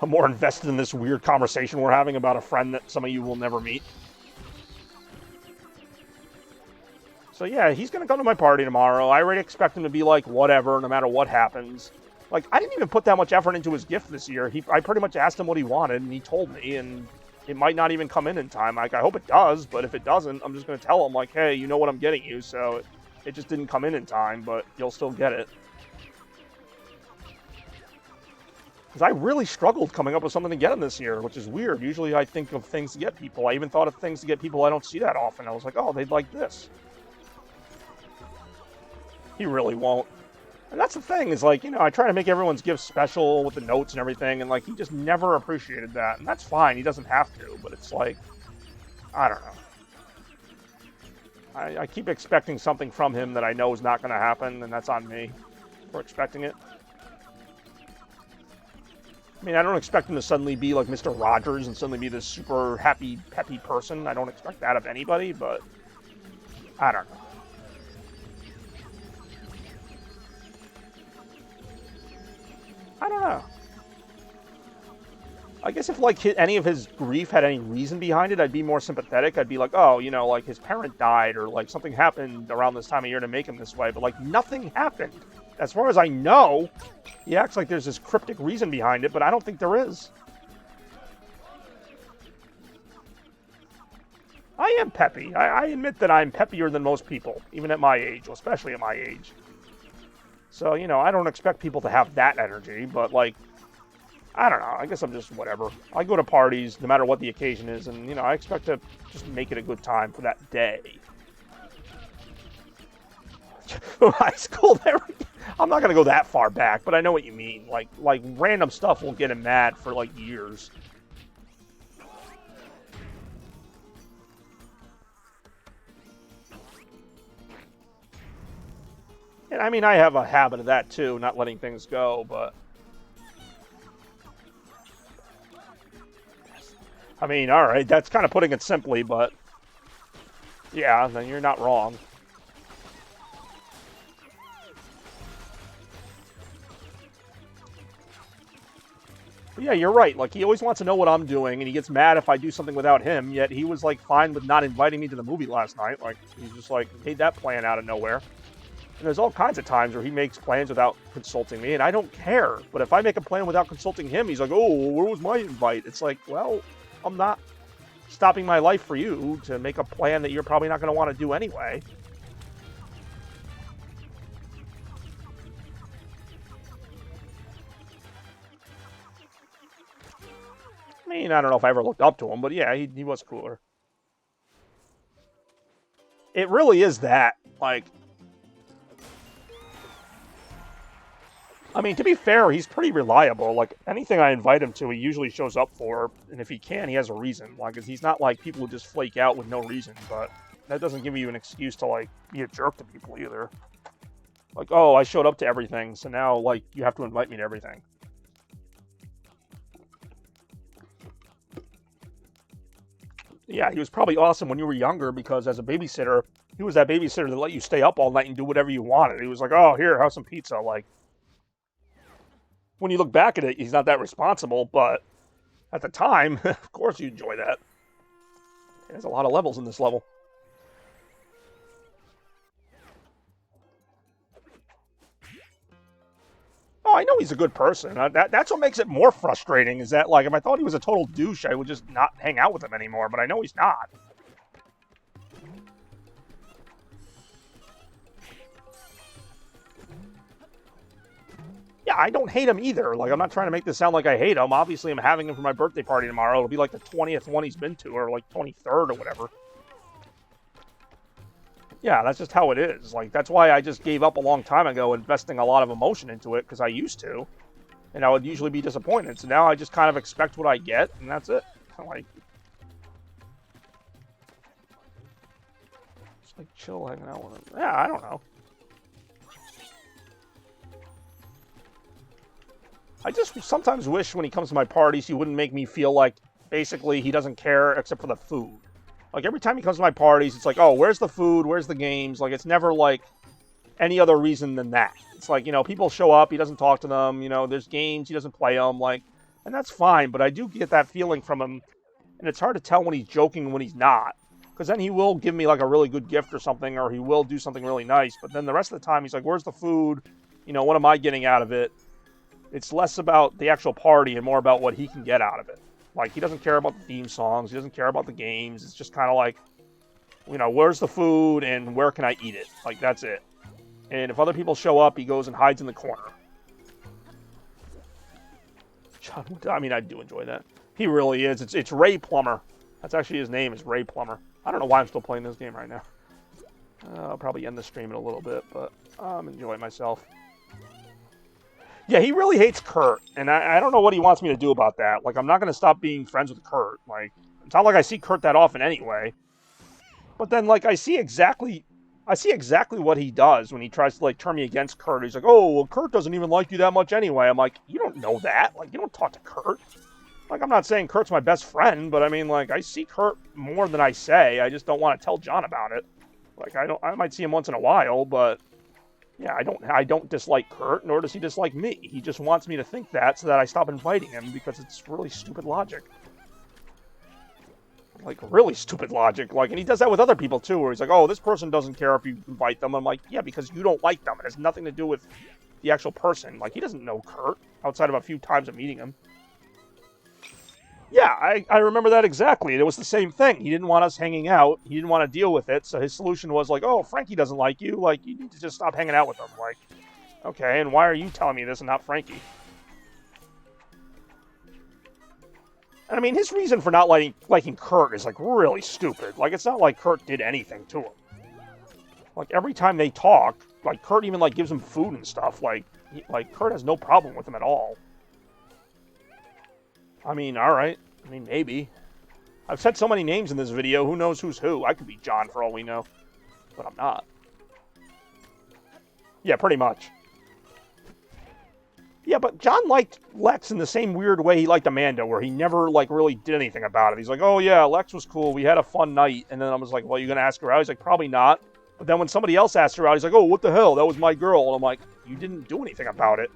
I'm more invested in this weird conversation we're having about a friend that some of you will never meet. So yeah, he's going to come to my party tomorrow. I already expect him to be like, whatever, no matter what happens. Like, I didn't even put that much effort into his gift this year. I pretty much asked him what he wanted, and he told me, and it might not even come in time. Like, I hope it does, but if it doesn't, I'm just going to tell him, like, hey, you know what I'm getting you, so it just didn't come in time, but you'll still get it. Because I really struggled coming up with something to get him this year, which is weird. Usually I think of things to get people. I even thought of things to get people I don't see that often. I was like, oh, they'd like this. He really won't. And that's the thing, is like, I try to make everyone's gifts special with the notes and everything, and like, he just never appreciated that. And that's fine, he doesn't have to, but it's like, I don't know. I keep expecting something from him that I know is not going to happen, and that's on me for expecting it. I mean, I don't expect him to suddenly be like Mr. Rogers and suddenly be this super happy, peppy person. I don't expect that of anybody, but I don't know. I don't know. I guess if, like, any of his grief had any reason behind it, I'd be more sympathetic. I'd be like, oh, like, his parent died, or, like, something happened around this time of year to make him this way. But, like, nothing happened. As far as I know, he acts like there's this cryptic reason behind it, but I don't think there is. I am peppy. I admit that I'm peppier than most people, even at my age, especially at my age. So, I don't expect people to have that energy, but, like, I don't know. I guess I'm just whatever. I go to parties, no matter what the occasion is, and, I expect to just make it a good time for that day. High school, I'm not going to go that far back, but I know what you mean. Like random stuff will get him mad for, like, years. And, I mean, I have a habit of that, too, not letting things go, but I mean, all right, that's kind of putting it simply, but yeah, then you're not wrong. But yeah, you're right. Like, he always wants to know what I'm doing, and he gets mad if I do something without him, yet he was, like, fine with not inviting me to the movie last night. Like, he's just, like, made that plan out of nowhere. And there's all kinds of times where he makes plans without consulting me, and I don't care. But if I make a plan without consulting him, he's like, oh, where was my invite? It's like, well, I'm not stopping my life for you to make a plan that you're probably not going to want to do anyway. I mean, I don't know if I ever looked up to him, but yeah, he was cooler. It really is that. Like, I mean, to be fair, he's pretty reliable. Like, anything I invite him to, he usually shows up for. And if he can, he has a reason. Like, he's not like people who just flake out with no reason. But that doesn't give you an excuse to, like, be a jerk to people either. Like, oh, I showed up to everything, so now, like, you have to invite me to everything. Yeah, he was probably awesome when you were younger because as a babysitter, he was that babysitter that let you stay up all night and do whatever you wanted. He was like, oh, here, have some pizza. Like, when you look back at it, he's not that responsible, but at the time, of course you enjoy that. There's a lot of levels in this level. Oh, I know he's a good person. That's what makes it more frustrating, is that, like, if I thought he was a total douche, I would just not hang out with him anymore, but I know he's not. Yeah, I don't hate him either. Like, I'm not trying to make this sound like I hate him. Obviously, I'm having him for my birthday party tomorrow. It'll be like the 20th one he's been to, or like 23rd or whatever. Yeah, that's just how it is. Like, that's why I just gave up a long time ago, investing a lot of emotion into it, because I used to. And I would usually be disappointed. So now I just kind of expect what I get, and that's it. Like, just like chill hanging out with him. Yeah, I don't know. I just sometimes wish when he comes to my parties, he wouldn't make me feel like basically he doesn't care except for the food. Like, every time he comes to my parties, it's like, oh, where's the food? Where's the games? Like, it's never like any other reason than that. It's like, you know, people show up, he doesn't talk to them, you know, there's games, he doesn't play them, like, and that's fine, but I do get that feeling from him, and it's hard to tell when he's joking and when he's not. Because then he will give me like a really good gift or something, or he will do something really nice, but then the rest of the time he's like, where's the food? You know, what am I getting out of it? It's less about the actual party and more about what he can get out of it. Like, he doesn't care about the theme songs. He doesn't care about the games. It's just kind of like, you know, where's the food and where can I eat it? Like, that's it. And if other people show up, he goes and hides in the corner. I mean, I do enjoy that. He really is. It's Ray Plummer. That's actually his name, is Ray Plummer. I don't know why I'm still playing this game right now. I'll probably end the stream in a little bit, but I'm enjoying myself. Yeah, he really hates Kurt, and I don't know what he wants me to do about that. Like, I'm not going to stop being friends with Kurt. Like, it's not like I see Kurt that often anyway. But then, like, I see exactly what he does when he tries to, like, turn me against Kurt. He's like, oh, well, Kurt doesn't even like you that much anyway. I'm like, you don't know that. Like, you don't talk to Kurt. Like, I'm not saying Kurt's my best friend, but I mean, like, I see Kurt more than I say. I just don't want to tell John about it. Like, I might see him once in a while, but yeah, I don't dislike Kurt, nor does he dislike me. He just wants me to think that so that I stop inviting him, because it's really stupid logic. Like, really stupid logic. Like, and he does that with other people, too, where he's like, oh, this person doesn't care if you invite them. I'm like, yeah, because you don't like them. It has nothing to do with the actual person. Like, he doesn't know Kurt, outside of a few times of meeting him. Yeah, I remember that exactly. It was the same thing. He didn't want us hanging out. He didn't want to deal with it. So his solution was like, oh, Frankie doesn't like you. Like, you need to just stop hanging out with him. Like, okay, and why are you telling me this and not Frankie? And I mean, his reason for not liking Kurt is, like, really stupid. Like, it's not like Kurt did anything to him. Like, every time they talk, like, Kurt even, like, gives him food and stuff. Like, Kurt has no problem with him at all. I mean, alright. I mean, maybe. I've said so many names in this video, who knows who's who? I could be John for all we know. But I'm not. Yeah, pretty much. Yeah, but John liked Lex in the same weird way he liked Amanda, where he never, like, really did anything about it. He's like, oh yeah, Lex was cool, we had a fun night. And then I was like, well, you gonna ask her out? He's like, probably not. But then when somebody else asked her out, he's like, oh, what the hell? That was my girl. And I'm like, you didn't do anything about it.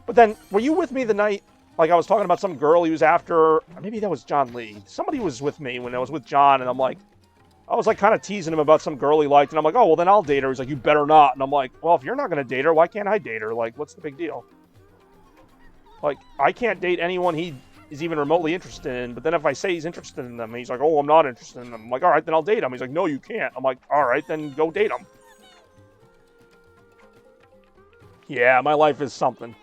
But then, were you with me the night, like, I was talking about some girl he was after? Maybe that was John Lee. Somebody was with me when I was with John, and I'm like, I was, like, kind of teasing him about some girl he liked, and I'm like, oh, well, then I'll date her. He's like, you better not. And I'm like, well, if you're not going to date her, why can't I date her? Like, what's the big deal? Like, I can't date anyone he is even remotely interested in, but then if I say he's interested in them, he's like, oh, I'm not interested in them. I'm like, all right, then I'll date him. He's like, no, you can't. I'm like, all right, then go date him. Yeah, my life is something.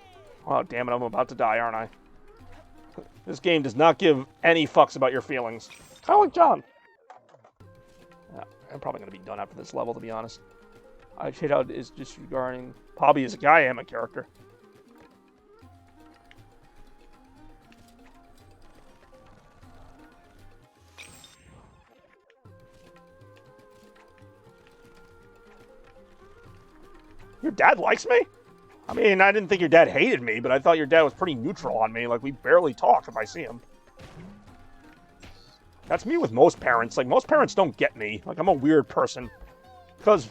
Oh, damn it, I'm about to die, aren't I? This game does not give any fucks about your feelings. Kind of like John. Yeah, I'm probably going to be done after this level, to be honest. I hate how it is disregarding. Bobby is a guy, I am a character. Your dad likes me? I mean, I didn't think your dad hated me, but I thought your dad was pretty neutral on me. Like, we barely talk if I see him. That's me with most parents. Like, most parents don't get me. Like, I'm a weird person. Because,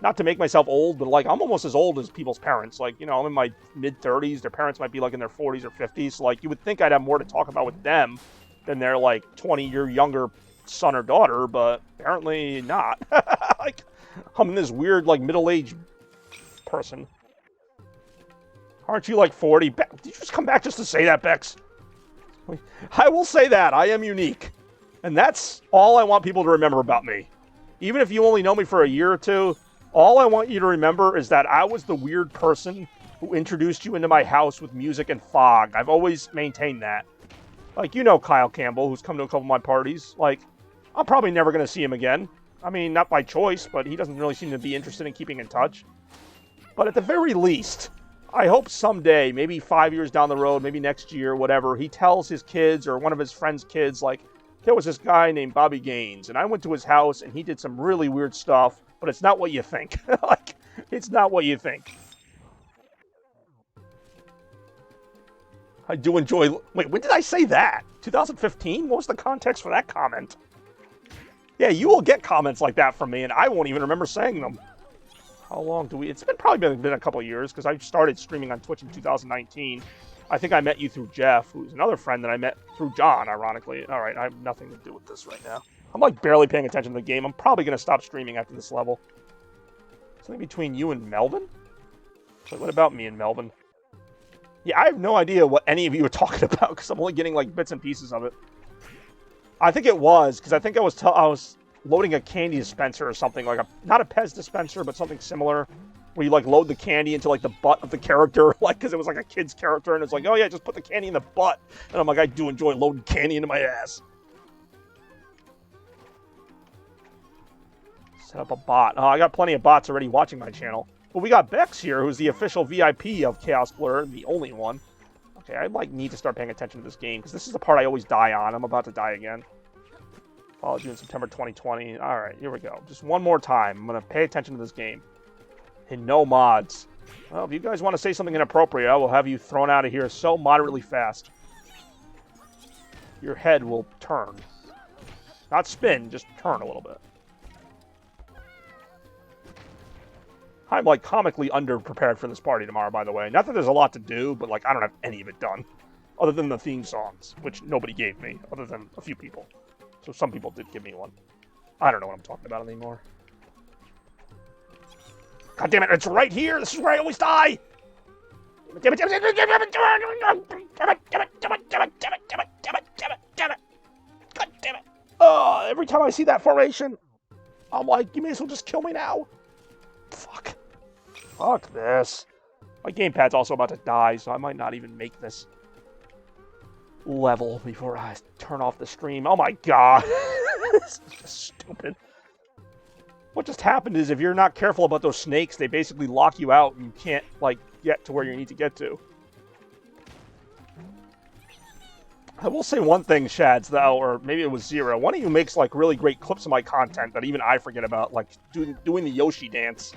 not to make myself old, but, like, I'm almost as old as people's parents. Like, you know, I'm in my mid-30s. Their parents might be, like, in their 40s or 50s. So, like, you would think I'd have more to talk about with them than their, like, 20-year younger son or daughter, but apparently not. Like, I'm this weird, like, middle-aged person. Aren't you like 40? Did you just come back just to say that, Bex? I will say that. I am unique. And that's all I want people to remember about me. Even if you only know me for a year or two, all I want you to remember is that I was the weird person who introduced you into my house with music and fog. I've always maintained that. Like, you know Kyle Campbell, who's come to a couple of my parties. Like, I'm probably never going to see him again. I mean, not by choice, but he doesn't really seem to be interested in keeping in touch. But at the very least, I hope someday, maybe 5 years down the road, maybe next year, whatever, he tells his kids or one of his friends' kids, like, there was this guy named Bobby Gaines, and I went to his house, and he did some really weird stuff, but it's not what you think. Like, it's not what you think. I do enjoy... Wait, when did I say that? 2015? What was the context for that comment? Yeah, you will get comments like that from me, and I won't even remember saying them. How long do we... It's probably been a couple of years, because I started streaming on Twitch in 2019. I think I met you through Jeff, who's another friend that I met through John, ironically. All right, I have nothing to do with this right now. I'm, like, barely paying attention to the game. I'm probably going to stop streaming after this level. Something between you and Melvin? Wait, what about me and Melvin? Yeah, I have no idea what any of you are talking about, because I'm only getting, like, bits and pieces of it. I think it was, because I think I was loading a candy dispenser or something, like not a Pez dispenser, but something similar, where you, like, load the candy into, like, the butt of the character, like, because it was, like, a kid's character, and it's like, oh, yeah, just put the candy in the butt. And I'm like, I do enjoy loading candy into my ass. Set up a bot. Oh, I got plenty of bots already watching my channel. But we got Bex here, who's the official VIP of Chaos Blur, the only one. Okay, I, like, need to start paying attention to this game, because this is the part I always die on. I'm about to die again. Followed you in September 2020. All right, here we go. Just one more time. I'm going to pay attention to this game. And no mods. Well, if you guys want to say something inappropriate, I will have you thrown out of here so moderately fast. Your head will turn. Not spin, just turn a little bit. I'm, like, comically underprepared for this party tomorrow, by the way. Not that there's a lot to do, but, like, I don't have any of it done. Other than the theme songs, which nobody gave me, other than a few people. So some people did give me one. I don't know what I'm talking about anymore. God damn it, it's right here! This is where I always die! Damn it, damn it, damn it, damn it, damn it, damn it, damn it, damn it, damn it, damn it, damn it, damn it, damn it, damn it. God damn it. Oh, every time I see that formation, I'm like, you may as well just kill me now. Fuck. Fuck this. My gamepad's also about to die, so I might not even make this level before I turn off the stream. Oh my god. This is just stupid. What just happened is if you're not careful about those snakes, they basically lock you out and you can't, like, get to where you need to get to. I will say one thing, Shads, though, or maybe it was Zero. One of you makes, like, really great clips of my content that even I forget about, like doing the Yoshi dance.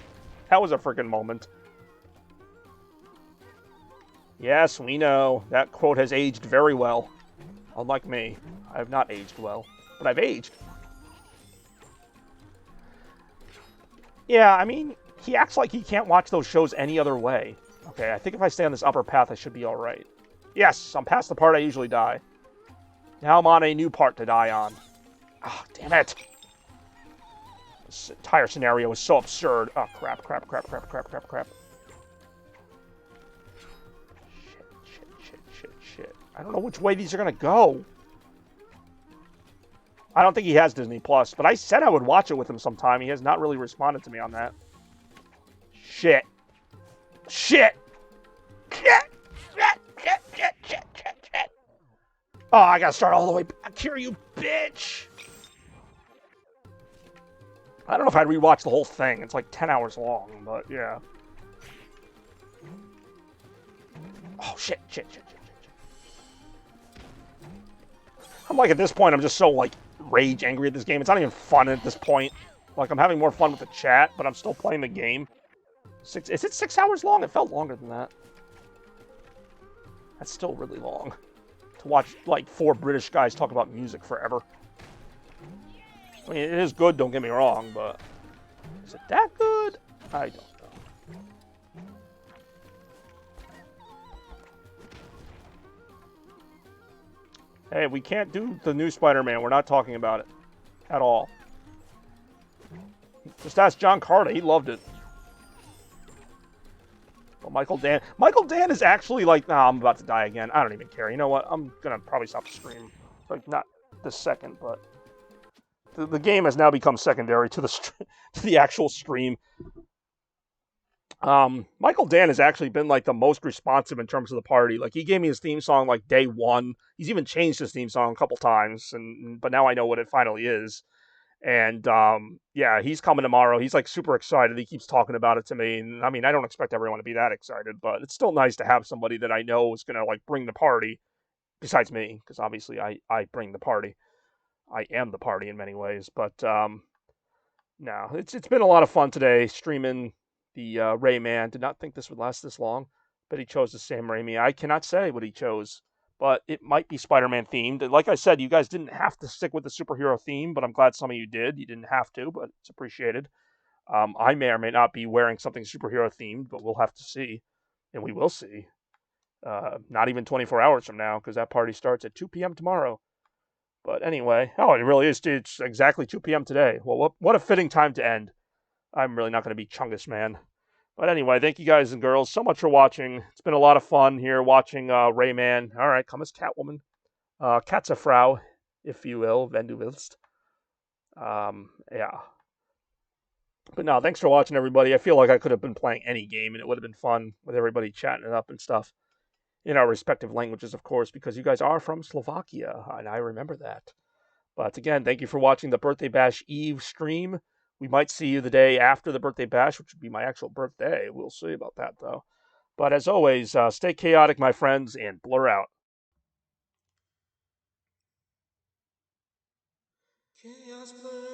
That was a freaking moment. Yes, we know. That quote has aged very well. Unlike me. I have not aged well. But I've aged. Yeah, I mean, he acts like he can't watch those shows any other way. Okay, I think if I stay on this upper path, I should be alright. Yes, I'm past the part I usually die. Now I'm on a new part to die on. Ah, oh, damn it. This entire scenario is so absurd. Oh, crap, crap, crap, crap, crap, crap, crap. Shit. I don't know which way these are going to go. I don't think he has Disney Plus, but I said I would watch it with him sometime. He has not really responded to me on that. Shit. Oh, I gotta start all the way back here, you bitch. I don't know if I'd rewatch the whole thing. It's like 10 hours long, but yeah. Oh, shit. I'm like, at this point, I'm just so, like, rage angry at this game. It's not even fun at this point. Like, I'm having more fun with the chat, but I'm still playing the game. Is it 6 hours long? It felt longer than that. That's still really long. To watch, like, 4 British guys talk about music forever. I mean, it is good, don't get me wrong, but... Is it that good? I don't know. Hey, we can't do the new Spider-Man. We're not talking about it. At all. Just ask John Carter. He loved it. Well, Michael Dan is actually like, nah, I'm about to die again. I don't even care. You know what? I'm going to probably stop the stream. Like, not this second, but... The game has now become secondary to the actual stream. Michael Dan has actually been like the most responsive in terms of the party. Like, he gave me his theme song like day one. He's even changed his theme song a couple times, but now I know what it finally is. And yeah, he's coming tomorrow. He's like super excited. He keeps talking about it to me. And I mean, I don't expect everyone to be that excited, but it's still nice to have somebody that I know is gonna like bring the party. Besides me, because obviously I bring the party. I am the party in many ways, but no, it's been a lot of fun today streaming the Rayman. Did not think this would last this long, but he chose the Sam Raimi. I cannot say what he chose, but it might be Spider-Man themed. Like I said, you guys didn't have to stick with the superhero theme, but I'm glad some of you did. You didn't have to, but it's appreciated. I may or may not be wearing something superhero themed, but we'll have to see, and we will see. Not even 24 hours from now, because that party starts at 2 p.m. tomorrow. But anyway, oh, it really is. It's exactly 2 p.m. today. Well, what a fitting time to end. I'm really not going to be Chungus, man. But anyway, thank you guys and girls so much for watching. It's been a lot of fun here watching Rayman. All right, come as Catwoman. Katzefrau, if you will, wenn du willst. Yeah. But no, thanks for watching, everybody. I feel like I could have been playing any game, and it would have been fun with everybody chatting it up and stuff. In our respective languages, of course, because you guys are from Slovakia, and I remember that. But again, thank you for watching the Birthday Bash Eve stream. We might see you the day after the Birthday Bash, which would be my actual birthday. We'll see about that, though. But as always, stay chaotic, my friends, and blur out. Chaos Blur.